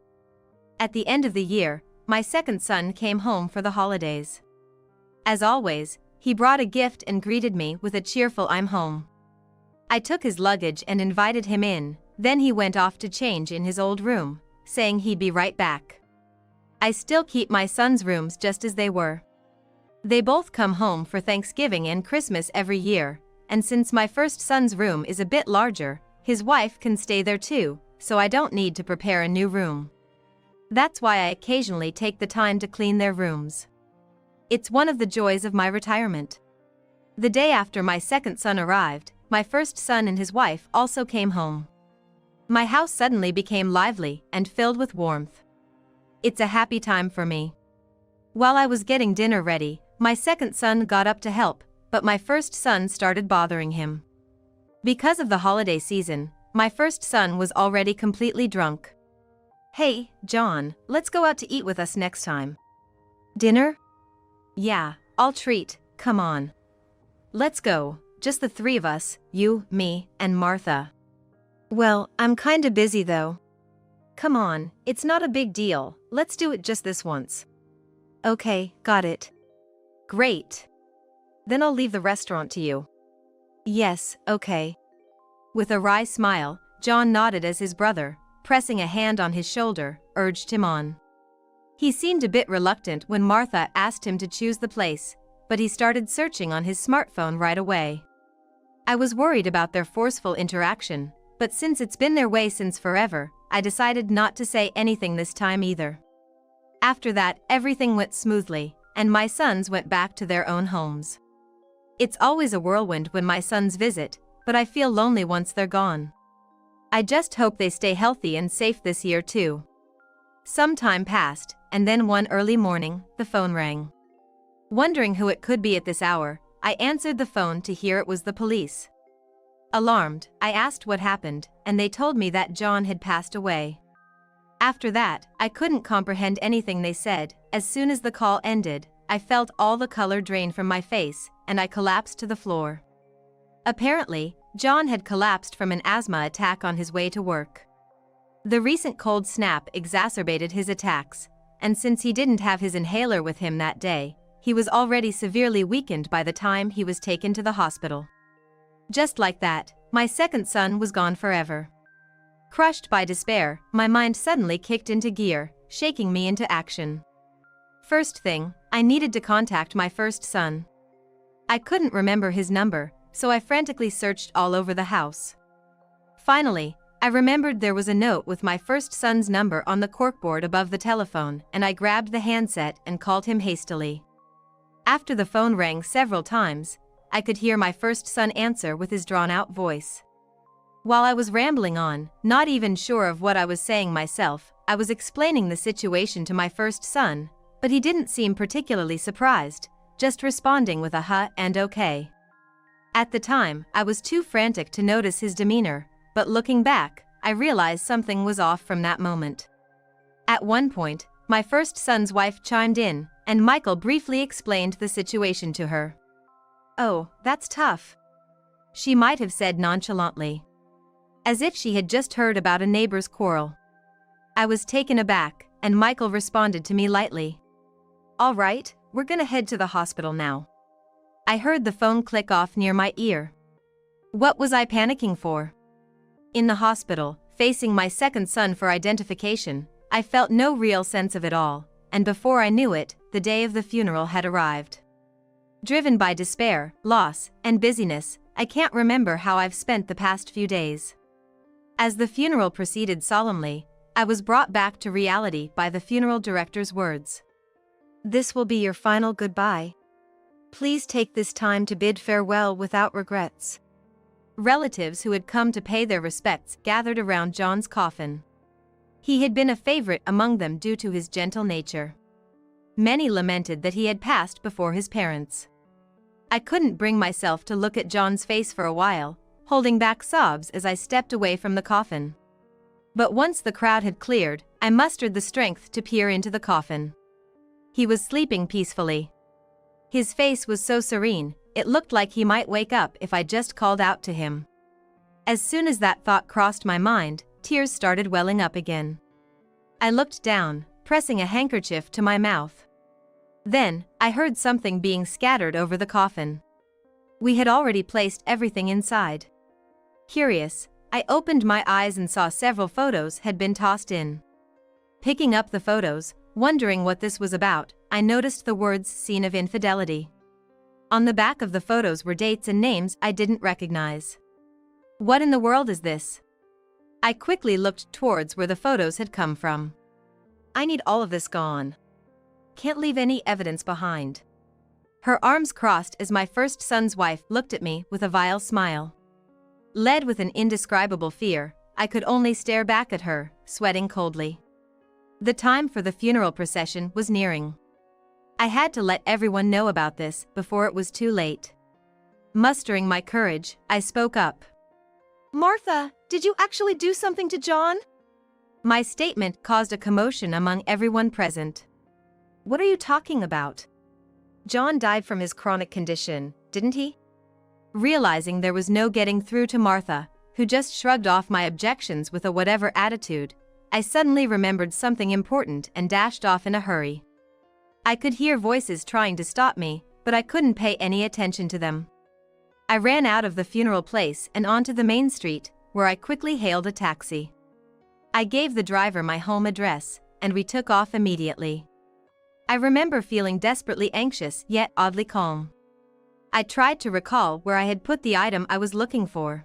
At the end of the year, my second son came home for the holidays. As always, he brought a gift and greeted me with a cheerful "I'm home." I took his luggage and invited him in, then he went off to change in his old room, saying he'd be right back. I still keep my son's rooms just as they were. They both come home for Thanksgiving and Christmas every year, and since my first son's room is a bit larger, his wife can stay there too, so I don't need to prepare a new room. That's why I occasionally take the time to clean their rooms. It's one of the joys of my retirement. The day after my second son arrived, my first son and his wife also came home. My house suddenly became lively and filled with warmth. It's a happy time for me. While I was getting dinner ready, my second son got up to help, but my first son started bothering him. Because of the holiday season, my first son was already completely drunk. "Hey, John, let's go out to eat with us next time." "Dinner?" "Yeah, I'll treat, come on. Let's go, just the three of us, you, me, and Martha." "Well, I'm kinda busy though." "Come on, it's not a big deal, let's do it just this once." "Okay, got it." "Great. Then I'll leave the restaurant to you." "Yes, okay." With a wry smile, John nodded as his brother, pressing a hand on his shoulder, urged him on. He seemed a bit reluctant when Martha asked him to choose the place, but he started searching on his smartphone right away. I was worried about their forceful interaction, but since it's been their way since forever, I decided not to say anything this time either. After that, everything went smoothly, and my sons went back to their own homes. It's always a whirlwind when my sons visit, but I feel lonely once they're gone. I just hope they stay healthy and safe this year too. Some time passed, and then one early morning, the phone rang. Wondering who it could be at this hour, I answered the phone to hear it was the police. Alarmed, I asked what happened, and they told me that John had passed away. After that, I couldn't comprehend anything they said. As soon as the call ended, I felt all the color drain from my face, and I collapsed to the floor. Apparently, John had collapsed from an asthma attack on his way to work. The recent cold snap exacerbated his attacks, and since he didn't have his inhaler with him that day, he was already severely weakened by the time he was taken to the hospital. Just like that, my second son was gone forever. Crushed by despair, my mind suddenly kicked into gear, shaking me into action. First thing, I needed to contact my first son. I couldn't remember his number, so I frantically searched all over the house. Finally, I remembered there was a note with my first son's number on the corkboard above the telephone, and I grabbed the handset and called him hastily. After the phone rang several times, I could hear my first son answer with his drawn-out voice. While I was rambling on, not even sure of what I was saying myself, I was explaining the situation to my first son, but he didn't seem particularly surprised, just responding with a "huh" and "okay." At the time, I was too frantic to notice his demeanor, but looking back, I realized something was off from that moment. At one point, my first son's wife chimed in, and Michael briefly explained the situation to her. "Oh, that's tough," she might have said nonchalantly, as if she had just heard about a neighbor's quarrel. I was taken aback, and Michael responded to me lightly. "All right, we're gonna head to the hospital now." I heard the phone click off near my ear. What was I panicking for? In the hospital, facing my second son for identification, I felt no real sense of it all, and before I knew it, the day of the funeral had arrived. Driven by despair, loss, and busyness, I can't remember how I've spent the past few days. As the funeral proceeded solemnly, I was brought back to reality by the funeral director's words. This will be your final goodbye. Please take this time to bid farewell without regrets. Relatives who had come to pay their respects gathered around John's coffin. He had been a favorite among them due to his gentle nature. Many lamented that he had passed before his parents. I couldn't bring myself to look at John's face for a while, holding back sobs as I stepped away from the coffin. But once the crowd had cleared, I mustered the strength to peer into the coffin. He was sleeping peacefully. His face was so serene, it looked like he might wake up if I just called out to him. As soon as that thought crossed my mind, tears started welling up again. I looked down, pressing a handkerchief to my mouth. Then, I heard something being scattered over the coffin. We had already placed everything inside. Curious, I opened my eyes and saw several photos had been tossed in. Picking up the photos, wondering what this was about, I noticed the words "Scene of Infidelity." On the back of the photos were dates and names I didn't recognize. What in the world is this? I quickly looked towards where the photos had come from. I need all of this gone. Can't leave any evidence behind. Her arms crossed as my first son's wife looked at me with a vile smile. Led with an indescribable fear, I could only stare back at her, sweating coldly. The time for the funeral procession was nearing. I had to let everyone know about this before it was too late. Mustering my courage, I spoke up. Martha, did you actually do something to John? My statement caused a commotion among everyone present. What are you talking about? John died from his chronic condition, didn't he? Realizing there was no getting through to Martha, who just shrugged off my objections with a whatever attitude, I suddenly remembered something important and dashed off in a hurry. I could hear voices trying to stop me, but I couldn't pay any attention to them. I ran out of the funeral place and onto the main street, where I quickly hailed a taxi. I gave the driver my home address, and we took off immediately. I remember feeling desperately anxious yet oddly calm. I tried to recall where I had put the item I was looking for.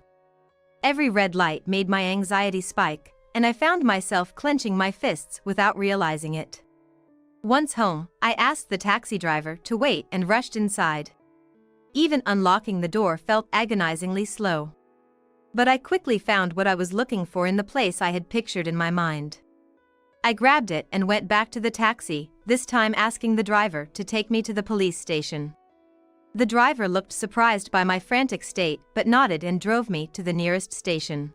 Every red light made my anxiety spike, and I found myself clenching my fists without realizing it. Once home, I asked the taxi driver to wait and rushed inside. Even unlocking the door felt agonizingly slow. But I quickly found what I was looking for in the place I had pictured in my mind. I grabbed it and went back to the taxi, this time asking the driver to take me to the police station. The driver looked surprised by my frantic state but nodded and drove me to the nearest station.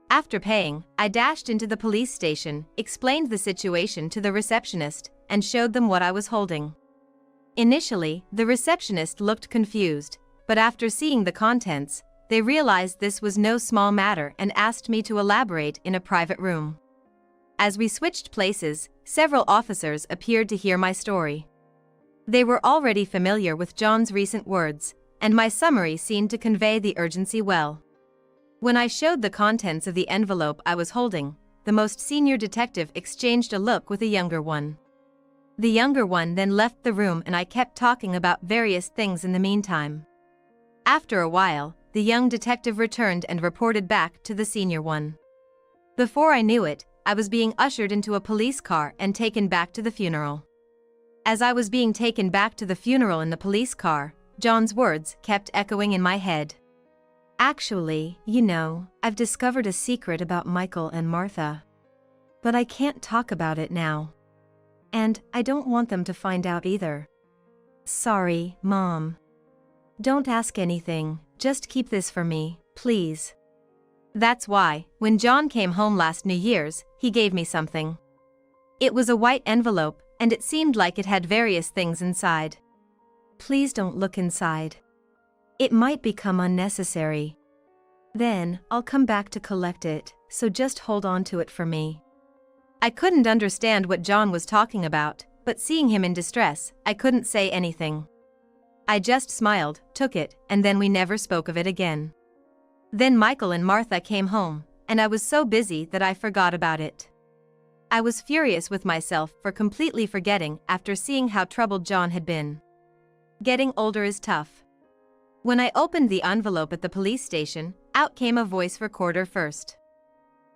After paying, I dashed into the police station, explained the situation to the receptionist, and showed them what I was holding. Initially, the receptionist looked confused, but after seeing the contents, they realized this was no small matter and asked me to elaborate in a private room. As we switched places, several officers appeared to hear my story. They were already familiar with John's recent words, and my summary seemed to convey the urgency well. When I showed the contents of the envelope I was holding, the most senior detective exchanged a look with a younger one. The younger one then left the room and I kept talking about various things in the meantime. After a while, the young detective returned and reported back to the senior one. Before I knew it, I was being ushered into a police car and taken back to the funeral. As I was being taken back to the funeral in the police car, John's words kept echoing in my head. Actually, I've discovered a secret about Michael and Martha. But I can't talk about it now. And I don't want them to find out either. Sorry, Mom. Don't ask anything, just keep this for me, please. That's why, when John came home last New Year's, he gave me something. It was a white envelope, and it seemed like it had various things inside. Please don't look inside. It might become unnecessary. Then, I'll come back to collect it, so just hold on to it for me. I couldn't understand what John was talking about, but seeing him in distress, I couldn't say anything. I just smiled, took it, and then we never spoke of it again. Then Michael and Martha came home, and I was so busy that I forgot about it. I was furious with myself for completely forgetting after seeing how troubled John had been. Getting older is tough. When I opened the envelope at the police station, out came a voice recorder first.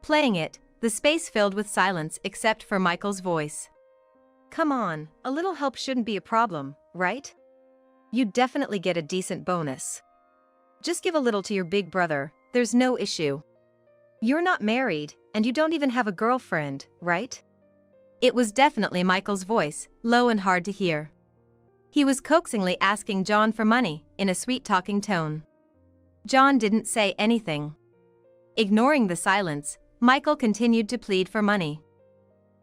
Playing it, the space filled with silence except for Michael's voice. Come on, a little help shouldn't be a problem, right? You'd definitely get a decent bonus. Just give a little to your big brother, there's no issue. You're not married, and you don't even have a girlfriend, right? It was definitely Michael's voice, low and hard to hear. He was coaxingly asking John for money, in a sweet-talking tone. John didn't say anything. Ignoring the silence, Michael continued to plead for money.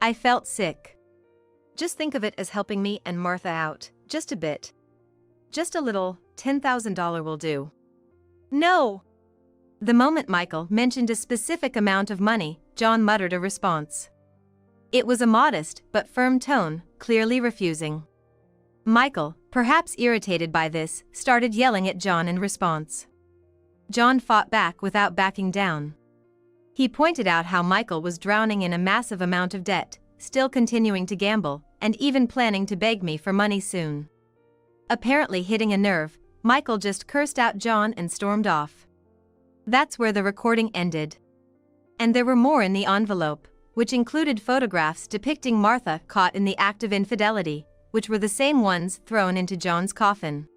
I felt sick. Just think of it as helping me and Martha out, just a bit. Just a little, $10,000 will do. No! The moment Michael mentioned a specific amount of money, John muttered a response. It was a modest but firm tone, clearly refusing. Michael, perhaps irritated by this, started yelling at John in response. John fought back without backing down. He pointed out how Michael was drowning in a massive amount of debt, still continuing to gamble, and even planning to beg me for money soon. Apparently hitting a nerve, Michael just cursed out John and stormed off. That's where the recording ended. And there were more in the envelope, which included photographs depicting Martha caught in the act of infidelity, which were the same ones thrown into John's coffin.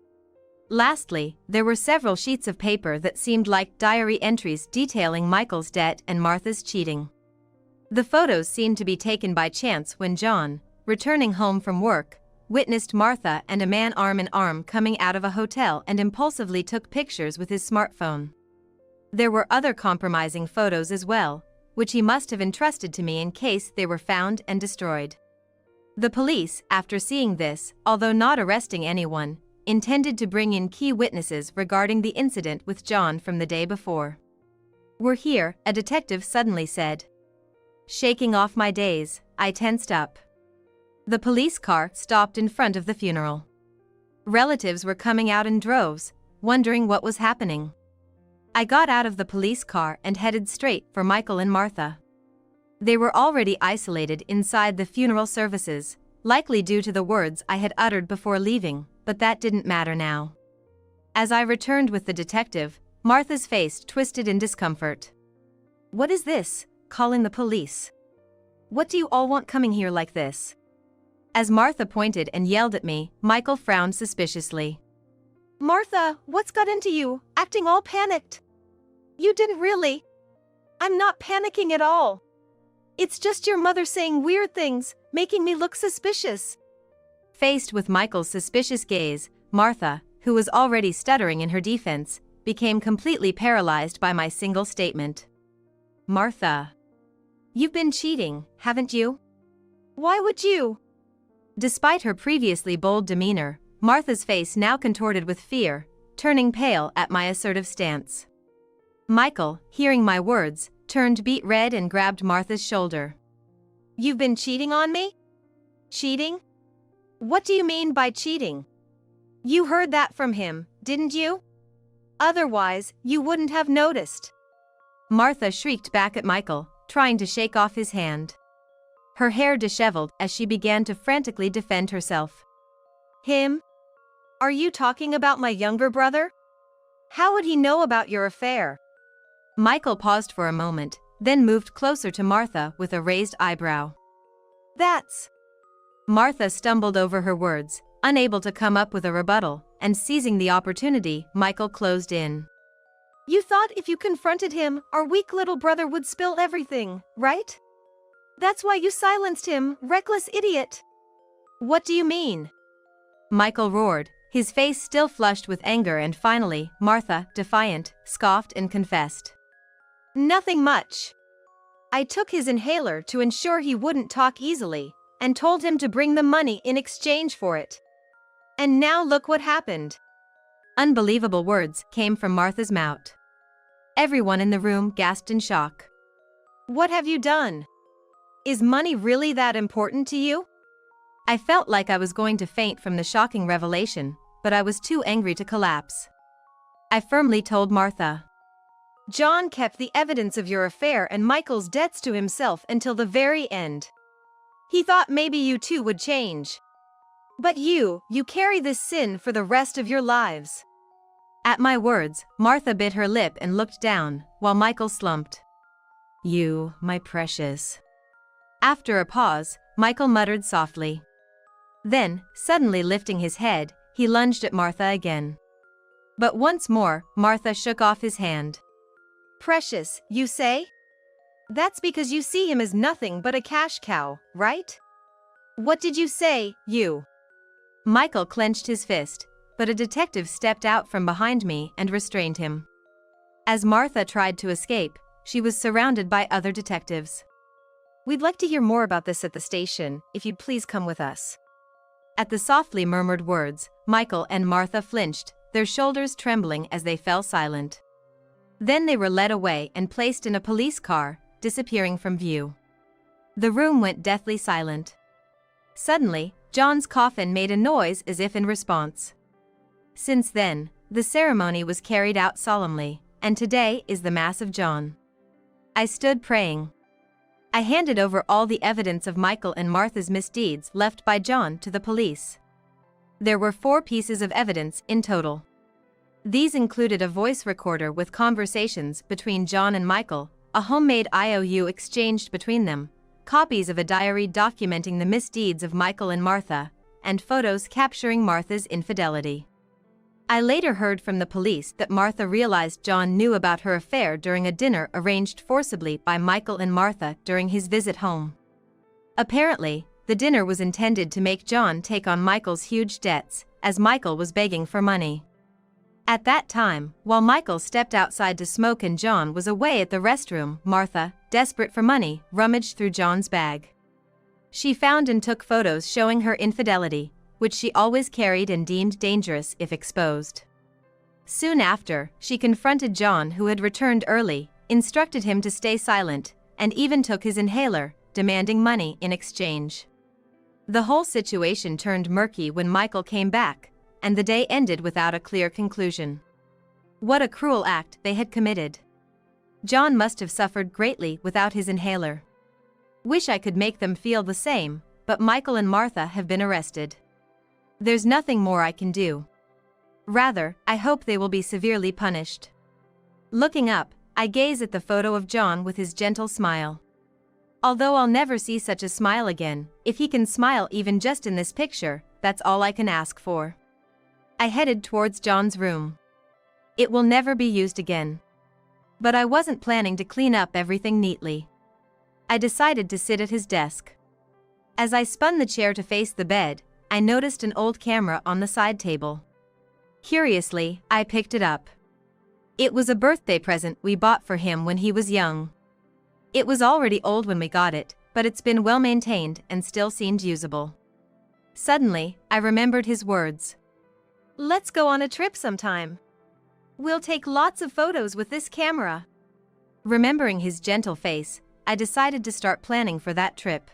Lastly, there were several sheets of paper that seemed like diary entries detailing Michael's debt and Martha's cheating. The photos seemed to be taken by chance when John, returning home from work, witnessed Martha and a man arm in arm coming out of a hotel and impulsively took pictures with his smartphone. There were other compromising photos as well, which he must have entrusted to me in case they were found and destroyed. The police, after seeing this, although not arresting anyone, intended to bring in key witnesses regarding the incident with John from the day before. "We're here," a detective suddenly said. Shaking off my daze, I tensed up. The police car stopped in front of the funeral. Relatives were coming out in droves, wondering what was happening. I got out of the police car and headed straight for Michael and Martha. They were already isolated inside the funeral services, likely due to the words I had uttered before leaving, but that didn't matter now. As I returned with the detective, Martha's face twisted in discomfort. "What is this? Calling the police? What do you all want coming here like this?" As Martha pointed and yelled at me, Michael frowned suspiciously. "Martha, what's got into you, acting all panicked? You didn't really." "I'm not panicking at all. It's just your mother saying weird things, making me look suspicious." Faced with Michael's suspicious gaze, Martha, who was already stuttering in her defense, became completely paralyzed by my single statement. "Martha, you've been cheating, haven't you?" "Why would you?" Despite her previously bold demeanor, Martha's face now contorted with fear, turning pale at my assertive stance. Michael, hearing my words, turned beet red and grabbed Martha's shoulder. "You've been cheating on me? Cheating? What do you mean by cheating? You heard that from him, didn't you? Otherwise, you wouldn't have noticed." Martha shrieked back at Michael, trying to shake off his hand. Her hair disheveled as she began to frantically defend herself. "Him? Are you talking about my younger brother? How would he know about your affair?" Michael paused for a moment, then moved closer to Martha with a raised eyebrow. "That's..." Martha stumbled over her words, unable to come up with a rebuttal, and seizing the opportunity, Michael closed in. "You thought if you confronted him, our weak little brother would spill everything, right? That's why you silenced him, reckless idiot." "What do you mean?" Michael roared, his face still flushed with anger, and finally, Martha, defiant, scoffed and confessed. "Nothing much. I took his inhaler to ensure he wouldn't talk easily, and told him to bring the money in exchange for it. And now look what happened." Unbelievable words came from Martha's mouth. Everyone in the room gasped in shock. "What have you done? Is money really that important to you?" I felt like I was going to faint from the shocking revelation, but I was too angry to collapse. I firmly told Martha. "John kept the evidence of your affair and Michael's debts to himself until the very end. He thought maybe you two would change. But you carry this sin for the rest of your lives. At my words, Martha bit her lip and looked down, while Michael slumped. You, my precious. After a pause, Michael muttered softly. Then, suddenly lifting his head, he lunged at Martha again. But once more, Martha shook off his hand. Precious, you say? That's because you see him as nothing but a cash cow, right? What did you say, you? Michael clenched his fist, but a detective stepped out from behind me and restrained him. As Martha tried to escape, she was surrounded by other detectives. We'd like to hear more about this at the station, if you'd please come with us. At the softly murmured words, Michael and Martha flinched, their shoulders trembling as they fell silent. Then they were led away and placed in a police car, disappearing from view. The room went deathly silent. Suddenly, John's coffin made a noise as if in response. Since then, the ceremony was carried out solemnly, and today is the Mass of John. I stood praying. I handed over all the evidence of Michael and Martha's misdeeds left by John to the police. There were 4 pieces of evidence in total. These included a voice recorder with conversations between John and Michael, a homemade IOU exchanged between them, copies of a diary documenting the misdeeds of Michael and Martha, and photos capturing Martha's infidelity. I later heard from the police that Martha realized John knew about her affair during a dinner arranged forcibly by Michael and Martha during his visit home. Apparently, the dinner was intended to make John take on Michael's huge debts, as Michael was begging for money. At that time, while Michael stepped outside to smoke and John was away at the restroom, Martha, desperate for money, rummaged through John's bag. She found and took photos showing her infidelity, which she always carried and deemed dangerous if exposed. Soon after, she confronted John, who had returned early, instructed him to stay silent, and even took his inhaler, demanding money in exchange. The whole situation turned murky when Michael came back, and the day ended without a clear conclusion. What a cruel act they had committed. John must have suffered greatly without his inhaler. Wish I could make them feel the same, but Michael and Martha have been arrested. There's nothing more I can do. Rather, I hope they will be severely punished. Looking up, I gaze at the photo of John with his gentle smile. Although I'll never see such a smile again, if he can smile even just in this picture, that's all I can ask for. I headed towards John's room. It will never be used again. But I wasn't planning to clean up everything neatly. I decided to sit at his desk. As I spun the chair to face the bed, I noticed an old camera on the side table. Curiously, I picked it up. It was a birthday present we bought for him when he was young. It was already old when we got it, but it's been well maintained and still seemed usable. Suddenly, I remembered his words. Let's go on a trip sometime. We'll take lots of photos with this camera. Remembering his gentle face, I decided to start planning for that trip.